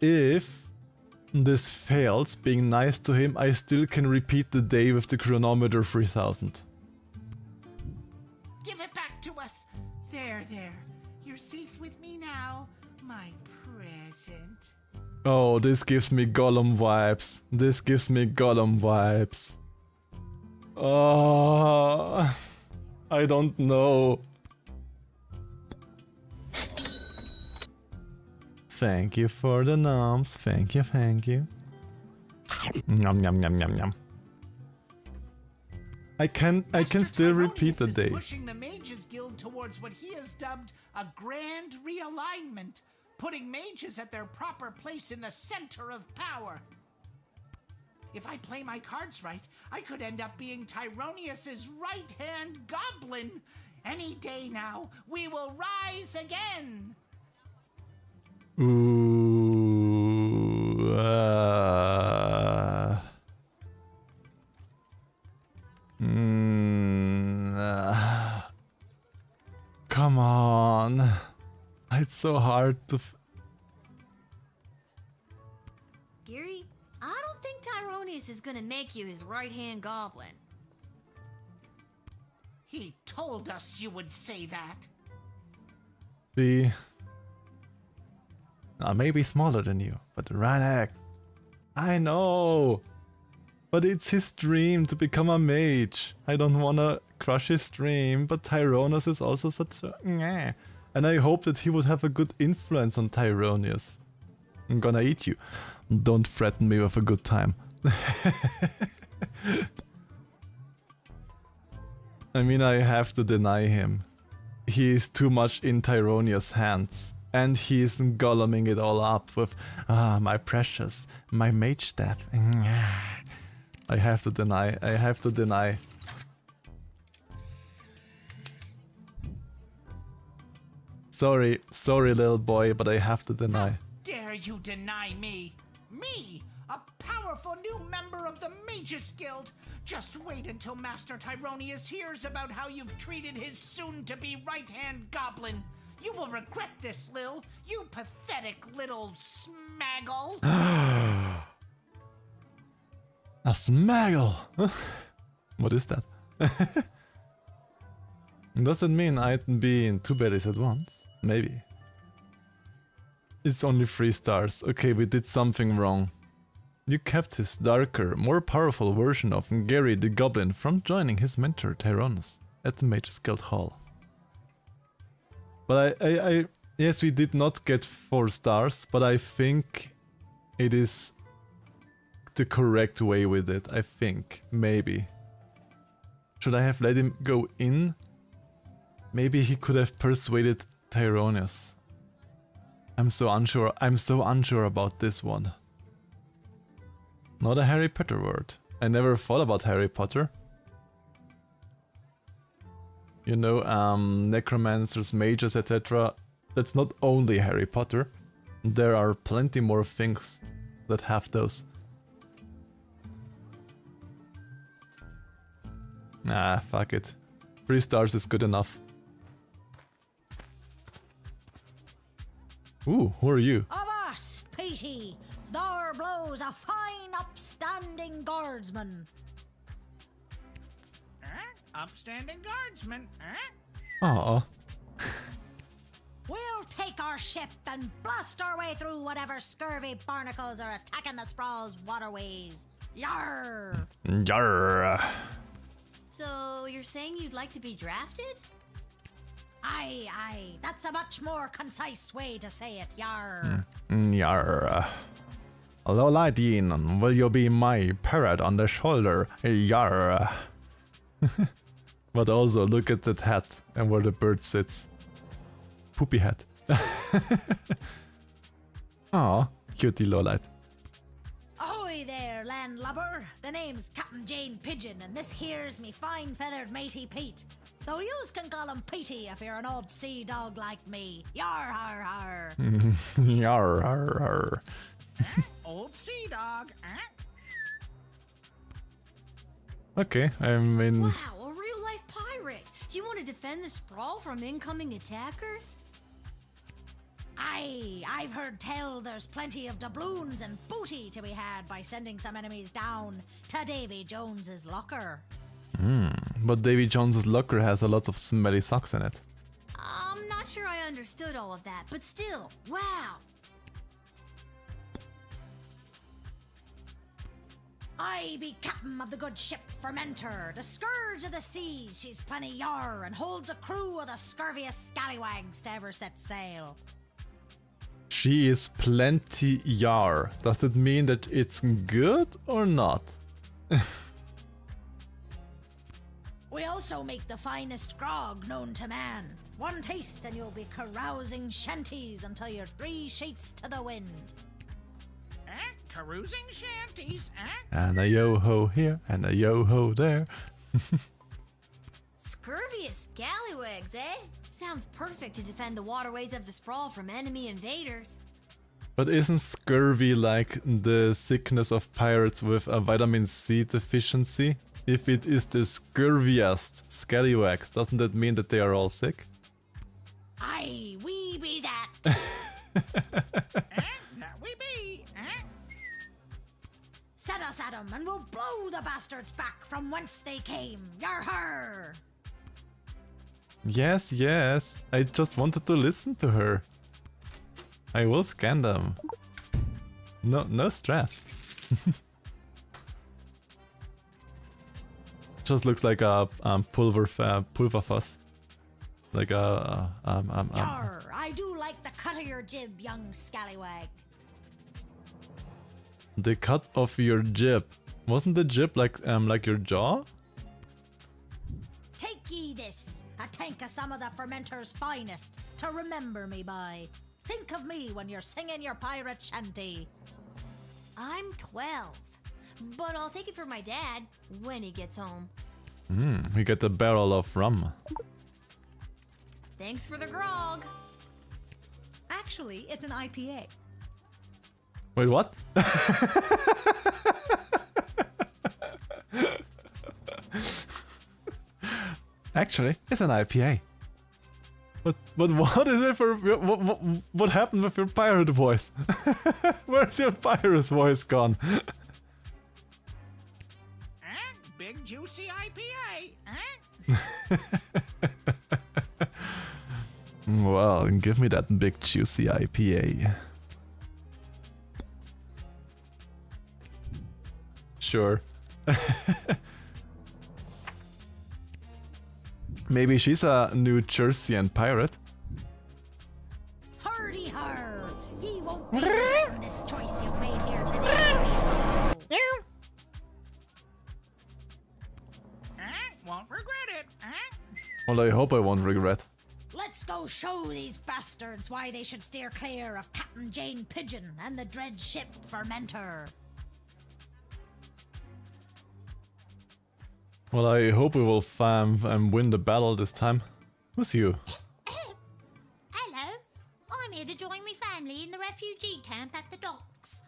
A: if this fails, being nice to him, I still can repeat the day with the chronometer 3000.
H: Give it back to us. There. You're safe with me now, my present.
A: Oh, this gives me Gollum vibes. This gives me Gollum vibes. Oh, I don't know. Thank you for the noms. Thank you. Yum yum yum yum yum. I can still repeat the day.
H: Pushing the Mages Guild towards what he has dubbed a grand realignment, putting mages at their proper place in the center of power. If I play my cards right, I could end up being Tyronius's right-hand goblin. Any day now, we will rise again.
A: Ooh, come on. It's so hard to...
D: Gary, I don't think Tyronius is gonna make you his right-hand goblin.
H: He told us you would say that.
A: See... I may be smaller than you, but Ranak, I know! But it's his dream to become a mage. I don't wanna crush his dream, but Tyrannus is also such a... Nyeh. And I hope that he would have a good influence on Tyronius. I'm gonna eat you. Don't threaten me with a good time. I mean, I have to deny him. He is too much in Tyronius' hands. And he's golluming it all up with, my precious, my mage staff. I have to deny. Sorry, little boy, but I have to deny.
H: How dare you deny me? Me, a powerful new member of the Mages Guild. Just wait until Master Tyronius hears about how you've treated his soon-to-be right-hand goblin. You will regret this, Lil. You pathetic little smaggle.
A: A smaggle? What is that? Does it mean I'd be in 2 berries at once? Maybe. It's only 3 stars. Okay, we did something wrong. you kept his darker, more powerful version of Gary the Goblin from joining his mentor Tyrannus at the Mage's Guild Hall. But yes, we did not get 4 stars, but I think it is the correct way with it, I think, maybe. Should I have let him go in? Maybe he could have persuaded Tyrannus. I'm so unsure about this one. Not a Harry Potter word. I never thought about Harry Potter. You know, necromancers, mages, etc. That's not only Harry Potter. There are plenty more things that have those. Nah, fuck it. 3 stars is good enough. Ooh, who are you?
N: Avast, Petey! There blows a fine, upstanding guardsman.
H: Upstanding guardsman,
A: Aw.
N: We'll take our ship and blast our way through whatever scurvy barnacles are attacking the Sprawl's waterways. Yarr!
A: Yarr.
D: So, you're saying you'd like to be drafted?
N: Aye. That's a much more concise way to say it. Yarr.
A: Yarr. Lolaidin, will you be my parrot on the shoulder? Yarr. But also, look at that hat and where the bird sits. Poopy hat. Aw, cutie Lolite.
N: Ahoy there, landlubber. The name's Captain Jane Pigeon, and this here's me fine feathered matey Pete. Though yous can call him Petey if you're an old sea dog like me. Yar har har.
A: Yarr har har.
H: Old sea dog,
A: Okay, I mean...
D: Wow, a real-life pirate! You want to defend the Sprawl from incoming attackers?
N: Aye, I've heard tell there's plenty of doubloons and booty to be had by sending some enemies down to Davy Jones's locker.
A: But Davy Jones's locker has a lot of smelly socks in it.
D: I'm not sure I understood all of that, but still, wow!
N: I be captain of the good ship Fermenter, the scourge of the seas. She's plenty yar and holds a crew of the scurviest scallywags to ever set sail.
A: She is plenty yar. Does it mean that it's good or not?
N: We also make the finest grog known to man. One taste and you'll be carousing shanties until you're 3 sheets to the wind.
H: Carousing shanties,
A: And a yo-ho here and a yo-ho there.
D: Scurvious scallywags, eh? Sounds perfect to defend the waterways of the Sprawl from enemy invaders.
A: But isn't scurvy like the sickness of pirates with a vitamin C deficiency? If it is the scurviest scallywags, doesn't that mean that they are all sick?
N: Aye, we be that.
H: That we be,
N: Set us at 'em and we'll blow the bastards back from whence they came. Yar har!
A: Yes, yes. I just wanted to listen to her. I will scan them. No stress. Just looks like a pulverfass. Like a
N: Yar, I do like the cut of your jib, young scallywag.
A: The cut of your jib. Wasn't the jib like your jaw?
N: Take ye this, a tank of some of the Fermenter's finest, to remember me by. Think of me when you're singing your pirate shanty.
D: I'm 12, but I'll take it for my dad when he gets home.
A: We get a barrel of rum.
D: Thanks for the grog.
E: Actually, it's an IPA.
A: Wait, what? Actually, it's an IPA. But what is it for? What happened with your pirate voice? Where's your pirate voice gone?
H: Big juicy IPA,
A: Well, give me that big juicy IPA. Sure. Maybe she's a New Jerseyan pirate.
N: Hardy har! Ye won't be regretting this choice you've made here today.
H: Won't regret it.
A: Well, I hope I won't regret.
N: Let's go show these bastards why they should steer clear of Captain Jane Pigeon and the dread ship Fermenter.
A: Well, I hope we will win the battle this time. Who's you?
F: Hello, I'm here to join my family in the refugee camp at the docks.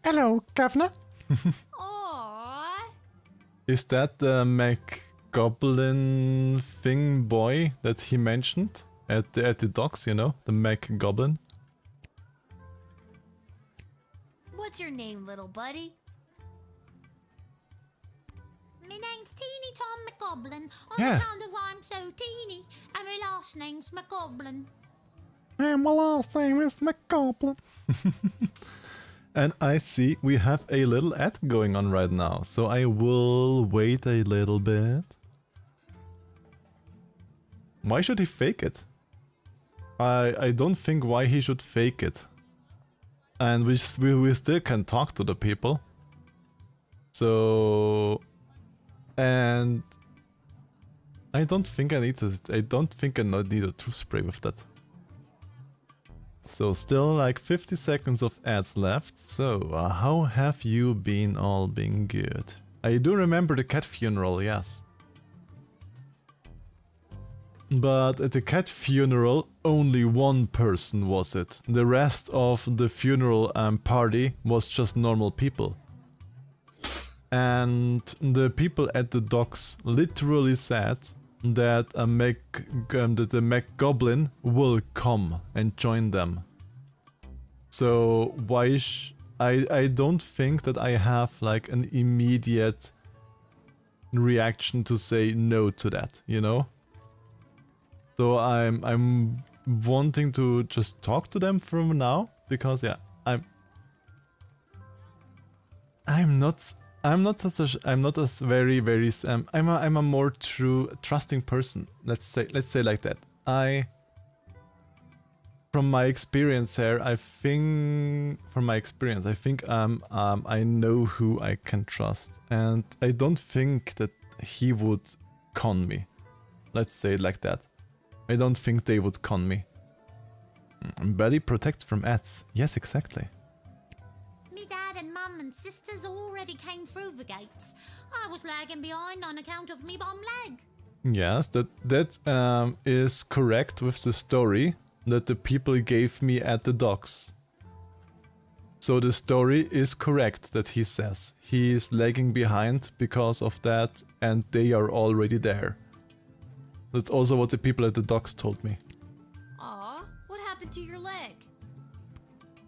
A: Hello, Governor.
F: Aww.
A: Is that the McGoblin thing boy that he mentioned at the docks, you know? The McGoblin?
D: What's your name, little buddy?
F: My name's Teeny Tom McGoblin on
A: Yeah.
F: account of I'm so teeny, and my last name's McGoblin.
A: And my last name is McGoblin. And I see we have a little ad going on right now, so I will wait a little bit. Why should he fake it? I don't think why he should fake it. And we still can talk to the people. So... And... I don't think I need I need a tooth spray with that. So still like 50 seconds of ads left. So how have you been all been good? I do remember the cat funeral, yes. But at the cat funeral only one person was it. The rest of the funeral party was just normal people. And the people at the docks literally said that the McGoblin will come and join them. So why I don't think that I have like an immediate reaction to say no to that, you know? So I'm wanting to just talk to them from now because yeah, I'm not a more trusting person. Let's say like that. From my experience here, I think I know who I can trust, and I don't think that he would con me. Let's say it like that. I don't think they would con me. Belly protect from ads. Yes, exactly.
F: Me dad and mum and sisters already came through the gates. I was lagging behind on account of me bum leg.
A: Yes, that is correct with the story that the people gave me at the docks. So the story is correct that he says he is lagging behind because of that, and they are already there. That's also what the people at the docks told me.
D: Aw, what happened to your leg?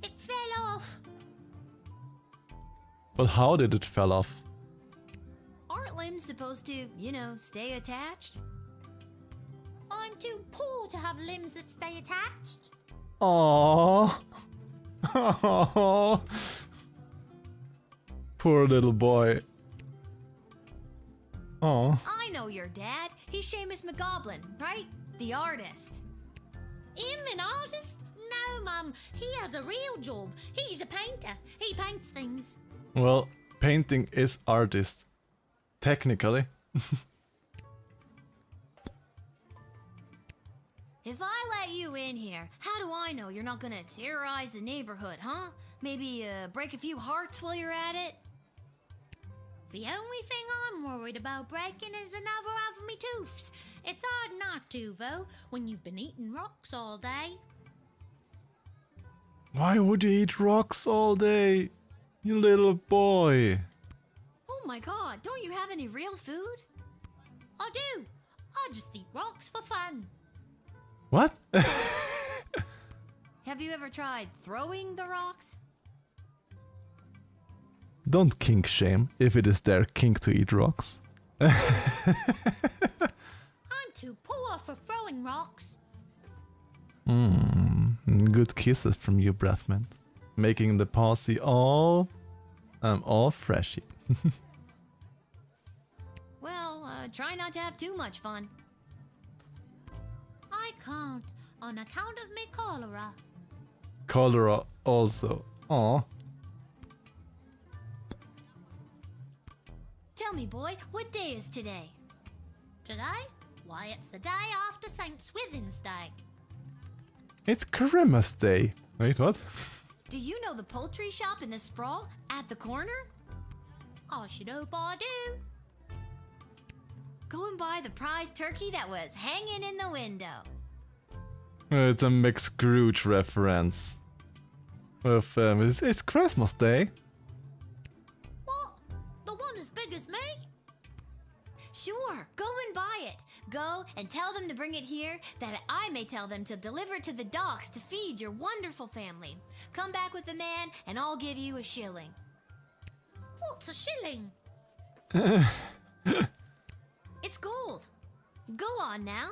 F: It fell off.
A: But how did it fall off?
D: Aren't limbs supposed to, you know, stay attached?
F: I'm too poor to have limbs that stay attached.
A: Aww. Poor little boy. Aww.
D: I know your dad. He's Seamus McGoblin, right? The artist.
F: Him an artist? No, Mum. He has a real job. He's a painter. He paints things.
A: Well, painting is artist. Technically.
D: If I let you in here, how do I know you're not gonna terrorize the neighborhood, huh? Maybe break a few hearts while you're at it?
F: The only thing I'm worried about breaking is another of me tooths. It's hard not to, though, when you've been eating rocks all day.
A: Why would you eat rocks all day? You little boy.
D: Oh my god, don't you have any real food?
F: I do. I just eat rocks for fun.
A: What?
D: Have you ever tried throwing the rocks?
A: Don't kink shame if it is their kink to eat rocks.
F: I'm too poor for throwing rocks.
A: Good kisses from you, Breathman. Making the posse all I'm all freshy.
D: Well, try not to have too much fun.
F: I can't, on account of me cholera.
A: Cholera also. Aw.
D: Tell me, boy, what day is today?
F: Today? Why, it's the day after St. Swithin's Day.
A: It's Christmas Day. Wait, what?
D: Do you know the poultry shop in the sprawl at the corner?
F: I should hope I do.
D: Go and buy the prize turkey that was hanging in the window.
A: It's a Mick Scrooge reference. With, it's Christmas Day.
F: What? The one as big as me?
D: Sure, go and buy it. Go and tell them to bring it here, that I may tell them to deliver it to the docks to feed your wonderful family. Come back with the man, and I'll give you a shilling.
F: What's a shilling?
D: It's gold. Go on now.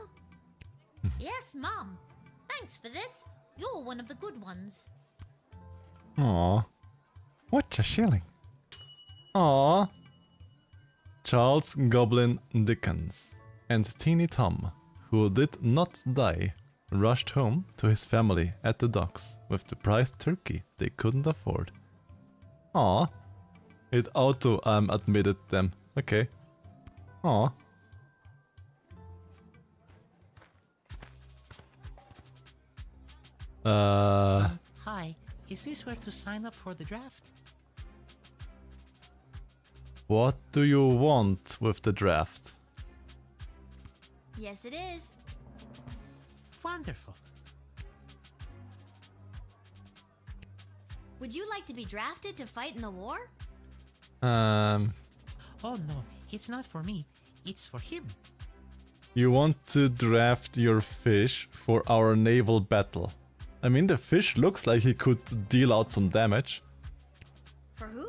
F: Yes, Mum. Thanks for this. You're one of the good ones.
A: Aw. What's a shilling? Aw. Charles Goblin Dickens and Teeny Tom, who did not die, rushed home to his family at the docks with the prized turkey they couldn't afford. Aw. It auto admitted them. Okay. Aw.
I: Hi, is this where to sign up for the draft?
A: What do you want with the draft?
D: Yes, it is.
I: Wonderful.
D: Would you like to be drafted to fight in the war?
I: Oh no, it's not for me, it's for him.
A: You want to draft your fish for our naval battle. I mean, the fish looks like he could deal out some damage.
D: For who?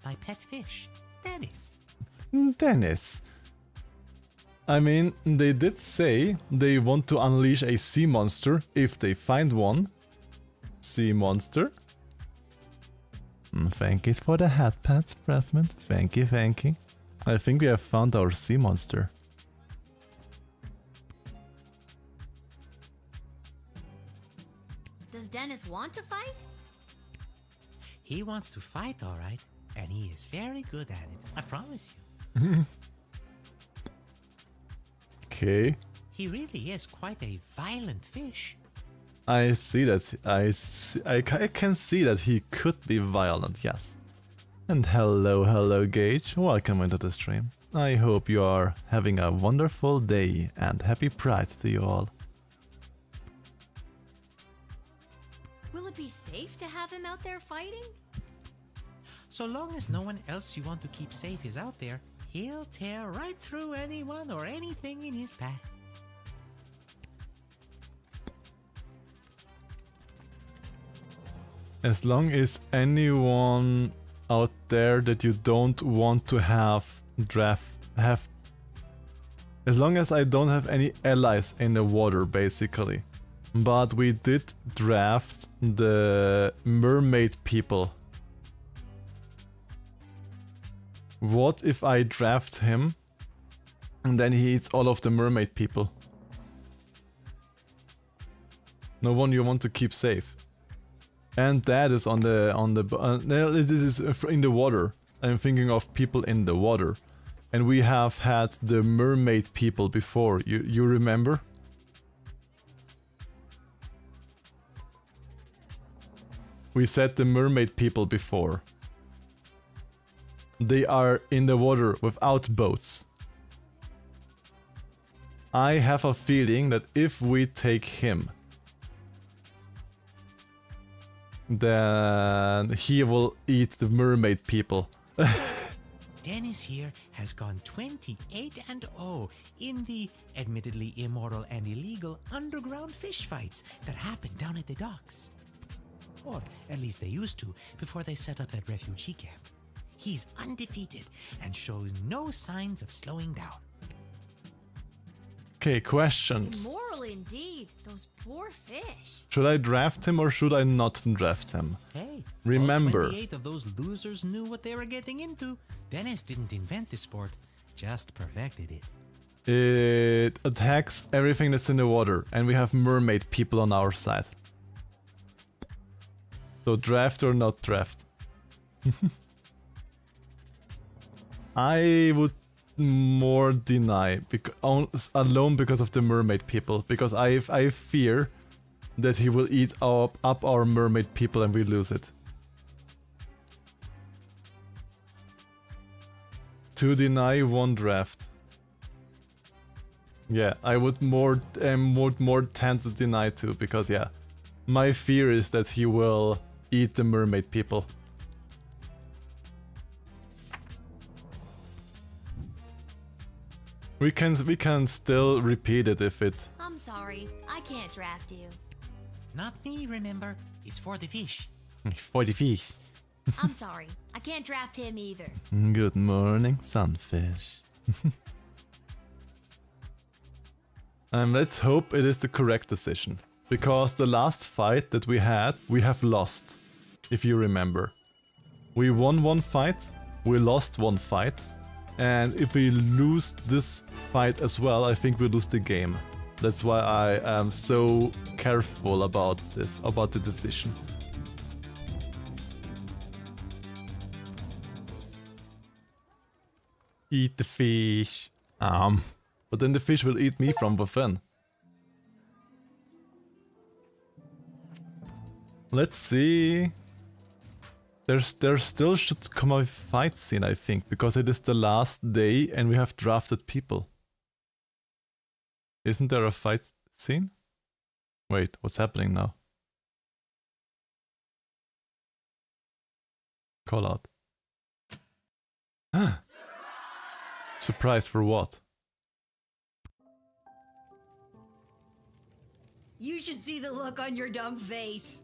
I: My pet fish, Dennis.
A: Dennis. I mean, they did say they want to unleash a sea monster if they find one. Sea monster. Thank you for the hat pats, Breathman. Thank you, thank you. I think we have found our sea monster.
D: Does Dennis want to fight?
I: He wants to fight, alright, and he is very good at it, I promise you.
A: Okay.
I: He really is quite a violent fish.
A: I see that. I can see that he could be violent, yes. And hello Gage, welcome into the stream. I hope you are having a wonderful day and happy Pride to you all.
D: Will it be safe to have him out there fighting?
I: So long as no one else you want to keep safe is out there, he'll tear right through anyone or anything in his path.
A: As long as anyone out there that you don't want to have as long as I don't have any allies in the water, basically. But we did draft the mermaid people. What if I draft him and then he eats all of the mermaid people? No one you want to keep safe. And that is it is in the water. I'm thinking of people in the water. And we have had the mermaid people before. You remember? We said the mermaid people before. They are in the water without boats. I have a feeling that if we take him, then he will eat the mermaid people.
I: Dennis here has gone 28-0 in the admittedly immoral and illegal underground fish fights that happen down at the docks. Or at least they used to before they set up that refugee camp. He's undefeated and shows no signs of slowing down.
A: Okay, questions.
D: Immoral indeed. Those poor fish.
A: Should I draft him or should I not draft him?
I: Hey,
A: remember.
I: all 28 of those losers knew what they were getting into. Dennis didn't invent the sport, just perfected it.
A: It attacks everything that's in the water, and we have mermaid people on our side. So draft or not draft? I would more deny, alone because of the mermaid people, because I fear that he will eat up our mermaid people and we lose it. To deny, one draft. Yeah, I would more tend to deny too, because yeah, my fear is that he will eat the mermaid people. We can still repeat it if it.
D: I'm sorry, I can't draft you.
I: Not me, remember? It's for the fish.
A: For the fish.
D: I'm sorry, I can't draft him either.
A: Good morning, sunfish. Let's hope it is the correct decision. Because the last fight that we had, we have lost. If you remember. We won one fight, we lost one fight. And if we lose this fight as well, I think we lose the game. That's why I am so careful about this, about the decision. Eat the fish. But then the fish will eat me from within. Let's see. There still should come a fight scene, I think, because it is the last day and we have drafted people. Isn't there a fight scene? Wait, what's happening now? Call out. Surprise for what?
E: You should see the look on your dumb face.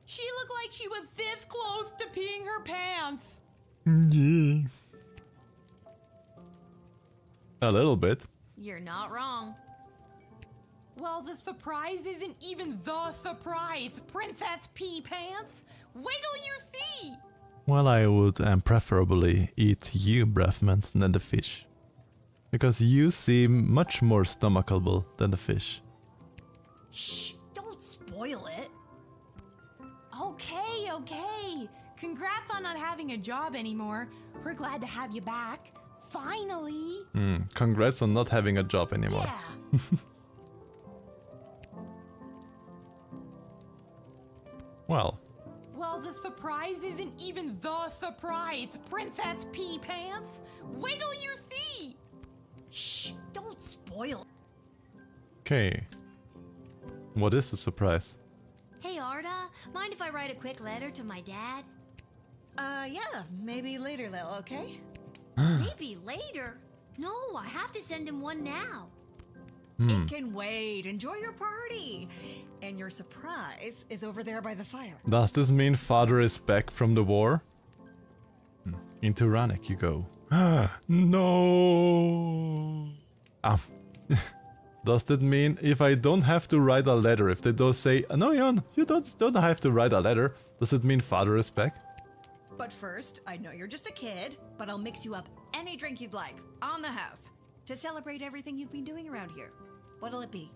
M: She looked like she was this close to peeing her pants.
A: Yeah. A little bit.
D: You're not wrong.
M: Well, the surprise isn't even the surprise, Princess Pea Pants. Wait till you see.
A: Well, I would preferably eat you, Breathman, than the fish. Because you seem much more stomachable than the fish.
E: Shh, don't spoil it.
M: Okay. Congrats on not having a job anymore. We're glad to have you back. Finally.
A: Congrats on not having a job anymore.
E: Yeah.
A: Well,
M: the surprise isn't even the surprise, Princess Pea Pants. Wait till you see.
E: Shh, don't spoil.
A: Okay. What is the surprise?
D: Hey Arda, mind if I write a quick letter to my dad?
E: Yeah, maybe later, Lil, okay?
D: Maybe later? No, I have to send him one now.
E: It can wait. Enjoy your party. And your surprise is over there by the fire.
A: Does this mean father is back from the war? Into Rannick you go. No. Does that mean if I don't have to write a letter, if they don't say, no, Jan, you don't have to write a letter, does it mean father is back?
E: But first, I know you're just a kid, but I'll mix you up any drink you'd like, on the house, to celebrate everything you've been doing around here. What'll it be?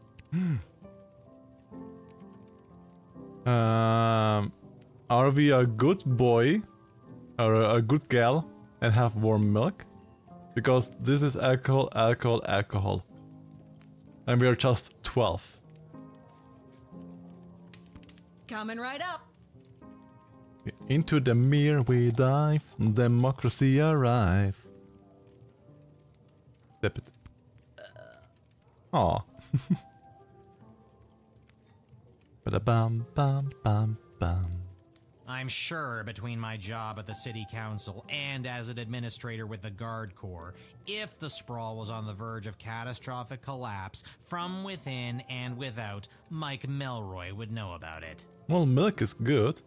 A: Are we a good boy, or a good gal, and have warm milk? Because this is alcohol. And we are just 12.
E: Coming right up.
A: Into the mirror we dive, democracy arrive. Step it. Aw. Ba-da-bam, bam, bam, bam.
J: I'm sure between my job at the city council and as an administrator with the Guard Corps, if the sprawl was on the verge of catastrophic collapse, from within and without, Mike Melroy would know about it.
A: Well, milk is good.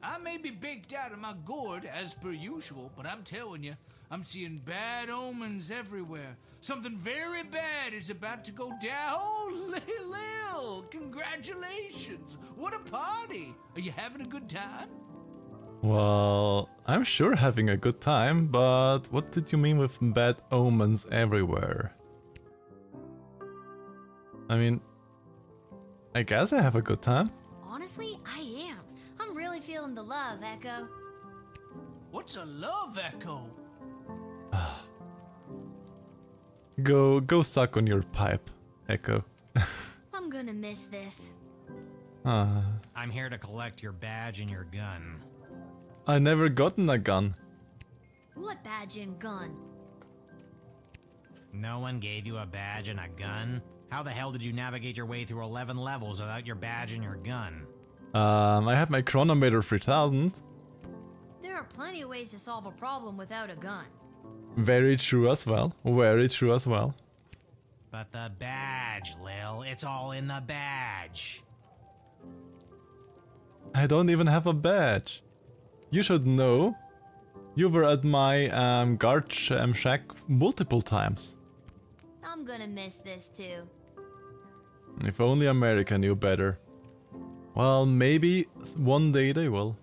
G: I may be baked out of my gourd as per usual, but I'm telling you, I'm seeing bad omens everywhere. Something very bad is about to go down. Oh, Lil, congratulations. What a party. Are you having a good time?
A: Well, I'm sure having a good time, but what did you mean with bad omens everywhere? I mean, I guess I have a good time.
D: Honestly, I am. I'm really feeling the love, Echo.
G: What's a love echo?
A: Go suck on your pipe, Echo.
D: I'm gonna miss this.
J: I'm here to collect your badge and your gun.
A: I never gotten a gun.
D: What badge and gun?
J: No one gave you a badge and a gun? How the hell did you navigate your way through 11 levels without your badge and your gun?
A: I have my chronometer 3000.
D: There are plenty of ways to solve a problem without a gun.
A: Very true as well. Very true as well.
J: But the badge, Lil. It's all in the badge.
A: I don't even have a badge. You should know. You were at my guard shack multiple times.
D: I'm gonna miss this too.
A: If only America knew better. Well, maybe one day they will.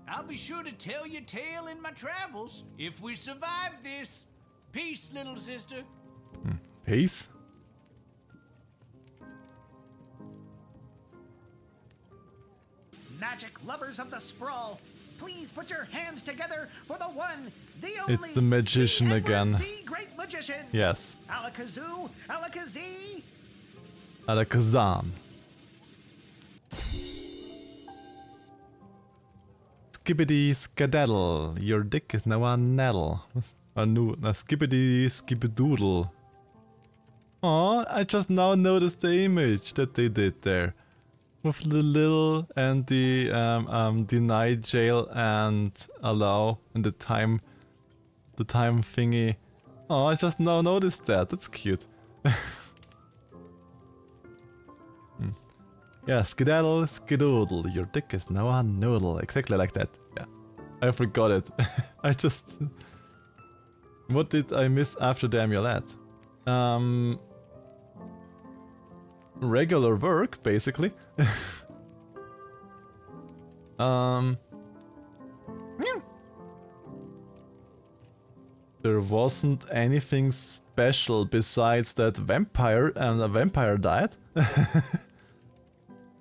G: I'll be sure to tell your tale in my travels if we survive this. Peace, little sister.
A: Peace?
R: Magic lovers of the sprawl, please put your hands together for the one, the only,
A: It's the magician again.
R: the great magician.
A: Yes.
R: Alakazoo, Alakazee.
A: Alakazam. Skippity skadaddle, your dick is now a naddle. A skippity skippadoodle. Aw, I just now noticed the image that they did there. With the Lil and the deny jail and allow and the time thingy. Oh, I just now noticed that. That's cute. Yeah, skedaddle, skedoodle. Your dick is now a noodle. Exactly like that. Yeah, I forgot it. I just. What did I miss after the amulet? Regular work, basically. There wasn't anything special besides that vampire and a vampire died.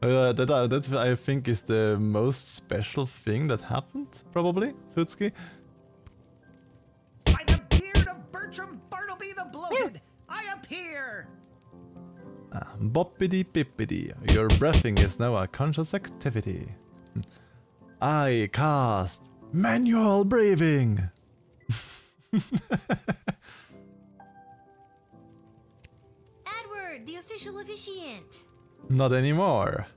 A: That I think is the most special thing that happened, probably, Futski.
R: By the beard of Bertram Bartleby the Bloated, I appear!
A: Boppity bippity, your breathing is now a conscious activity. I cast manual breathing.
D: Edward, the official officiant.
A: Not anymore.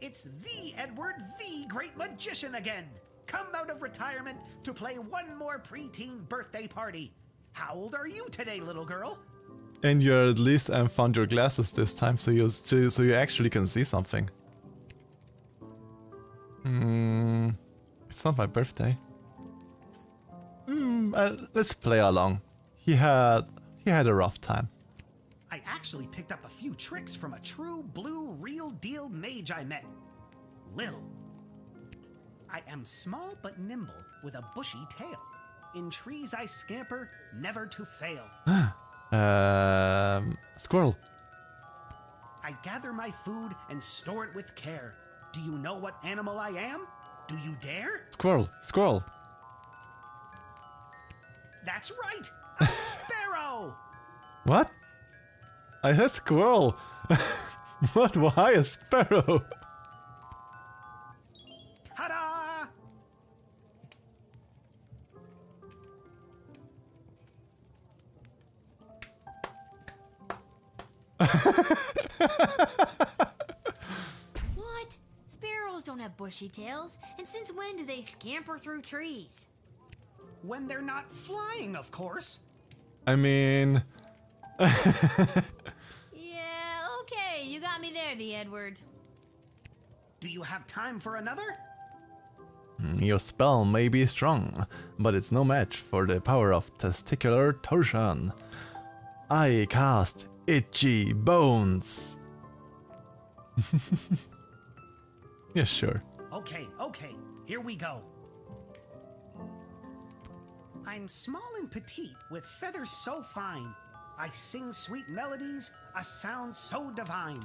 R: It's the Edward, the great magician again. Come out of retirement to play one more preteen birthday party. How old are you today, little girl?
A: And you at least found your glasses this time, so you actually can see something. It's not my birthday. Let's play along. He had a rough time.
R: I actually picked up a few tricks from a true blue real deal mage I met. Lil. I am small but nimble with a bushy tail. In trees I scamper, never to fail.
A: Squirrel.
R: I gather my food and store it with care. Do you know what animal I am? Do you dare?
A: Squirrel. Squirrel.
R: That's right! A sparrow!
A: What? I said squirrel. What? Why a sparrow?
R: Ta-da!
D: What? Sparrows don't have bushy tails, and since when do they scamper through trees?
R: When they're not flying, of course.
A: I mean...
D: Yeah, there, the Edward.
R: Do you have time for another?
A: Your spell may be strong, but it's no match for the power of testicular torsion. I cast Itchy Bones. Yeah, sure.
R: Okay, here we go. I'm small and petite, with feathers so fine. I sing sweet melodies, a sound so divine.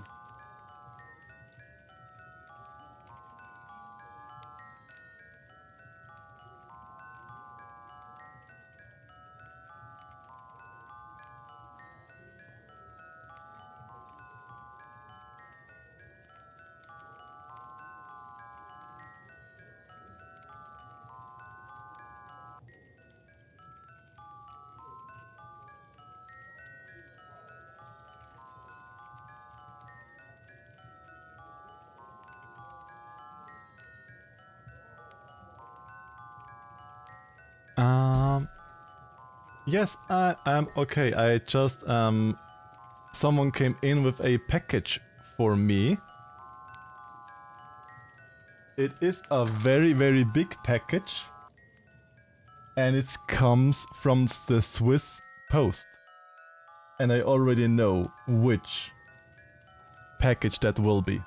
A: Yes, I am okay. I just, someone came in with a package for me. It is a very, very big package. And it comes from the Swiss Post. And I already know which package that will be.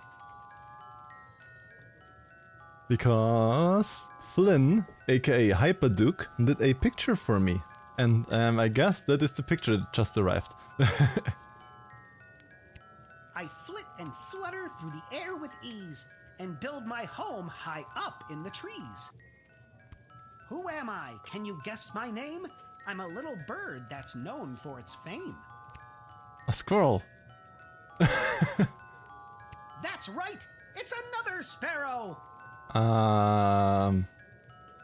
A: Because Flynn, aka Hyperduke, did a picture for me. And I guess that is the picture that just arrived.
R: I flit and flutter through the air with ease, and build my home high up in the trees. Who am I? Can you guess my name? I'm a little bird that's known for its fame.
A: A squirrel.
R: That's right! It's another sparrow!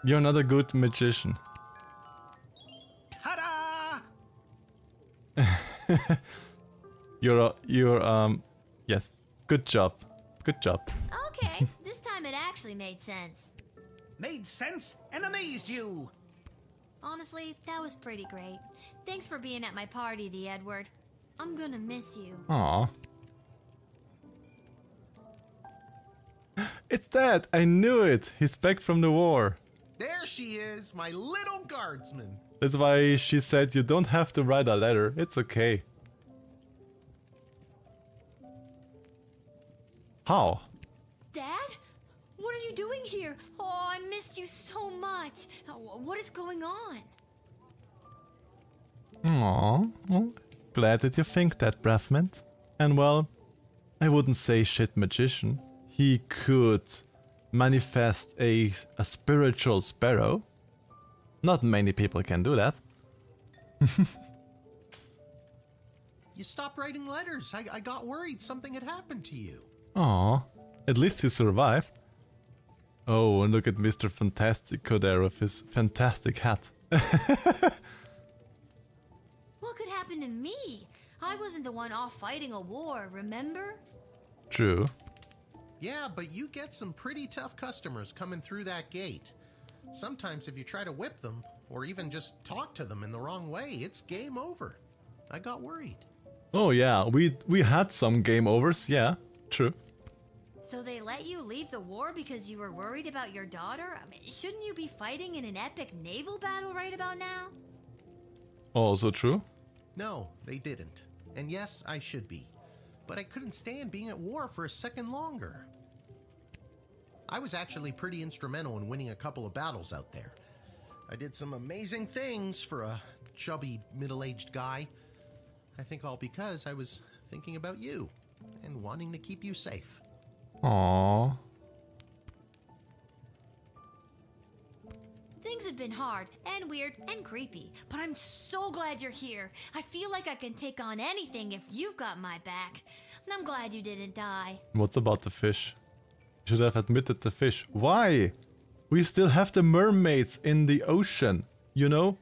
A: You're not a good magician. Yes. Good job. Good job.
D: Okay, this time it actually made sense.
R: Made sense and amazed you!
D: Honestly, that was pretty great. Thanks for being at my party, the Edward. I'm gonna miss you.
A: Aw. It's that! I knew it! He's back from the war.
L: There she is, my little guardsman.
A: That's why she said you don't have to write a letter. It's okay. How?
D: Dad? What are you doing here? Oh, I missed you so much. What is going on?
A: Aw, well, glad that you think that, Braffmint. And well, I wouldn't say shit magician. He could manifest a spiritual sparrow. Not many people can do that.
L: You stopped writing letters. I got worried something had happened to you.
A: Aw, at least he survived. Oh, and look at Mr. Fantastico there with his fantastic hat.
D: What could happen to me? I wasn't the one off fighting a war, remember?
A: True.
L: Yeah, but you get some pretty tough customers coming through that gate. Sometimes if you try to whip them, or even just talk to them in the wrong way, it's game over. I got worried.
A: Oh yeah, we had some game overs, yeah, true.
D: So they let you leave the war because you were worried about your daughter? I mean, shouldn't you be fighting in an epic naval battle right about now?
A: Also true.
L: No, they didn't. And yes, I should be. But I couldn't stand being at war for a second longer. I was actually pretty instrumental in winning a couple of battles out there. I did some amazing things for a chubby, middle-aged guy. I think all because I was thinking about you and wanting to keep you safe.
A: Aww.
D: Things have been hard and weird and creepy, but I'm so glad you're here. I feel like I can take on anything if you've got my back. And I'm glad you didn't die.
A: What about the fish? You should have admitted the fish. Why? We still have the mermaids in the ocean, you know?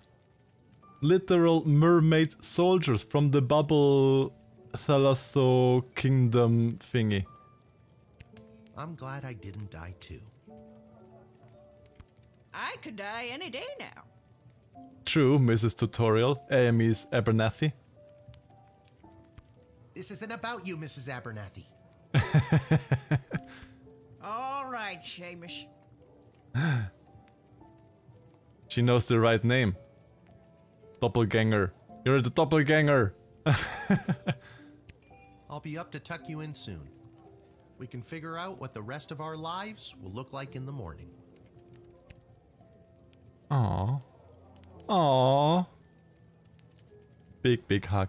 A: Literal mermaid soldiers from the bubble Thalatho kingdom thingy.
L: I'm glad I didn't die too.
E: I could die any day now.
A: True, Mrs. Tutorial, Miss Abernathy.
L: This isn't about you, Mrs. Abernathy.
E: All right, Seamus.
A: She knows the right name. Doppelganger. You're the doppelganger.
L: I'll be up to tuck you in soon. We can figure out what the rest of our lives will look like in the morning.
A: Aww. Aww. Big, big hug.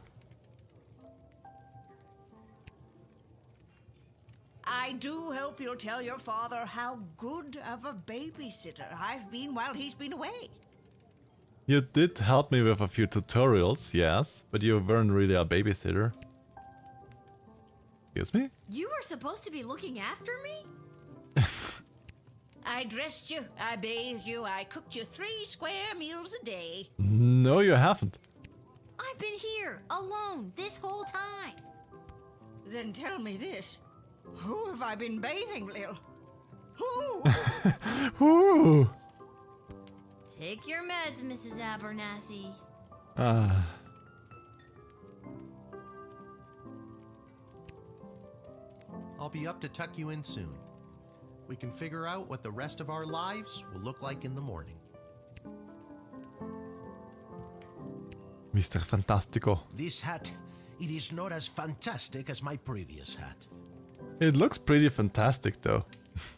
E: I do hope you'll tell your father how good of a babysitter I've been while he's been away.
A: You did help me with a few tutorials, yes, but you weren't really a babysitter. Excuse me?
D: You were supposed to be looking after me?
E: I dressed you, I bathed you, I cooked you 3 square meals a day.
A: No, you haven't.
D: I've been here, alone, this whole time.
E: Then tell me this. Who have I been bathing, Lil? Who?
A: Who?
D: Take your meds, Mrs. Abernathy.
L: I'll be up to tuck you in soon. We can figure out what the rest of our lives will look like in the morning.
A: Mr. Fantastico.
K: This hat, it is not as fantastic as my previous hat.
A: It looks pretty fantastic though.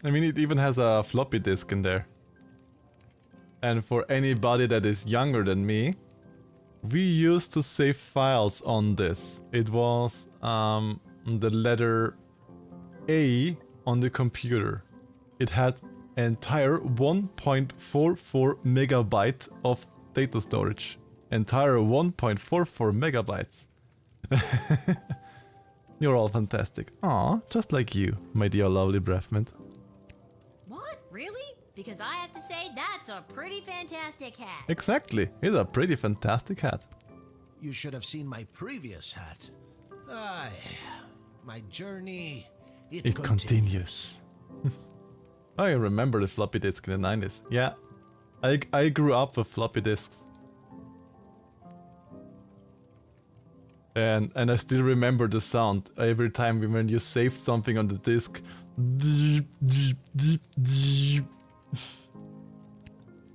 A: I mean, it even has a floppy disk in there. And for anybody that is younger than me, we used to save files on this. It was the letter A on the computer. It had entire 1.44 megabyte of data storage. Entire 1.44 megabytes. You're all fantastic. Aw, just like you, my dear lovely Breathmint.
D: What? Really? Because I have to say, that's a pretty fantastic hat.
A: Exactly, it's a pretty fantastic hat.
K: You should have seen my previous hat. Aye, my journey, it
A: continues. I remember the floppy disk in the 90s. Yeah, I grew up with floppy disks. And I still remember the sound every time when you saved something on the disk.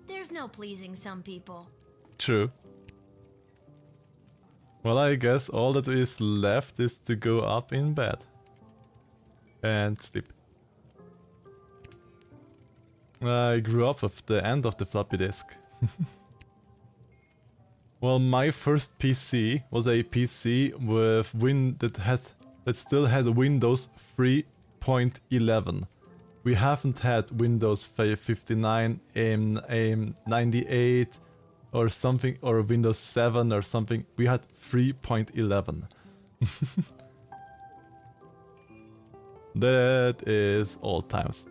D: There's no pleasing some people.
A: True. Well, I guess all that is left is to go up in bed. And sleep. I grew up with the end of the floppy disk. Well, my first PC was a PC with that still had Windows 3.11. We haven't had Windows 59, 98 or something, or Windows 7 or something. We had 3.11. That is old times.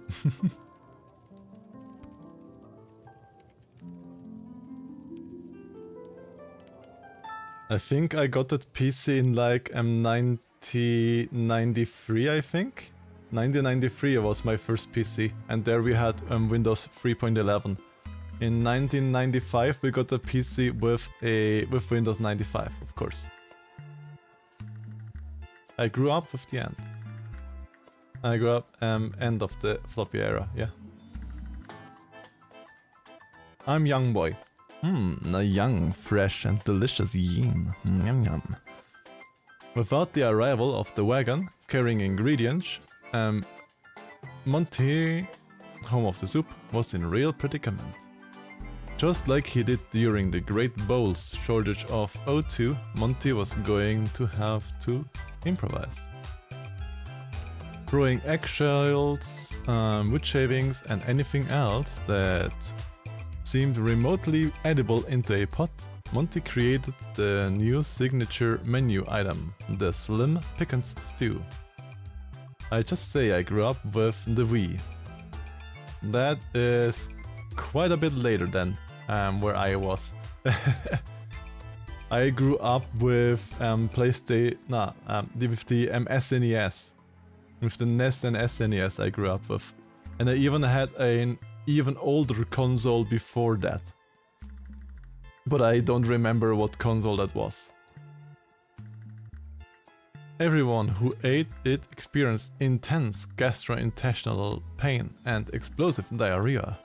A: I think I got that PC in like 1993, I think. 1993 was my first PC, and there we had Windows 3.11. In 1995 we got a PC with Windows 95, of course. I grew up with the end. I grew up end of the floppy era, yeah. I'm young boy. A young, fresh and delicious yam. Yum yum. Without the arrival of the wagon carrying ingredients, Monty, home of the soup, was in real predicament. Just like he did during the Great Bowl's shortage of O2, Monty was going to have to improvise. Throwing eggshells, wood shavings and anything else that seemed remotely edible into a pot, Monty created the new signature menu item, the Slim Pickens Stew. I just say I grew up with the Wii. That is quite a bit later than where I was. I grew up with PlayStation, with the SNES. With the NES and SNES I grew up with. And I even had an even older console before that. But I don't remember what console that was. Everyone who ate it experienced intense gastrointestinal pain and explosive diarrhea.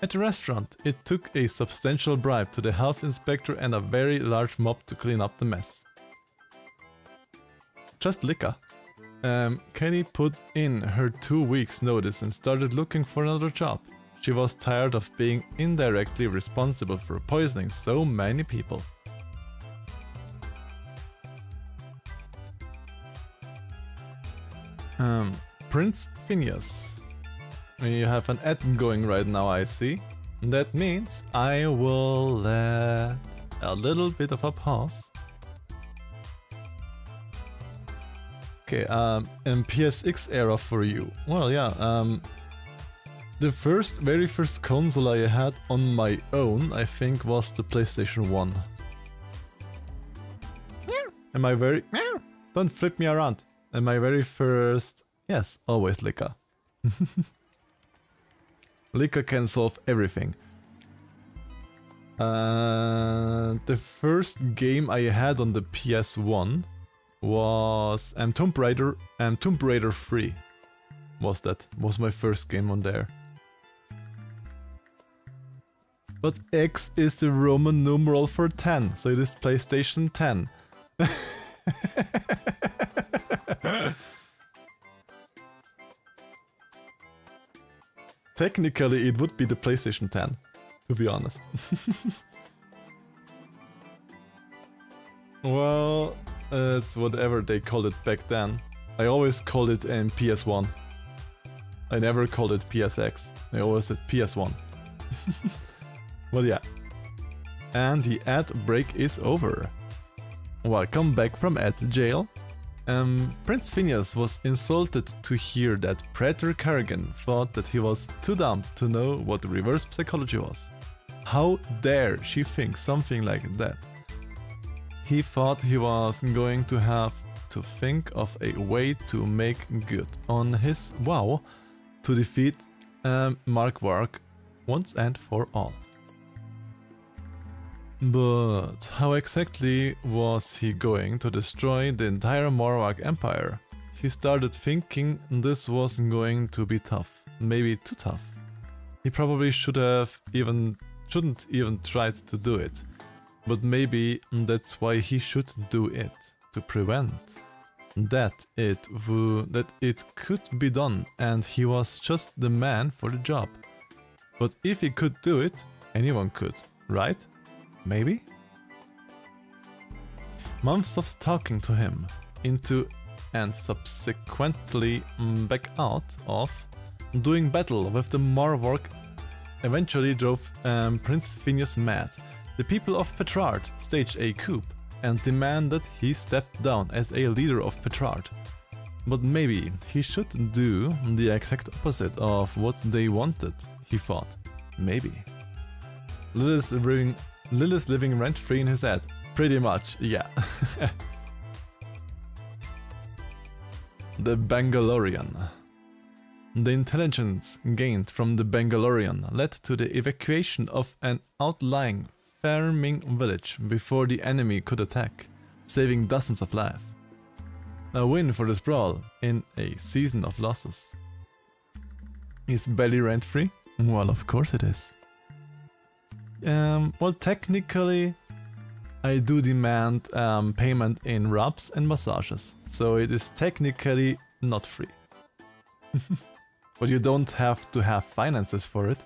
A: At the restaurant, it took a substantial bribe to the health inspector and a very large mop to clean up the mess. Just liquor. Kelly put in her 2 weeks notice and started looking for another job. She was tired of being indirectly responsible for poisoning so many people. Prince Phineas. You have an ad going right now, I see. That means I will let a little bit of a pause. Okay, in PSX era for you. Well, yeah, the very first console I had on my own, I think, was the PlayStation 1. Am I very... Don't flip me around. And my very first... Yes, always liquor. Liquor can solve everything. The first game I had on the PS1 was Tomb Raider 3. Was my first game on there. But X is the Roman numeral for 10, so it is PlayStation 10. Technically, it would be the PlayStation 10, to be honest. Well, it's whatever they called it back then. I always called it PS1. I never called it PSX. I always said PS1. Well, yeah. And the ad break is over. Welcome back from ad jail. Prince Phineas was insulted to hear that Praetor Carrigan thought that he was too dumb to know what reverse psychology was. How dare she think something like that? He thought he was going to have to think of a way to make good on his vow to defeat Mark Wark once and for all. But how exactly was he going to destroy the entire Morwak Empire? He started thinking this was going to be tough, maybe too tough. He probably shouldn't even tried to do it, but maybe that's why he should do it, to prevent that it could be done, and he was just the man for the job. But if he could do it, anyone could, right? Maybe? Months of talking to him into and subsequently back out of doing battle with the Morwork eventually drove Prince Phineas mad. The people of Petrard staged a coup and demanded he step down as a leader of Petrard. But maybe he should do the exact opposite of what they wanted, he thought. Maybe. Lilith's living rent-free in his head. Pretty much, yeah. The Bangalorian. The intelligence gained from the Bangalorian led to the evacuation of an outlying farming village before the enemy could attack, saving dozens of lives. A win for the Sprawl in a season of losses. Is Belly rent-free? Well, of course it is. Well, technically, I do demand payment in rubs and massages, so it is technically not free. But you don't have to have finances for it.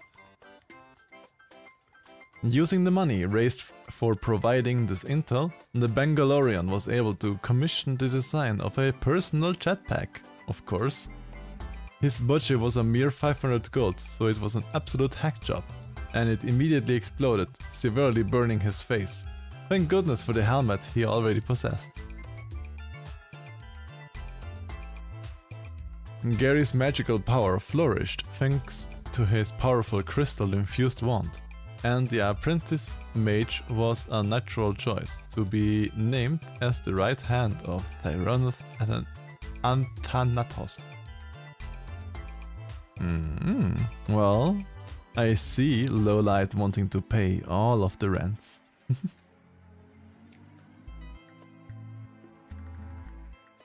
A: Using the money raised for providing this intel, the Bangalorian was able to commission the design of a personal jetpack, of course. His budget was a mere 500 gold, so it was an absolute hack job. And it immediately exploded, severely burning his face. Thank goodness for the helmet he already possessed. Gary's magical power flourished thanks to his powerful crystal-infused wand, and the apprentice mage was a natural choice to be named as the right hand of Tyrannus Anthanatos. Well, I see Lowlight wanting to pay all of the rents.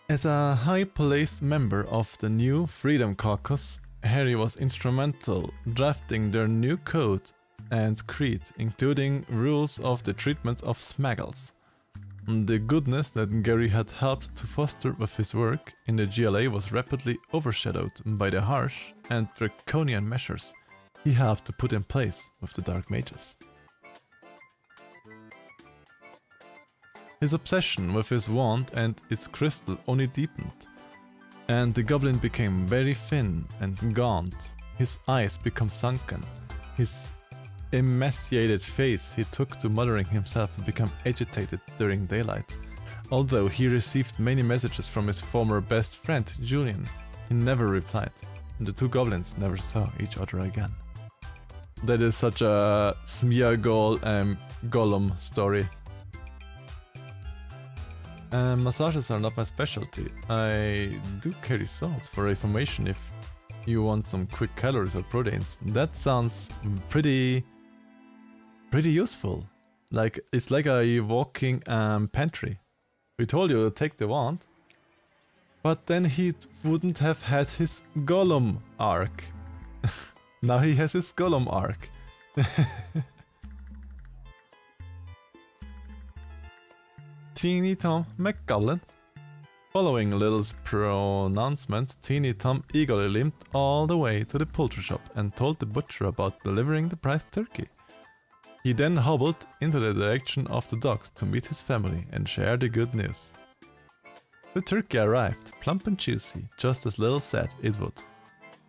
A: As a high-placed member of the new Freedom Caucus, Harry was instrumental drafting their new code and creed, including rules of the treatment of smuggles. The goodness that Gary had helped to foster with his work in the GLA was rapidly overshadowed by the harsh and draconian measures he helped to put in place with the Dark Mages. His obsession with his wand and its crystal only deepened, and the goblin became very thin and gaunt. His eyes became sunken. His emaciated face he took to mothering himself and became agitated during daylight. Although he received many messages from his former best friend Julian, he never replied, and the two goblins never saw each other again. That is such a Smeargol and Gollum story. Massages are not my specialty. I do carry salt for reformation if you want some quick calories or proteins. That sounds pretty useful. Like, it's like a walking pantry. We told you to take the wand, but then he wouldn't have had his Gollum arc. Now he has his Gollum arc. Teeny Tom McGoblin. Following Lil's pronouncement, Teeny Tom eagerly limped all the way to the poultry shop and told the butcher about delivering the priced turkey. He then hobbled into the direction of the docks to meet his family and share the good news. The turkey arrived, plump and juicy, just as Lil said it would.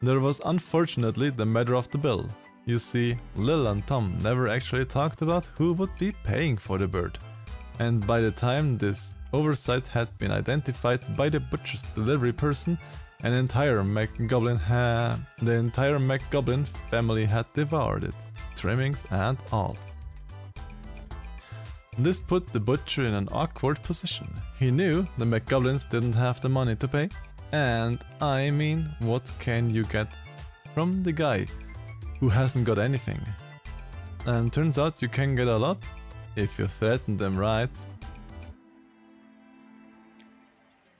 A: There was unfortunately the matter of the bill. You see, Lil and Tom never actually talked about who would be paying for the bird. And by the time this oversight had been identified by the butcher's delivery person, the entire McGoblin family had devoured it, trimmings and all. This put the butcher in an awkward position. He knew the McGoblins didn't have the money to pay, and I mean, what can you get from the guy who hasn't got anything? And turns out you can get a lot if you threaten them right.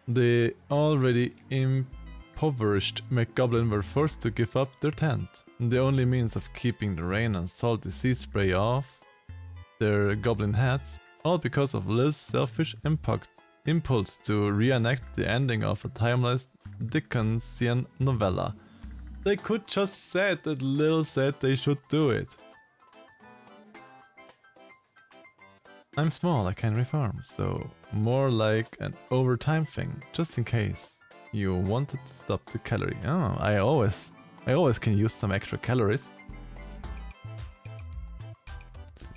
A: The already impoverished McGoblin were forced to give up their tent, the only means of keeping the rain and salty sea spray off their goblin hats, all because of Lil's selfish impulse to reenact the ending of a timeless Dickensian novella. They could just said that Lil said they should do it. I'm small, I can reform, so more like an overtime thing, just in case you wanted to stop the calorie. Oh, I always can use some extra calories.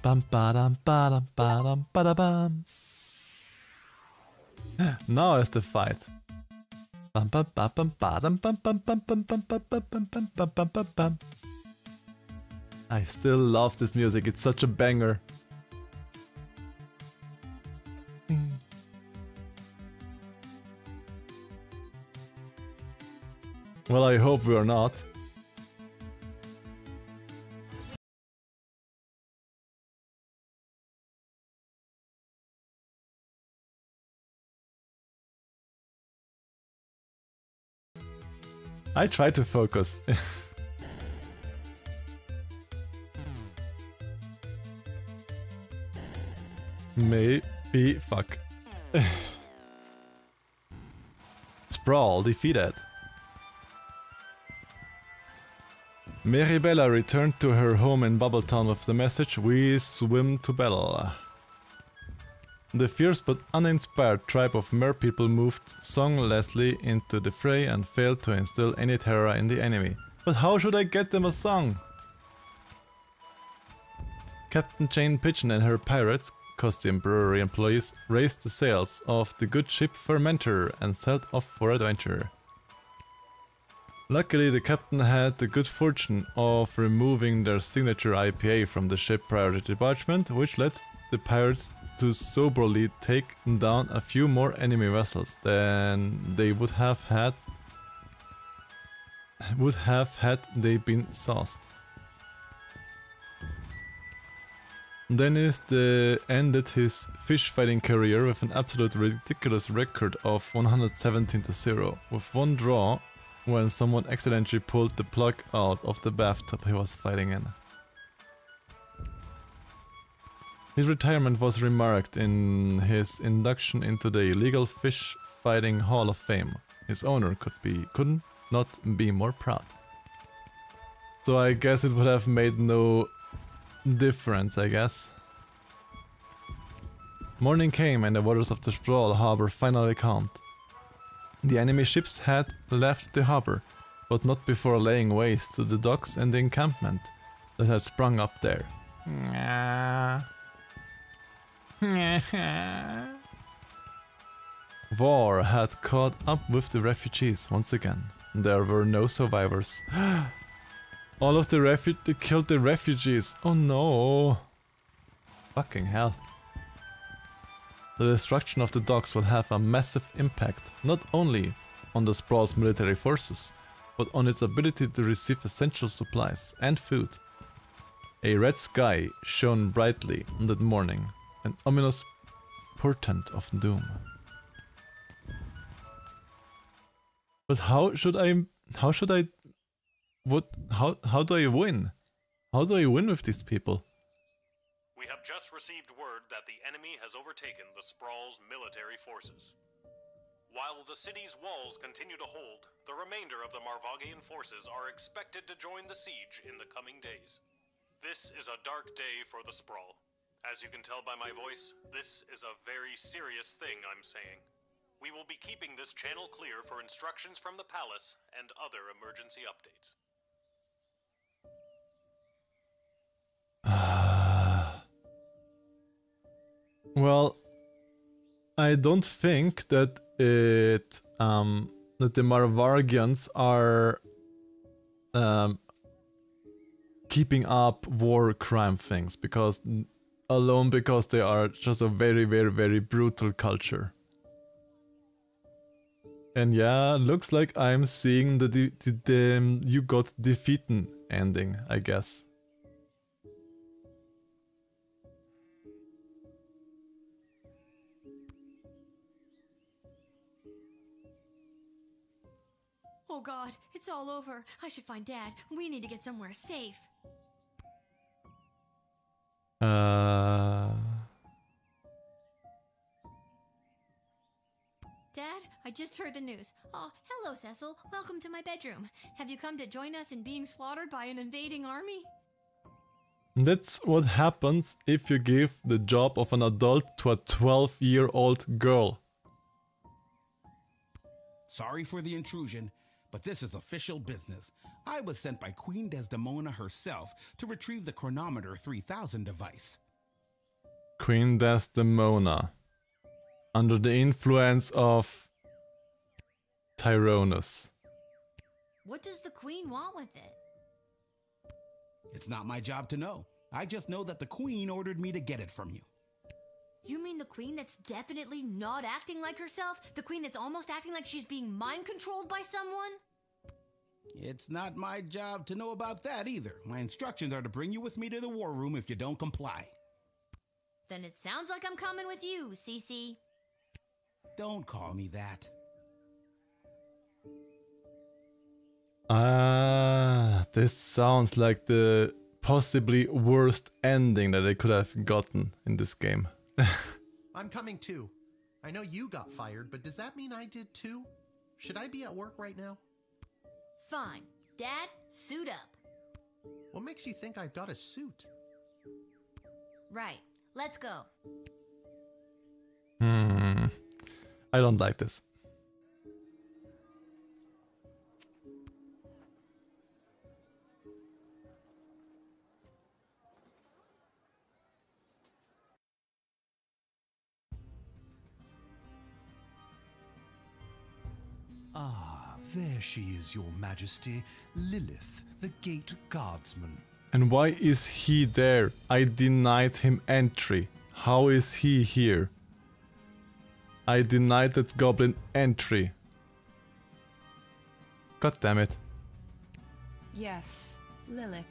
A: Bam badam badam badam badabam. Now is the fight. Bam bam bam bam badam bam bam bam bam bam bam bam bam bam bam bam bam. I still love this music, it's such a banger. Well, I hope we are not. I try to focus. Maybe fuck. Sprawl defeated. Maribella returned to her home in Bubbletown with the message, "We swim to battle." The fierce but uninspired tribe of merpeople moved songlessly into the fray and failed to instill any terror in the enemy. But how should I get them a song? Captain Jane Pigeon and her pirates, costume brewery employees, raised the sails of the good ship Fermenter and set off for adventure. Luckily, the captain had the good fortune of removing their signature IPA from the ship prior to debarkment, which led the pirates to soberly take down a few more enemy vessels than they would have had they been sauced. Dennis ended his fish fighting career with an absolute ridiculous record of 117-0, with one draw when someone accidentally pulled the plug out of the bathtub he was fighting in. His retirement was remarked in his induction into the Illegal Fish Fighting Hall of Fame. His owner could not be more proud. So I guess it would have made no difference, I guess. Morning came and the waters of the Sprawl harbor finally calmed. The enemy ships had left the harbor, but not before laying waste to the docks and the encampment that had sprung up there. War had caught up with the refugees once again. There were no survivors. All of they killed the refugees. Oh no. Fucking hell. The destruction of the docks will have a massive impact, not only on the Sprawl's military forces, but on its ability to receive essential supplies and food. A red sky shone brightly that morning, an ominous portent of doom. But how do I win? How do I win with these people?
B: We have just received word that the enemy has overtaken the Sprawl's military forces. While the city's walls continue to hold, the remainder of the Marvagian forces are expected to join the siege in the coming days. This is a dark day for the Sprawl. As you can tell by my voice, this is a very serious thing I'm saying. We will be keeping this channel clear for instructions from the palace and other emergency updates.
A: Well, I don't think that that the Marvargians are keeping up war crime things because they are just a very, very, very brutal culture. And yeah, looks like I'm seeing the you got defeated ending, I guess.
D: Oh god, it's all over. I should find Dad. We need to get somewhere safe. Dad, I just heard the news. Oh, hello, Cecil. Welcome to my bedroom. Have you come to join us in being slaughtered by an invading army?
A: That's what happens if you give the job of an adult to a 12-year-old girl.
Q: Sorry for the intrusion, but this is official business. I was sent by Queen Desdemona herself to retrieve the Chronometer 3000 device.
A: Queen Desdemona. Under the influence of Tyrannus.
D: What does the Queen want with it?
Q: It's not my job to know. I just know that the Queen ordered me to get it from you.
D: You mean the Queen that's definitely not acting like herself? The Queen that's almost acting like she's being mind-controlled by someone?
Q: It's not my job to know about that either. My instructions are to bring you with me to the war room if you don't comply.
D: Then it sounds like I'm coming with you, Cece.
Q: Don't call me that.
A: This sounds like the possibly worst ending that I could have gotten in this game.
L: I'm coming too. I know you got fired, but does that mean I did too? Should I be at work right now?
D: Fine. Dad, suit up.
L: What makes you think I've got a suit?
D: Right. Let's go.
A: I don't like this.
P: Ah, there she is, Your Majesty, Lilith, the Gate Guardsman.
A: And why is he there? I denied him entry. How is he here? I denied that goblin entry. God damn it.
T: Yes, Lilith.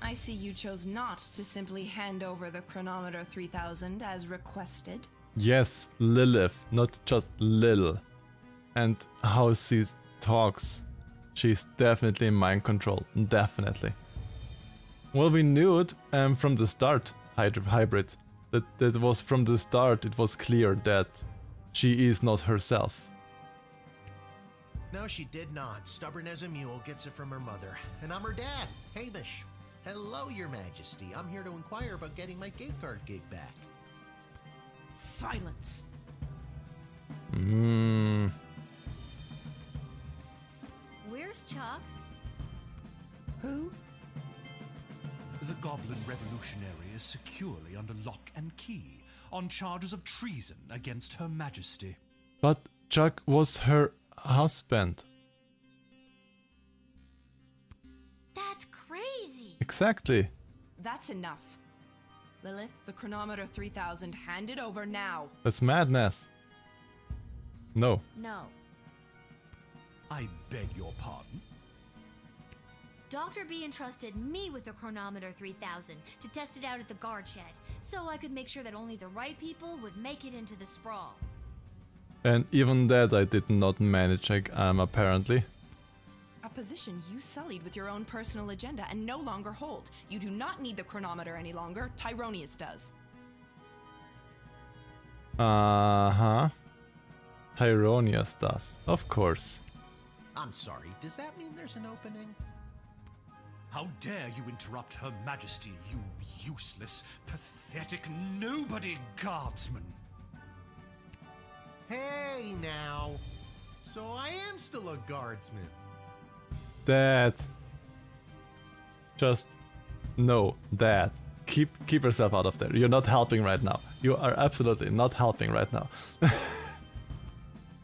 T: I see you chose not to simply hand over the chronometer 3000 as requested.
A: Yes, Lilith, not just Lil. And how she talks. She's definitely in mind control, definitely. Well, we knew it from the start, Hybrid. That was from the start, it was clear that she is not herself.
K: No, she did not. Stubborn as a mule, gets it from her mother. And I'm her dad, Hamish. Hello, Your Majesty. I'm here to inquire about getting my gate guard gig back.
E: Silence.
D: Where's Chuck?
T: Who?
P: The Goblin Revolutionary is securely under lock and key on charges of treason against Her Majesty.
A: But Chuck was her husband.
D: That's crazy.
A: Exactly.
T: That's enough. Lilith, the chronometer 3000, hand it over now.
A: That's madness. No.
D: No.
P: I beg your pardon?
D: Dr. B entrusted me with the chronometer 3000 to test it out at the guard shed, so I could make sure that only the right people would make it into the sprawl.
A: And even that I did not manage, apparently.
T: A position you sullied with your own personal agenda and no longer hold. You do not need the chronometer any longer. Tyronius does.
A: Uh-huh. Tyronius does, of course.
K: I'm sorry, does that mean there's an opening?
P: How dare you interrupt Her Majesty, you useless, pathetic nobody guardsman!
L: Hey now! So I am still a guardsman.
A: Dad. Just no, Dad. Keep yourself out of there. You're not helping right now. You are absolutely not helping right now.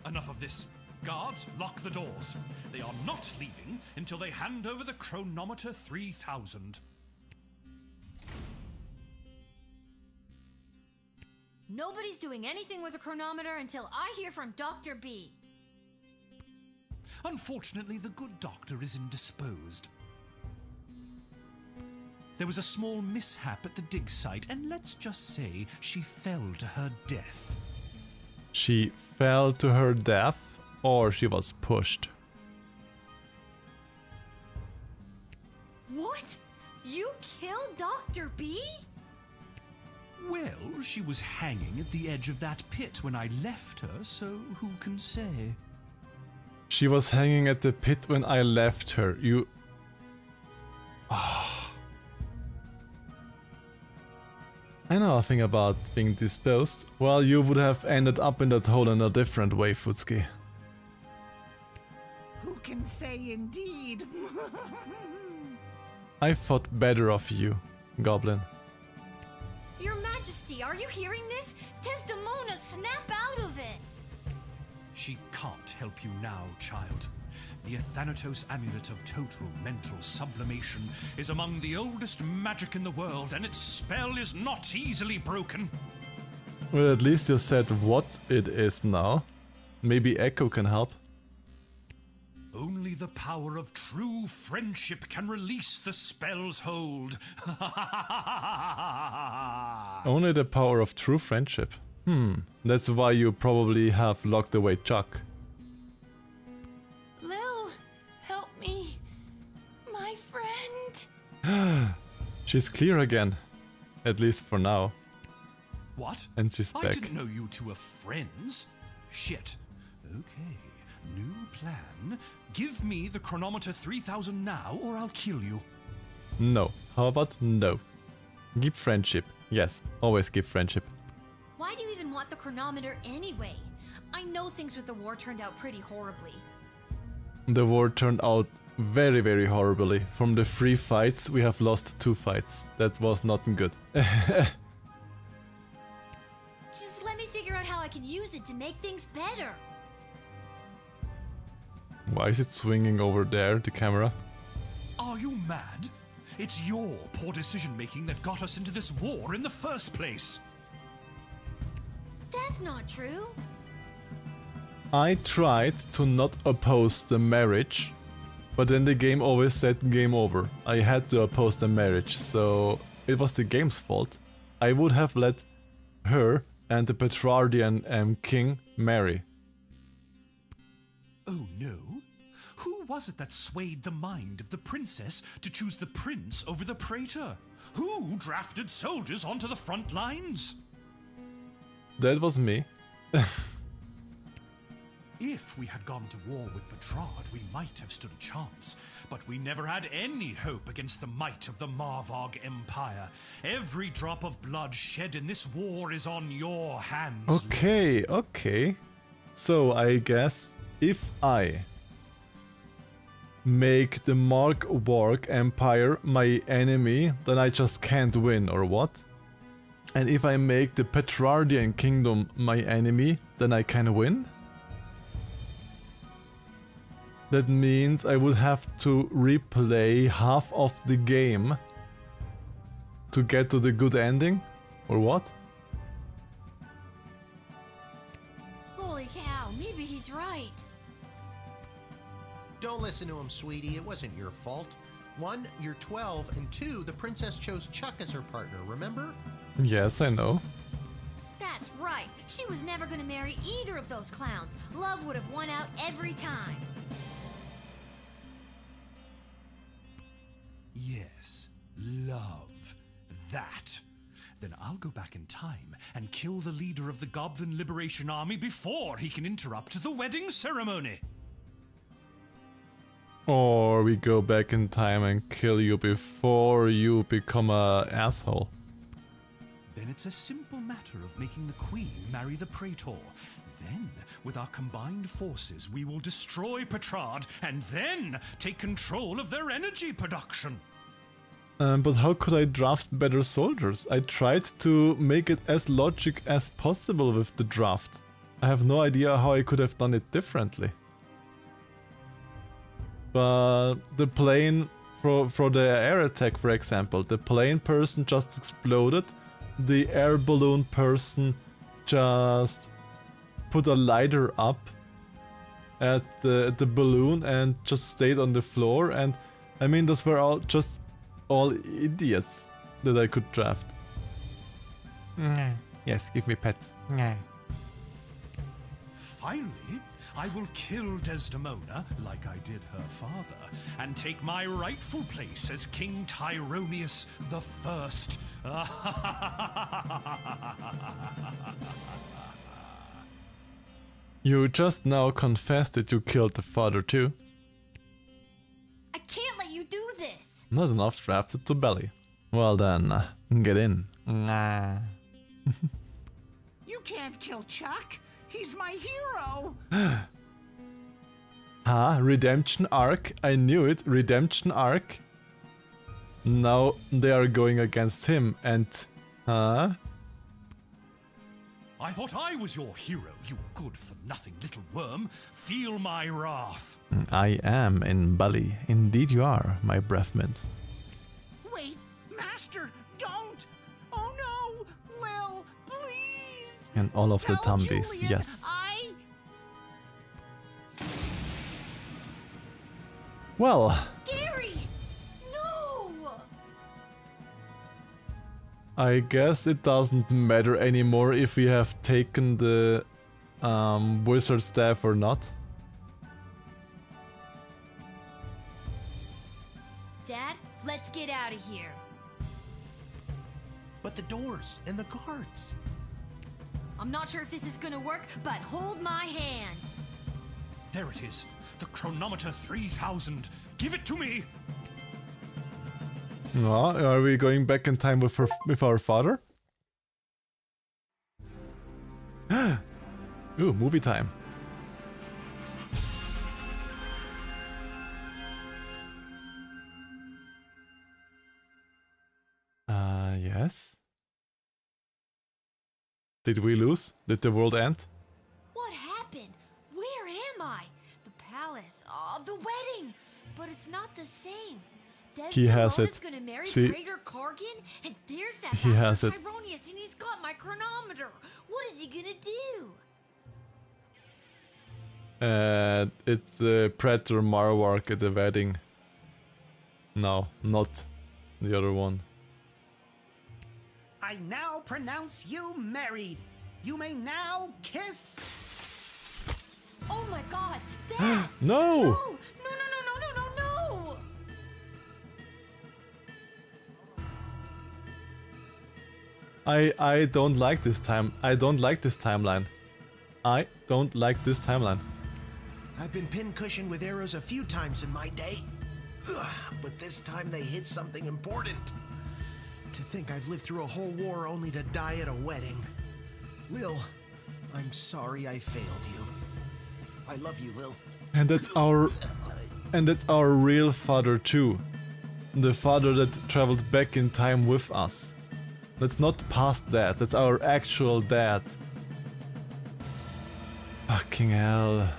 P: Enough of this. Guards, lock the doors. They are not leaving until they hand over the chronometer 3000.
D: Nobody's doing anything with a chronometer until I hear from Dr. B.
P: Unfortunately, the good doctor is indisposed. There was a small mishap at the dig site, and let's just say she fell to her death.
A: She fell to her death, or she was pushed.
D: What? You killed Dr. B?
P: Well, she was hanging at the edge of that pit when I left her, so who can say?
A: She was hanging at the pit when I left her. You... I know nothing about being disposed. Well, you would have ended up in that hole in a different way, Futski.
H: Who can say indeed?
A: I thought better of you, Goblin.
D: Your Majesty, are you hearing this? Desdemona, snap out of it!
P: She can't help you now, child. The Athanatos amulet of total mental sublimation is among the oldest magic in the world, and its spell is not easily broken.
A: Well, at least you said what it is now. Maybe Echo can help.
P: Only the power of true friendship can release the spell's hold.
A: Only the power of true friendship. That's why you probably have locked away Chuck.
T: Lil, help me. My friend.
A: She's clear again. At least for now.
P: What?
A: And she's back.
P: I didn't know you two were friends. Shit. Okay, new plan. Give me the chronometer 3000 now, or I'll kill you.
A: No. How about no? Keep friendship. Yes, always keep friendship.
D: Why do you even want the chronometer anyway? I know things with the war turned out pretty horribly.
A: The war turned out very, very horribly. From the 3 fights, we have lost 2 fights. That was not good.
D: Just let me figure out how I can use it to make things better.
A: Why is it swinging over there, the camera?
P: Are you mad? It's your poor decision-making that got us into this war in the first place.
D: That's not true.
A: I tried to not oppose the marriage, But then the game always said game over. I had to oppose the marriage, so it was the game's fault. I would have let her and the Petrardian king marry.
P: Oh no? Who was it that swayed the mind of the princess to choose the prince over the praetor? Who drafted soldiers onto the front lines?
A: That was me.
P: If we had gone to war with Petrard, we might have stood a chance. But we never had any hope against the might of the Marvog Empire. Every drop of blood shed in this war is on your hands.
A: Okay, okay. So I guess if I make the Marvog Empire my enemy, then I just can't win, or what? And if I make the Petrardian kingdom my enemy, then I can win? That means I would have to replay half of the game to get to the good ending? Or what?
D: Holy cow, maybe he's right.
L: Don't listen to him, sweetie. It wasn't your fault. 1, you're 12, and 2, the princess chose Chuck as her partner, remember?
A: Yes, I know.
D: That's right. She was never gonna marry either of those clowns. Love would have won out every time.
P: Yes, love. That. Then I'll go back in time and kill the leader of the Goblin Liberation Army before he can interrupt the wedding ceremony.
A: Or we go back in time and kill you before you become a asshole.
P: Then it's a simple matter of making the Queen marry the Praetor. Then, with our combined forces, we will destroy Petrard and then take control of their energy production.
A: But how could I draft better soldiers? I tried to make it as logic as possible with the draft. I have no idea how I could have done it differently. But the plane, for the air attack for example, the plane person just exploded. The air balloon person just put a lighter up at the balloon and just stayed on the floor, and I mean those were all idiots that I could draft. Yes, give me pets.
P: Finally, I will kill Desdemona, like I did her father, and take my rightful place as King Tyronius the First.
A: You just now confessed that you killed the father too.
D: I can't let you do this.
A: Not enough drafted to belly. Well then, get in.
H: You can't kill Chuck. He's my hero.
A: Redemption arc. I knew it. Redemption arc. Now they are going against him and...
P: I thought I was your hero, you good-for-nothing little worm. Feel my wrath.
A: I am in Bali. Indeed you are, my breath mint.
H: Wait, Master, don't! Oh no! Lil, please!
A: And all of the
H: Tell
A: Tumbies,
H: Julian
A: yes.
H: I...
A: Well...
D: Gary! No!
A: I guess it doesn't matter anymore if we have taken the wizard staff or not.
D: Dad, let's get out of here.
L: But the doors and the guards.
D: I'm not sure if this is gonna work, but hold my hand.
P: There it is. The chronometer 3000. Give it to me.
A: Are we going back in time with our father? Ooh, movie time. Yes? Did we lose? Did the world end?
D: What happened? Where am I? The palace. Oh, the wedding. But it's not the same.
A: He has it.
D: Gonna marry
A: See,
D: Praetor Kargan, and there's that
A: he has
D: Master
A: it.
D: Tyronius, and he's got my chronometer. What is he gonna do?
A: It's the Predator Marwark at the wedding. No, not the other one.
R: I now pronounce you married. You may now kiss.
D: Oh my god, Dad!
A: No!
D: No! No!
A: I don't like this time. I don't like this timeline. I don't like this timeline.
K: I've been pincushioned with arrows a few times in my day. Ugh, but this time they hit something important. To think I've lived through a whole war only to die at a wedding. Lil, I'm sorry I failed you. I love you, Lil.
A: And that's our real father too. The father that traveled back in time with us. That's not past that, that's our actual dad. Fucking hell.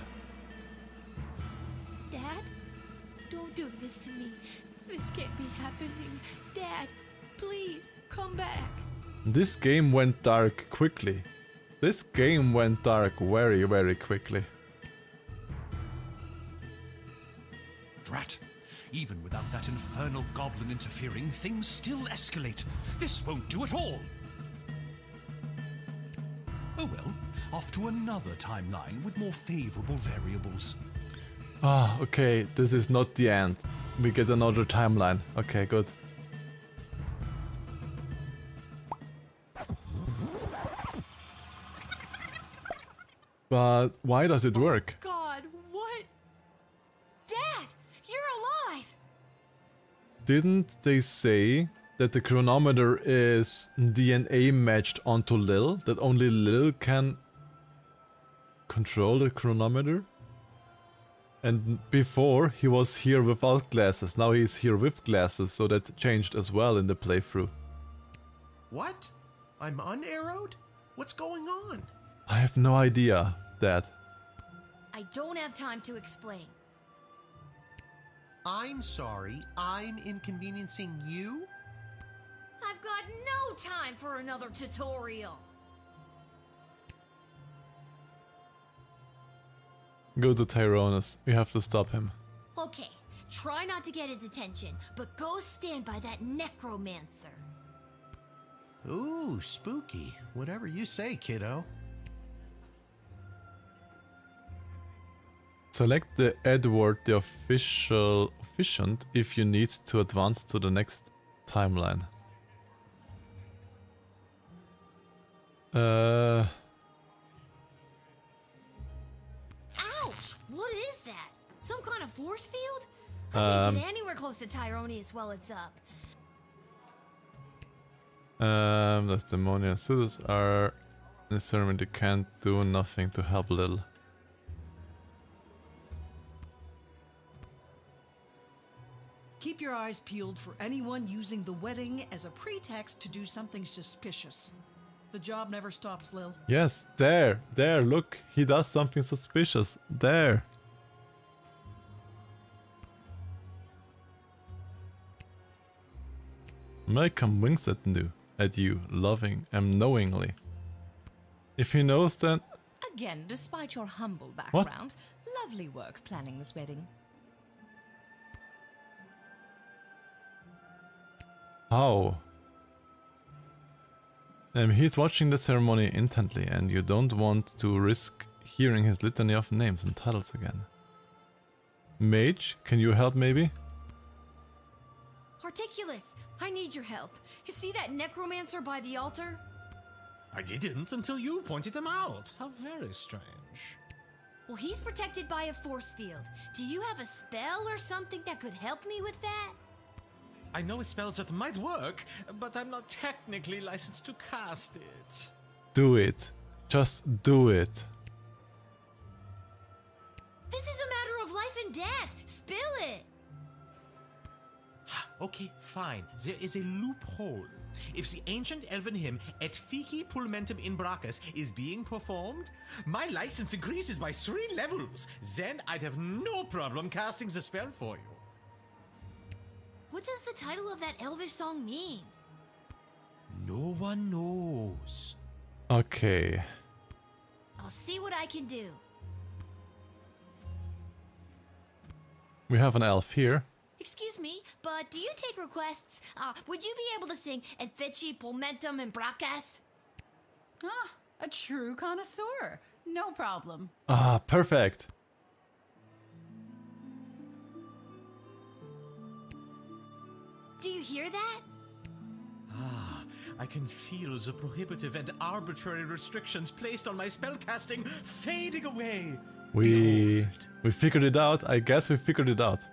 D: Dad? Don't do this to me. This can't be happening. Dad, please, come back.
A: This game went dark quickly. This game went dark very, very quickly.
P: Drat. Even without that infernal goblin interfering, things still escalate. This won't do at all. Oh well, off to another timeline with more favorable variables.
A: Ah, okay, this is not the end. We get another timeline. Okay, good. But why does it work?
D: God, what? Dad, you're alive!
A: Didn't they say that the chronometer is DNA matched onto Lil? That only Lil can control the chronometer? And before he was here without glasses, now he's here with glasses, so that changed as well in the playthrough.
K: What? I'm unarrowed? What's going on?
A: I have no idea, Dad.
D: I don't have time to explain.
L: I'm sorry, I'm inconveniencing you?
D: I've got no time for another tutorial.
A: Go to Tyrannus. We have to stop him.
D: Okay, try not to get his attention, but go stand by that necromancer.
K: Ooh, spooky. Whatever you say, kiddo.
A: Select the Edward the officiant if you need to advance to the next timeline.
D: Ouch! What is that? Some kind of force field? I can't get anywhere close to Tyronius while it's up.
A: The demonian suitors are in the ceremony. They can't do nothing to help Lil.
O: Keep your eyes peeled for anyone using the wedding as a pretext to do something suspicious. The job never stops, Lil.
A: Yes, there, look, he does something suspicious, there. Malcolm winks at you, loving and knowingly. If he knows then...
V: Again, despite your humble background, lovely work planning this wedding.
A: How? He's watching the ceremony intently, and you don't want to risk hearing his litany of names and titles again. Mage, can you help maybe?
D: Articulus, I need your help. You see that necromancer by the altar?
S: I didn't until you pointed him out. How very strange.
D: Well, he's protected by a force field. Do you have a spell or something that could help me with that?
S: I know spells that might work, but I'm not technically licensed to cast it.
A: Do it. Just do it.
D: This is a matter of life and death. Spill it.
J: Okay, fine. There is a loophole. If the ancient elven hymn Et Fici Pulmentum in Brachus is being performed, my license increases by 3 levels. Then I'd have no problem casting the spell for you.
D: What does the title of that elvish song mean?
J: No one knows.
A: Okay.
D: I'll see what I can do.
A: We have an elf here.
D: Excuse me, but do you take requests? Would you be able to sing Et Feci Pomentum and Bracas?
C: Ah, a true connoisseur. No problem.
A: Ah, perfect.
D: Do you hear that?
J: Ah, I can feel the prohibitive and arbitrary restrictions placed on my spellcasting fading away.
A: We figured it out. I guess we figured it out.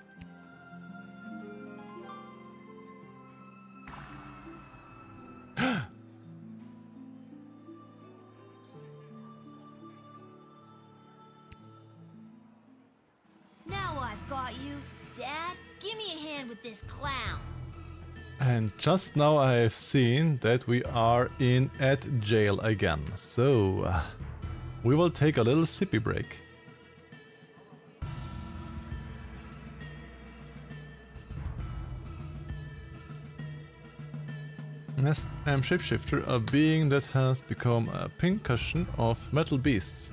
D: Now I've got you. Dad, give me a hand with this clown.
A: And just now I have seen that we are at jail again. So we will take a little sippy break. Nest am Shapeshifter, a being that has become a pincushion of metal beasts,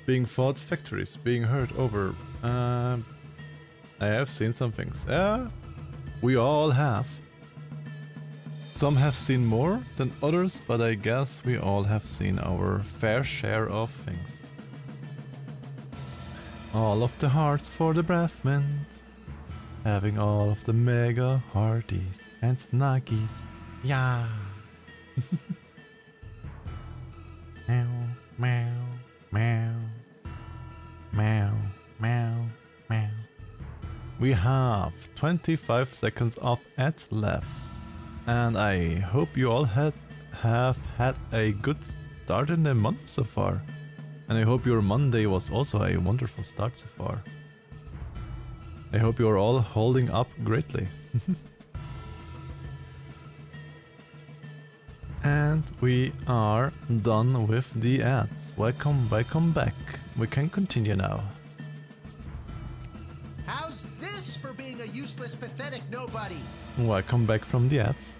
A: being fought factories, being heard over. I have seen some things. We all have. Some have seen more than others, but I guess we all have seen our fair share of things. All of the hearts for the Breathment, having all of the mega hearties and snuggies. Yeah. Meow, meow, meow, meow, meow, meow. We have 25 seconds of ads left, and I hope you all have had a good start in the month so far. And I hope your Monday was also a wonderful start so far. I hope you're all holding up greatly. And we are done with the ads. Welcome back. We can continue now.
K: How's this for being a useless, pathetic nobody?
A: Welcome back from the ads.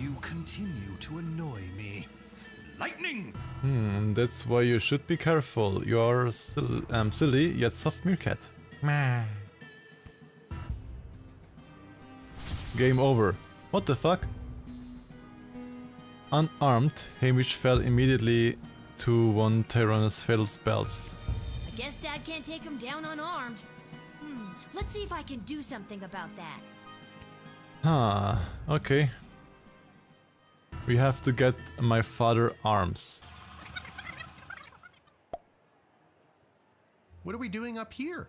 P: You continue to annoy me. Lightning!
A: That's why you should be careful. You're silly yet soft meerkat. Game over. What the fuck? Unarmed, Hamish fell immediately to one Tyrannus' fatal spells.
D: I guess Dad can't take him down unarmed. Let's see if I can do something about that.
A: Okay. We have to get my father arms.
L: What are we doing up here?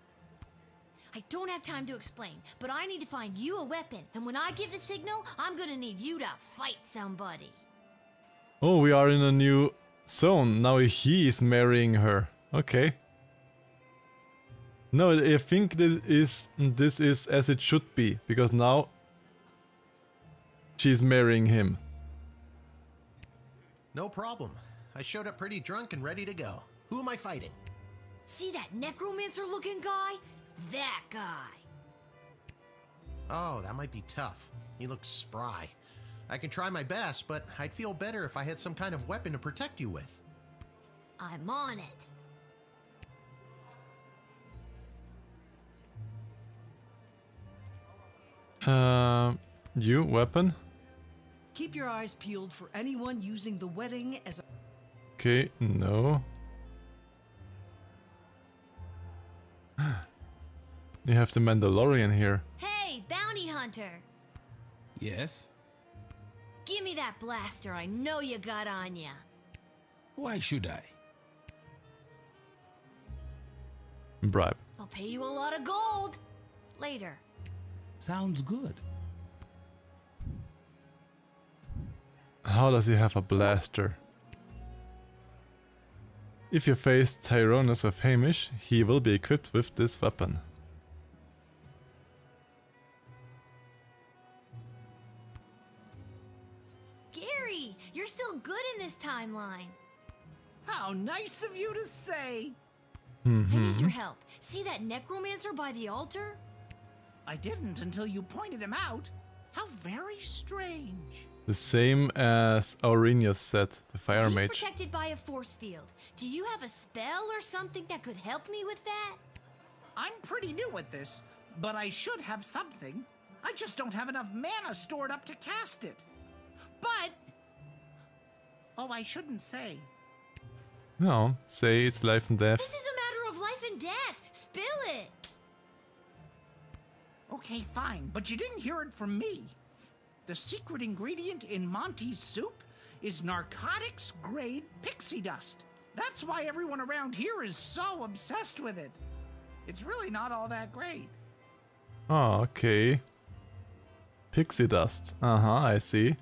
D: I don't have time to explain, but I need to find you a weapon. And when I give the signal, I'm gonna need you to fight somebody.
A: Oh, we are in a new zone. Now he is marrying her. Okay. No, I think this is as it should be, because now she's marrying him.
K: No problem. I showed up pretty drunk and ready to go. Who am I fighting?
D: See that necromancer looking guy? That guy.
K: Oh, that might be tough. He looks spry. I can try my best, but I'd feel better if I had some kind of weapon to protect you with.
D: I'm on it.
A: You weapon?
O: Keep your eyes peeled for anyone using the wedding as a...
A: Okay, no. You have the Mandalorian here.
D: Hey, bounty hunter.
Q: Yes?
D: Give me that blaster I know you got on ya.
Q: Why should I?
A: Bribe.
D: I'll pay you a lot of gold. Later.
Q: Sounds good.
A: How does he have a blaster? If you face Tyrannus with Hamish, he will be equipped with this weapon.
D: Gary, you're still good in this timeline.
H: How nice of you to say.
D: I need your help. See that necromancer by the altar?
H: I didn't until you pointed him out. How very strange.
A: The same as Aurinius said, the fire
D: He's
A: mage.
D: protected by a force field. Do you have a spell or something that could help me with that?
H: I'm pretty new at this, but I should have something. I just don't have enough mana stored up to cast it. But... Oh, I shouldn't say.
A: No, say it's life and death.
D: This is a matter of life and death. Spill it.
H: Okay, fine, but you didn't hear it from me. The secret ingredient in Monty's soup is narcotics-grade pixie dust. That's why everyone around here is so obsessed with it. It's really not all that great.
A: Oh, okay. Pixie dust. I see.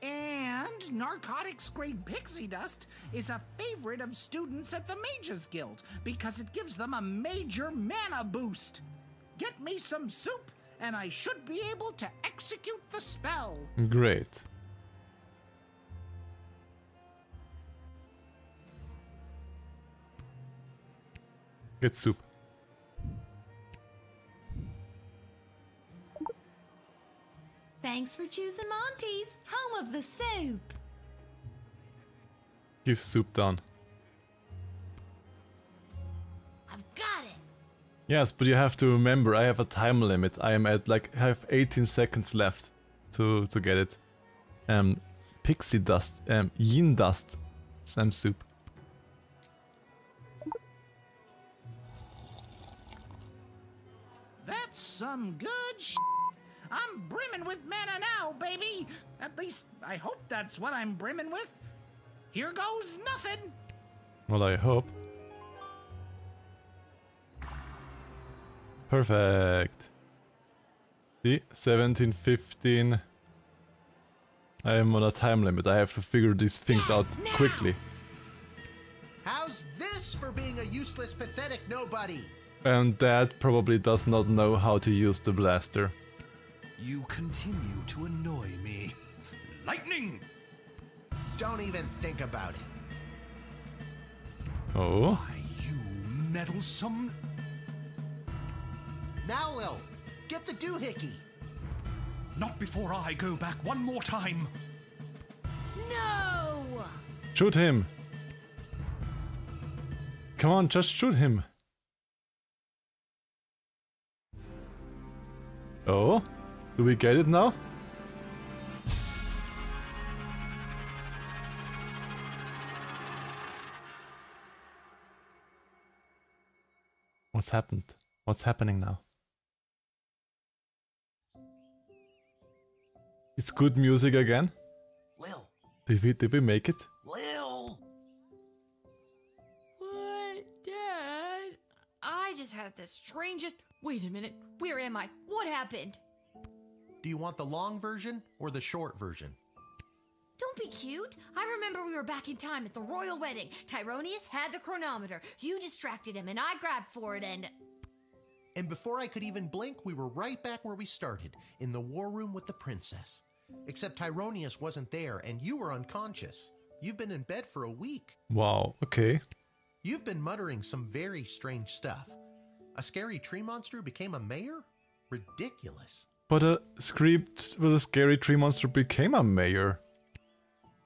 H: And narcotics-grade pixie dust is a favorite of students at the Mages Guild because it gives them a major mana boost. Get me some soup and I should be able to execute the spell.
A: Great. Get soup.
V: Thanks for choosing Monty's, home of the soup.
A: Give soup down.
D: I've got it.
A: Yes, but you have to remember I have a time limit. I am at I have 18 seconds left to get it. Pixie dust, yin dust, some soup.
H: That's some good sh**. I'm brimming with mana now, baby. At least, I hope that's what I'm brimming with. Here goes nothing.
A: Well, I hope. Perfect. See, 17, 15. I am on a time limit. I have to figure these things out quickly.
K: How's this for being a useless, pathetic nobody?
A: And Dad probably does not know how to use the blaster.
P: You continue to annoy me. Lightning!
K: Don't even think about it.
A: Oh?
P: Why, you meddlesome...
K: Now, Lil, get the doohickey.
P: Not before I go back one more time.
D: No!
A: Shoot him! Come on, just shoot him. Oh? Do we get it now? What's happened? What's happening now? It's good music again?
K: Lil.
A: Did we make it?
K: Lil.
D: What, Dad? I just had the strangest... Wait a minute. Where am I? What happened?
L: Do you want the long version or the short version?
D: Don't be cute. I remember we were back in time at the royal wedding. Tyronius had the chronometer. You distracted him and I grabbed for it and...
L: And before I could even blink, we were right back where we started, in the war room with the princess. Except Tyronius wasn't there and you were unconscious. You've been in bed for a week.
A: Wow, okay.
L: You've been muttering some very strange stuff. A scary tree monster became a mayor? Ridiculous.
A: But a scary tree monster became a mayor.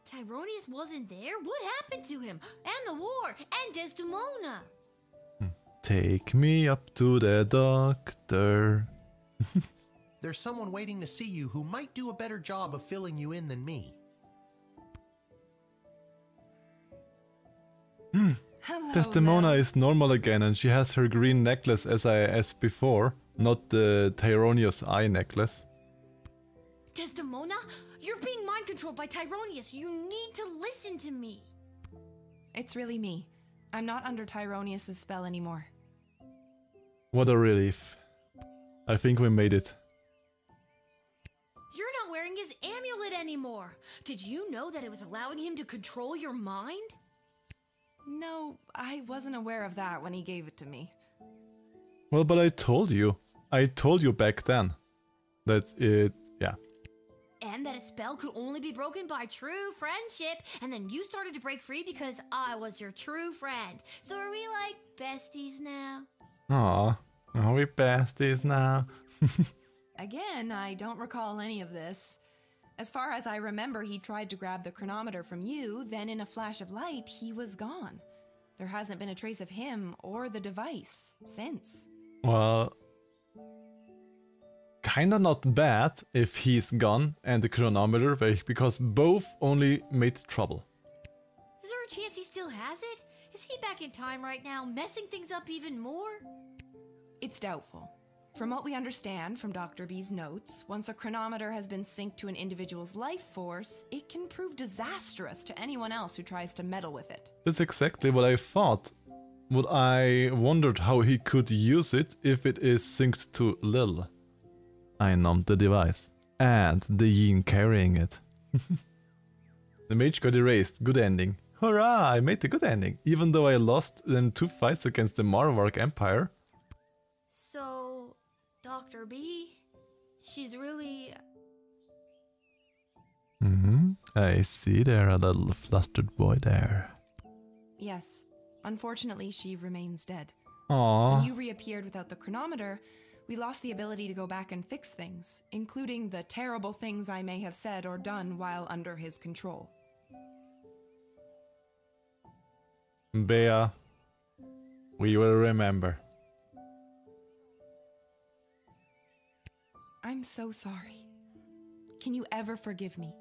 D: Tyronius wasn't there? What happened to him? And the war? And Desdemona?
A: Take me up to the doctor.
L: There's someone waiting to see you who might do a better job of filling you in than me.
T: Hello,
A: Desdemona
T: Lil.
A: is normal again and she has her green necklace as before, not the Tyronius eye necklace.
D: Desdemona? You're being mind controlled by Tyronius. You need to listen to me.
T: It's really me. I'm not under Tyronius' spell anymore.
A: What a relief. I think we made it.
D: You're not wearing his amulet anymore. Did you know that it was allowing him to control your mind?
T: No, I wasn't aware of that when he gave it to me.
A: Well, but I told you. I told you back then. That it, yeah.
D: And that a spell could only be broken by true friendship. And then you started to break free because I was your true friend. So are we like besties now?
A: Aw, are we besties now?
T: Again, I don't recall any of this. As far as I remember, he tried to grab the chronometer from you, then in a flash of light, he was gone. There hasn't been a trace of him or the device since.
A: Well, kinda not bad if he's gone and the chronometer, because both only made trouble.
D: Is there a chance he still has it? Is he back in time right now, messing things up even more?
T: It's doubtful. From what we understand from Dr. B's notes, once a chronometer has been synced to an individual's life force, it can prove disastrous to anyone else who tries to meddle with it.
A: That's exactly what I thought. What I wondered how he could use it if it is synced to Lil. I numbed the device. And the yin carrying it. The mage got erased. Good ending. Hurrah! I made the good ending. Even though I lost in 2 fights against the Marvark Empire.
D: So, Dr. B, she's really...
A: I see there a little flustered boy there.
T: Yes. Unfortunately, she remains dead.
A: Aww.
T: When you reappeared without the chronometer, we lost the ability to go back and fix things, including the terrible things I may have said or done while under his control.
A: Bea, we will remember.
T: I'm so sorry. Can you ever forgive me?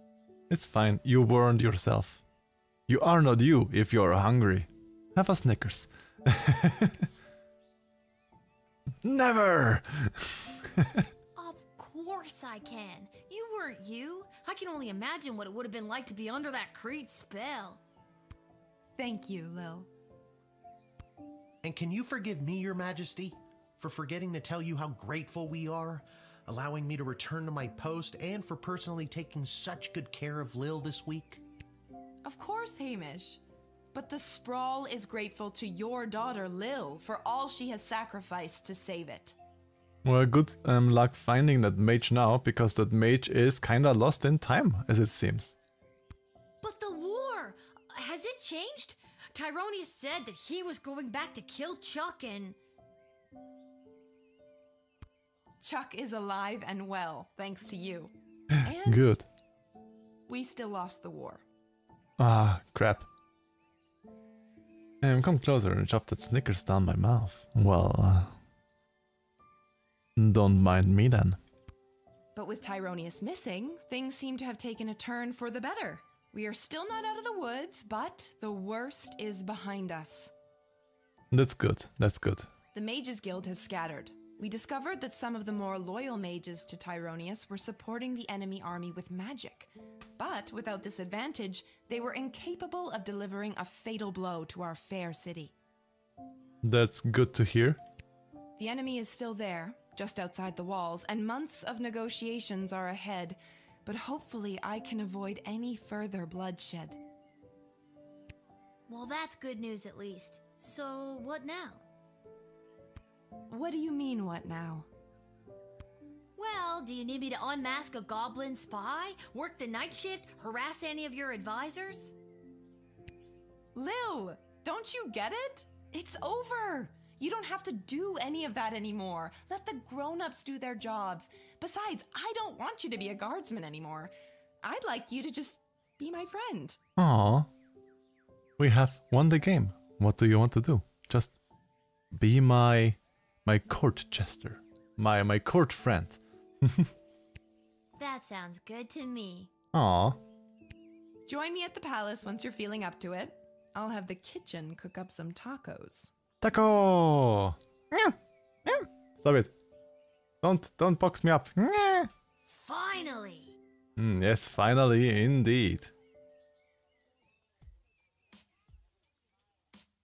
A: It's fine, you warned yourself. You are not you if you're hungry. Have a Snickers. Never!
D: Of course I can. You weren't you. I can only imagine what it would have been like to be under that creep spell.
T: Thank you, Lil.
K: And can you forgive me, Your Majesty, for forgetting to tell you how grateful we are, allowing me to return to my post, and for personally taking such good care of Lil this week?
T: Of course, Hamish. But the Sprawl is grateful to your daughter, Lil, for all she has sacrificed to save it.
A: Well, good luck finding that mage now, because that mage is kinda lost in time, as it seems.
D: But the war, has it changed? Tyrone said that he was going back to kill Chuck and...
T: Chuck is alive and well, thanks to you. And
A: good.
T: We still lost the war.
A: Ah, crap. Come closer and shove that Snickers down my mouth. Well, don't mind me then.
T: But with Tyronius missing, things seem to have taken a turn for the better. We are still not out of the woods, but the worst is behind us.
A: That's good, that's good.
T: The Mages Guild has scattered. We discovered that some of the more loyal mages to Tyronius were supporting the enemy army with magic. But without this advantage, they were incapable of delivering a fatal blow to our fair city.
A: That's good to hear.
T: The enemy is still there, just outside the walls, and months of negotiations are ahead, but hopefully I can avoid any further bloodshed.
D: Well, that's good news at least. So, what now?
T: What do you mean, what now?
D: Well, do you need me to unmask a goblin spy? Work the night shift? Harass any of your advisors?
T: Lil, don't you get it? It's over. You don't have to do any of that anymore. Let the grown-ups do their jobs. Besides, I don't want you to be a guardsman anymore. I'd like you to just be my friend.
A: Aww. We have won the game. What do you want to do? Just be my court jester. My court friend.
D: That sounds good to me.
A: Aww.
T: Join me at the palace once you're feeling up to it. I'll have the kitchen cook up some tacos.
A: Taco! Stop it. Don't box me up.
D: Finally!
A: Yes, finally, indeed.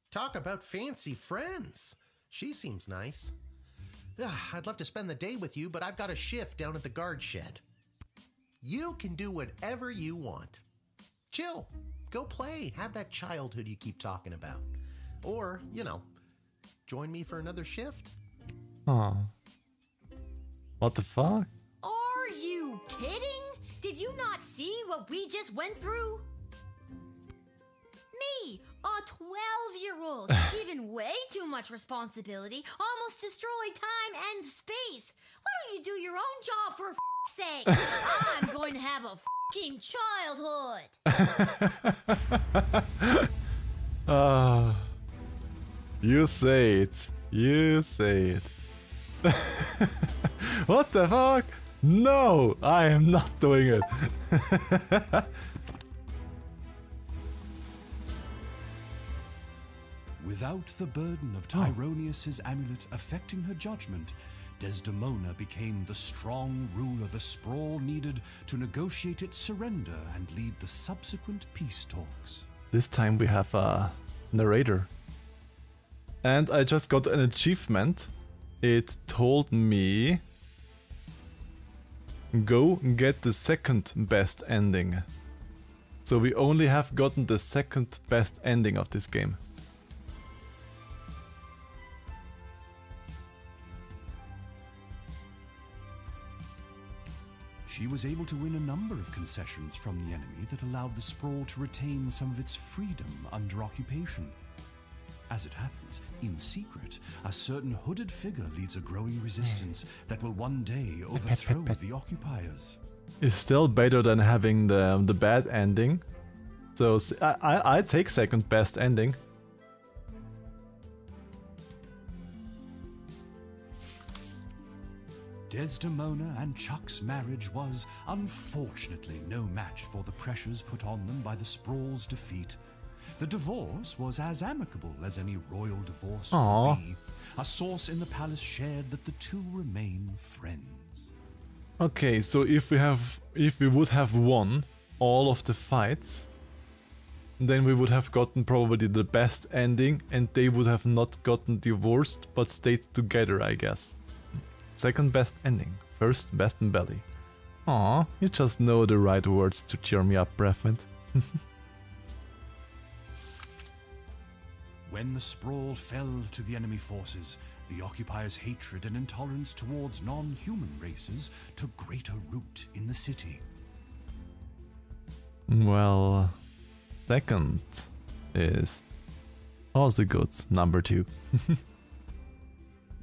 K: Talk about fancy friends. She seems nice. I'd love to spend the day with you, but I've got a shift down at the guard shed. You can do whatever you want. Chill. Go play. Have that childhood you keep talking about. Or, join me for another shift.
A: Aw. What the fuck?
D: Are you kidding? Did you not see what we just went through? Me, a 12-year-old, given way too much responsibility, almost destroyed time and space. Why don't you do your own job for f***'s sake? I'm going to have a f***ing childhood.
A: You say it. You say it. What the fuck? No, I am not doing it.
P: Without the burden of Tyronius's amulet affecting her judgment, Desdemona became the strong ruler the Sprawl needed to negotiate its surrender and lead the subsequent peace talks.
A: This time we have a narrator. And I just got an achievement. It told me go get the second best ending. So we only have gotten the second best ending of this game.
P: She was able to win a number of concessions from the enemy that allowed the Sprawl to retain some of its freedom under occupation. As it happens, in secret, a certain hooded figure leads a growing resistance that will one day overthrow the occupiers.
A: It's still better than having the bad ending. So I take second best ending.
P: Desdemona and Chuck's marriage was, unfortunately, no match for the pressures put on them by the Sprawl's defeat. The divorce was as amicable as any royal divorce could be. A source in the palace shared that the two remain friends.
A: Okay, so if we would have won all of the fights, then we would have gotten probably the best ending, and they would have not gotten divorced but stayed together, I guess. Second best ending, first best in belly. Aw, you just know the right words to cheer me up, Brefmint.
P: When the Sprawl fell to the enemy forces, the occupiers' hatred and intolerance towards non-human races took greater root in the city.
A: Well, second is also good, number 2.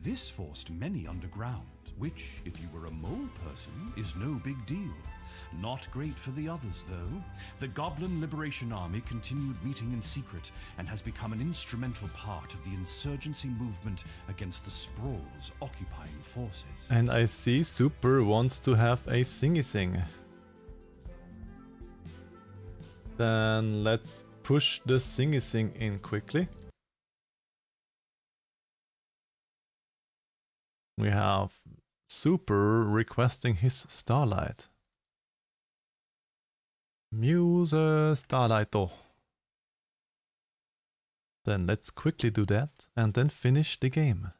P: This forced many underground, which, if you were a mole person, is no big deal. Not great for the others, though. The Goblin Liberation Army continued meeting in secret and has become an instrumental part of the insurgency movement against the Sprawl's occupying forces.
A: And I see Super wants to have a singy-sing. Then let's push the singy-sing in quickly. We have Super requesting his Starlight. Muse Starlight. Then let's quickly do that and then finish the game.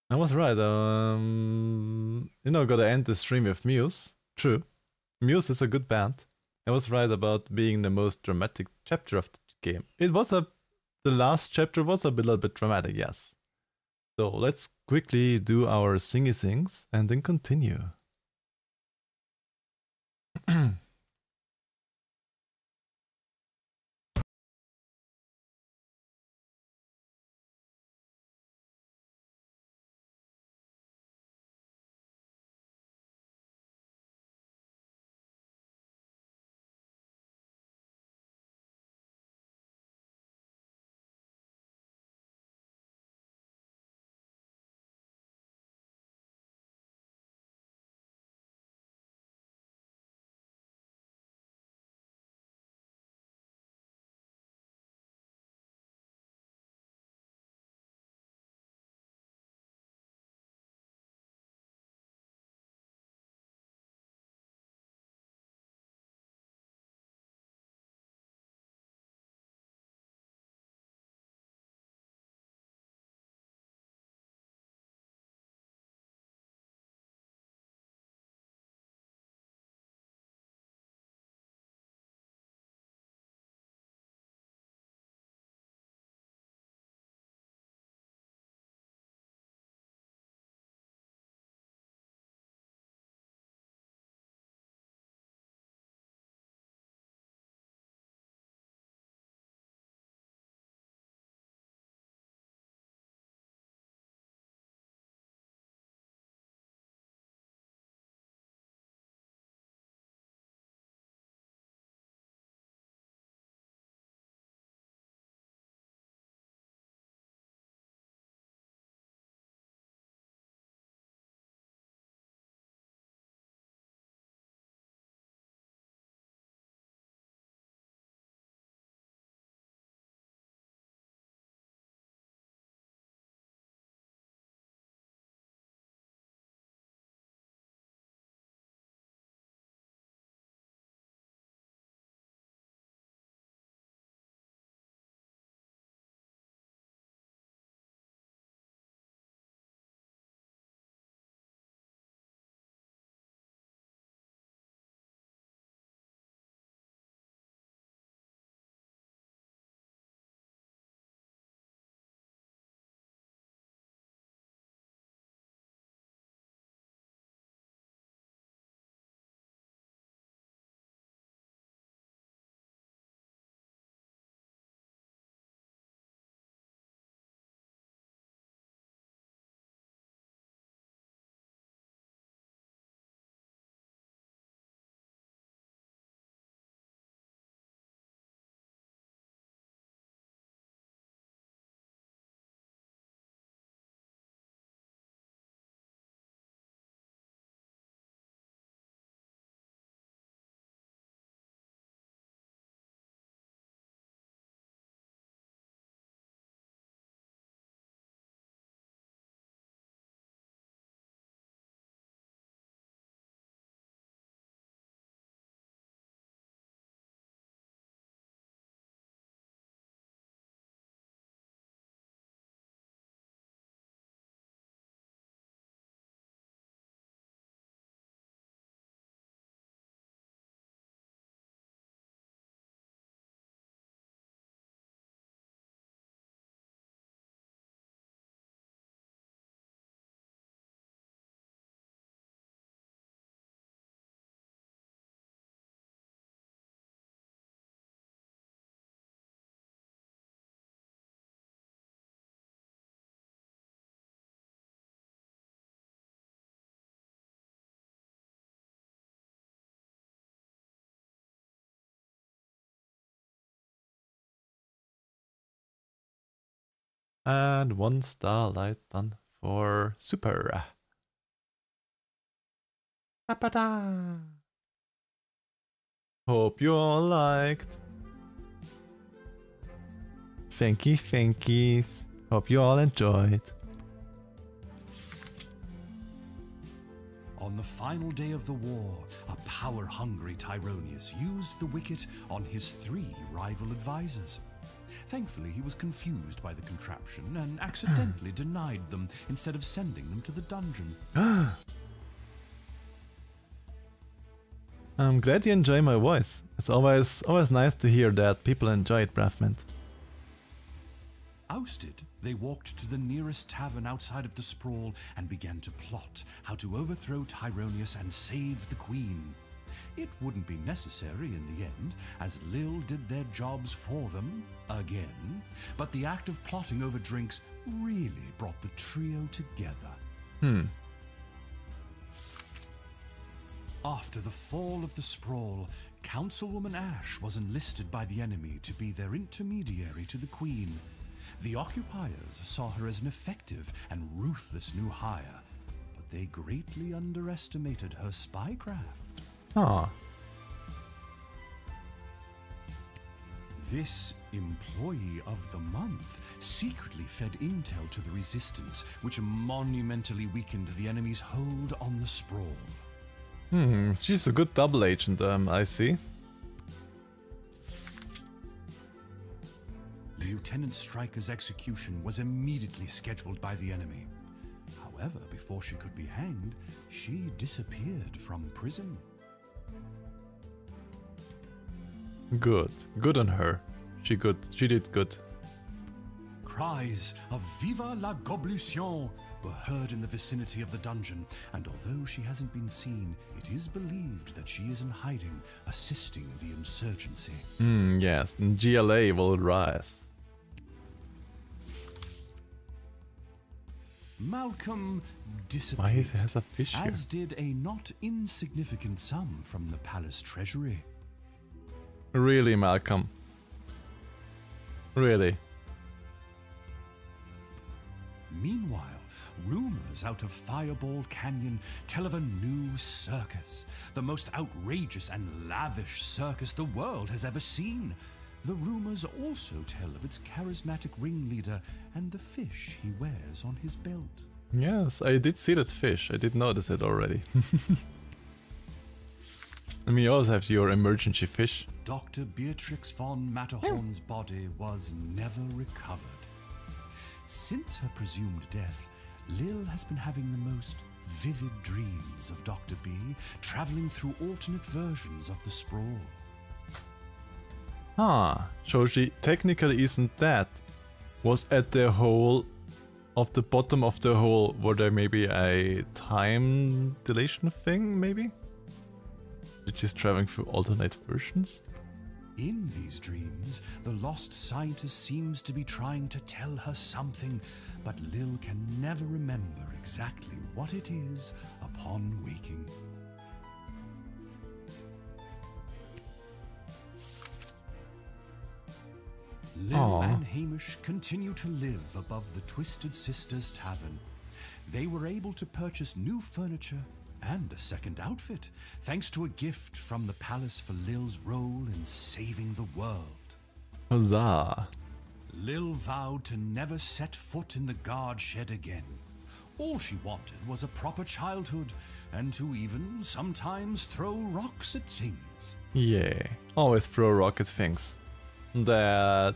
A: I was right, gotta end the stream with Muse. True. Muse is a good band. I was right about being the most dramatic chapter of the game. The last chapter was a little bit dramatic, yes. So let's quickly do our singy-sings and then continue. And 1 starlight done for super. Ba-ba-da. Hope you all liked. Thankies. Hope you all enjoyed.
P: On the final day of the war, a power-hungry Tyronius used the wicket on his 3 rival advisors. Thankfully, he was confused by the contraption and accidentally denied them instead of sending them to the dungeon.
A: I'm glad you enjoy my voice. It's always nice to hear that people enjoy it, Bravment.
P: Ousted, they walked to the nearest tavern outside of the sprawl and began to plot how to overthrow Tyronius and save the queen. It wouldn't be necessary in the end, as Lil did their jobs for them, again, but the act of plotting over drinks really brought the trio together. After the fall of the sprawl, Councilwoman Ash was enlisted by the enemy to be their intermediary to the queen. The occupiers saw her as an effective and ruthless new hire, but they greatly underestimated her spycraft.
A: Ah.
P: This employee of the month secretly fed intel to the resistance, which monumentally weakened the enemy's hold on the sprawl.
A: She's a good double agent, I see.
P: Lieutenant Stryker's execution was immediately scheduled by the enemy. However, before she could be hanged, she disappeared from prison.
A: Good on her. She did good.
P: Cries of "Viva la Goblution" were heard in the vicinity of the dungeon, and although she hasn't been seen, it is believed that she is in hiding, assisting the insurgency.
A: Yes, GLA will rise.
P: Malcolm disappeared,
A: Why has a fish here?
P: as did a not insignificant sum from the palace treasury.
A: Really, Malcolm? Really?
P: Meanwhile, rumors out of Fireball Canyon tell of a new circus, the most outrageous and lavish circus the world has ever seen. The rumors also tell of its charismatic ringleader and the fish he wears on his belt.
A: Yes, I did see that fish. I did notice it already. I mean, you also have your emergency fish.
P: Dr. Beatrix von Matterhorn's body was never recovered. Since her presumed death, Lil has been having the most vivid dreams of Dr. B, traveling through alternate versions of the sprawl.
A: So she technically isn't dead. Was at the hole of the bottom of the hole, were there maybe a time dilation thing, maybe? That she's traveling through alternate versions?
P: In these dreams, the lost scientist seems to be trying to tell her something, but Lil can never remember exactly what it is upon waking. Lil and Hamish continue to live above the Twisted Sisters Tavern. They were able to purchase new furniture and a second outfit, thanks to a gift from the palace for Lil's role in saving the world.
A: Huzzah!
P: Lil vowed to never set foot in the guard shed again. All she wanted was a proper childhood, and to even sometimes throw rocks at things.
A: Yeah, always throw rock at things that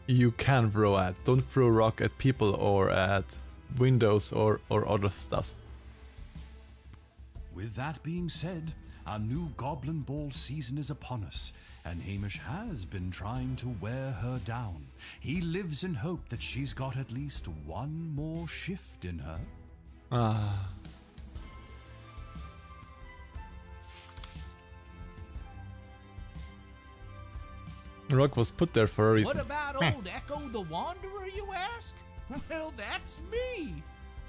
A: you can throw at. Don't throw rock at people or at windows or other stuff.
P: With that being said, our new Goblin Ball season is upon us, and Hamish has been trying to wear her down. He lives in hope that she's got at least one more shift in her.
A: Rock was put there for a reason.
H: What about old Echo the Wanderer, you ask? Well, that's me.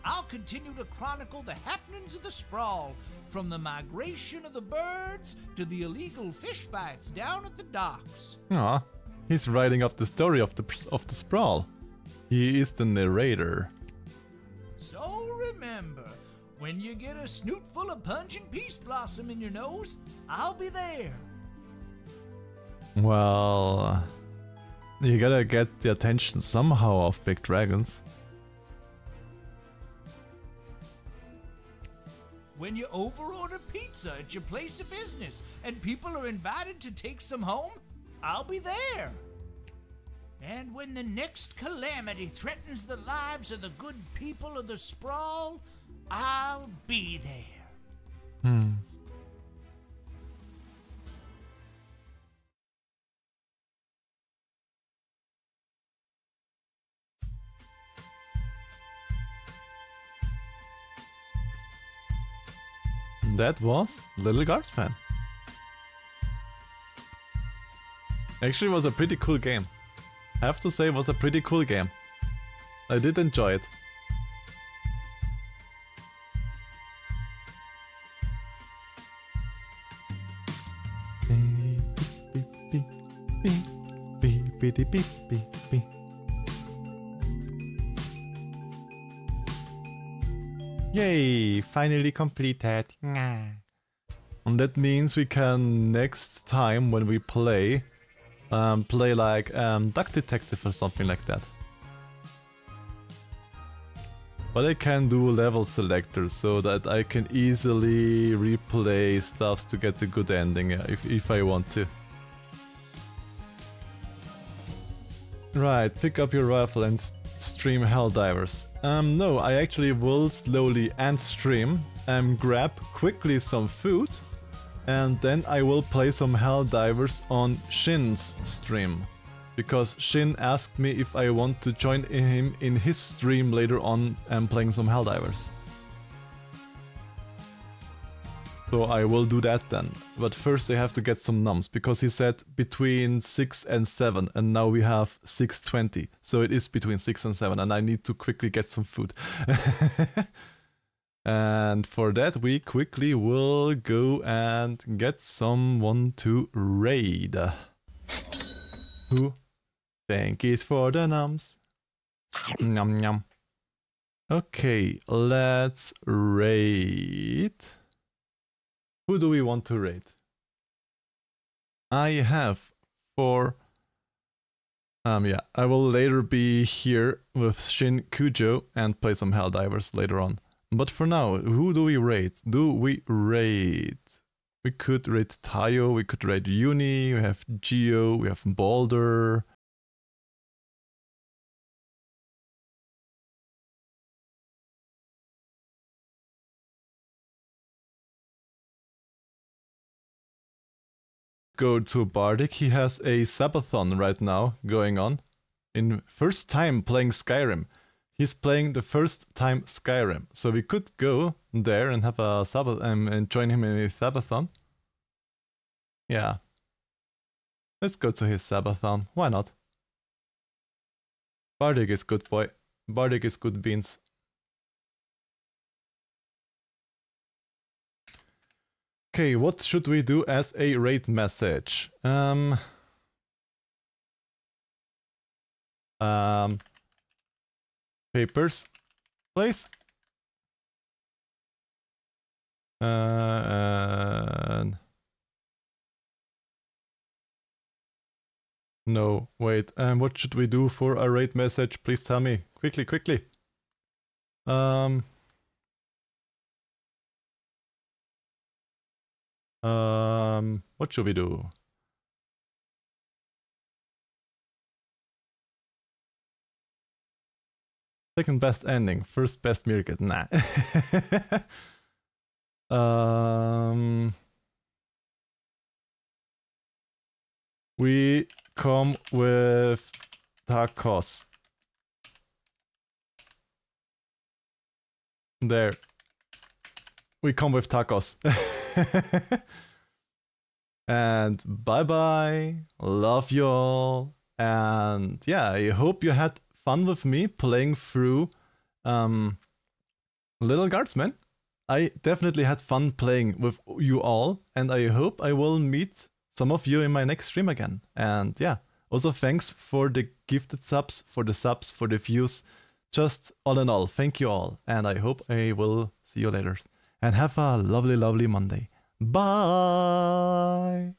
H: I'll continue to chronicle the happenings of the sprawl, from the migration of the birds to the illegal fish fights down at the docks.
A: He's writing up the story of the sprawl. He is the narrator.
G: So remember, when you get a snoot full of pungent peace blossom in your nose, I'll be there.
A: Well, you gotta get the attention somehow of big dragons.
G: When you overorder pizza at your place of business and people are invited to take some home, I'll be there. And when the next calamity threatens the lives of the good people of the sprawl, I'll be there.
A: That was Lil Guardsman. Actually, it was a pretty cool game. I have to say, it was a pretty cool game. I did enjoy it. Yay, finally completed. And that means we can next time when we play like Duck Detective or something like that. But I can do level selectors so that I can easily replay stuffs to get a good ending if I want to. Right, pick up your rifle and stream Helldivers. No, I actually will slowly end stream and grab quickly some food, and then I will play some Helldivers on Shin's stream. Because Shin asked me if I want to join him in his stream later on and playing some Helldivers. So I will do that then. But first I have to get some nums, because he said between 6 and 7, and now we have 6:20. So it is between 6 and 7, and I need to quickly get some food. And for that we quickly will go and get someone to raid. Who? Thank you for the nums. Nom nom. Okay, let's raid. Who do we want to raid? I have 4. Yeah, I will later be here with Shin Kujo and play some Helldivers later on. But for now, who do we raid? We could raid Tayo, we could raid Uni, we have Geo, we have Balder. Go to Bardic, he has a Sabathon right now going on. In first time playing Skyrim. He's playing the first time Skyrim. So we could go there and have a and join him in his Sabathon. Yeah. Let's go to his Sabathon. Why not? Bardic is good boy. Bardic is good beans. Okay, what should we do as a raid message? Papers, please. No, wait. What should we do for a raid message? Please tell me quickly, quickly. What should we do? Second best ending, first best Mirket. Nah. We come with tacos. There. We come with tacos. And bye bye. Love you all. And yeah, I hope you had fun with me playing through Lil Guardsman. I definitely had fun playing with you all, and I hope I will meet some of you in my next stream again. And yeah, Also, thanks for the gifted subs, for the views. Just all in all, thank you all. And I hope I will see you later. And have a lovely, lovely Monday. Bye!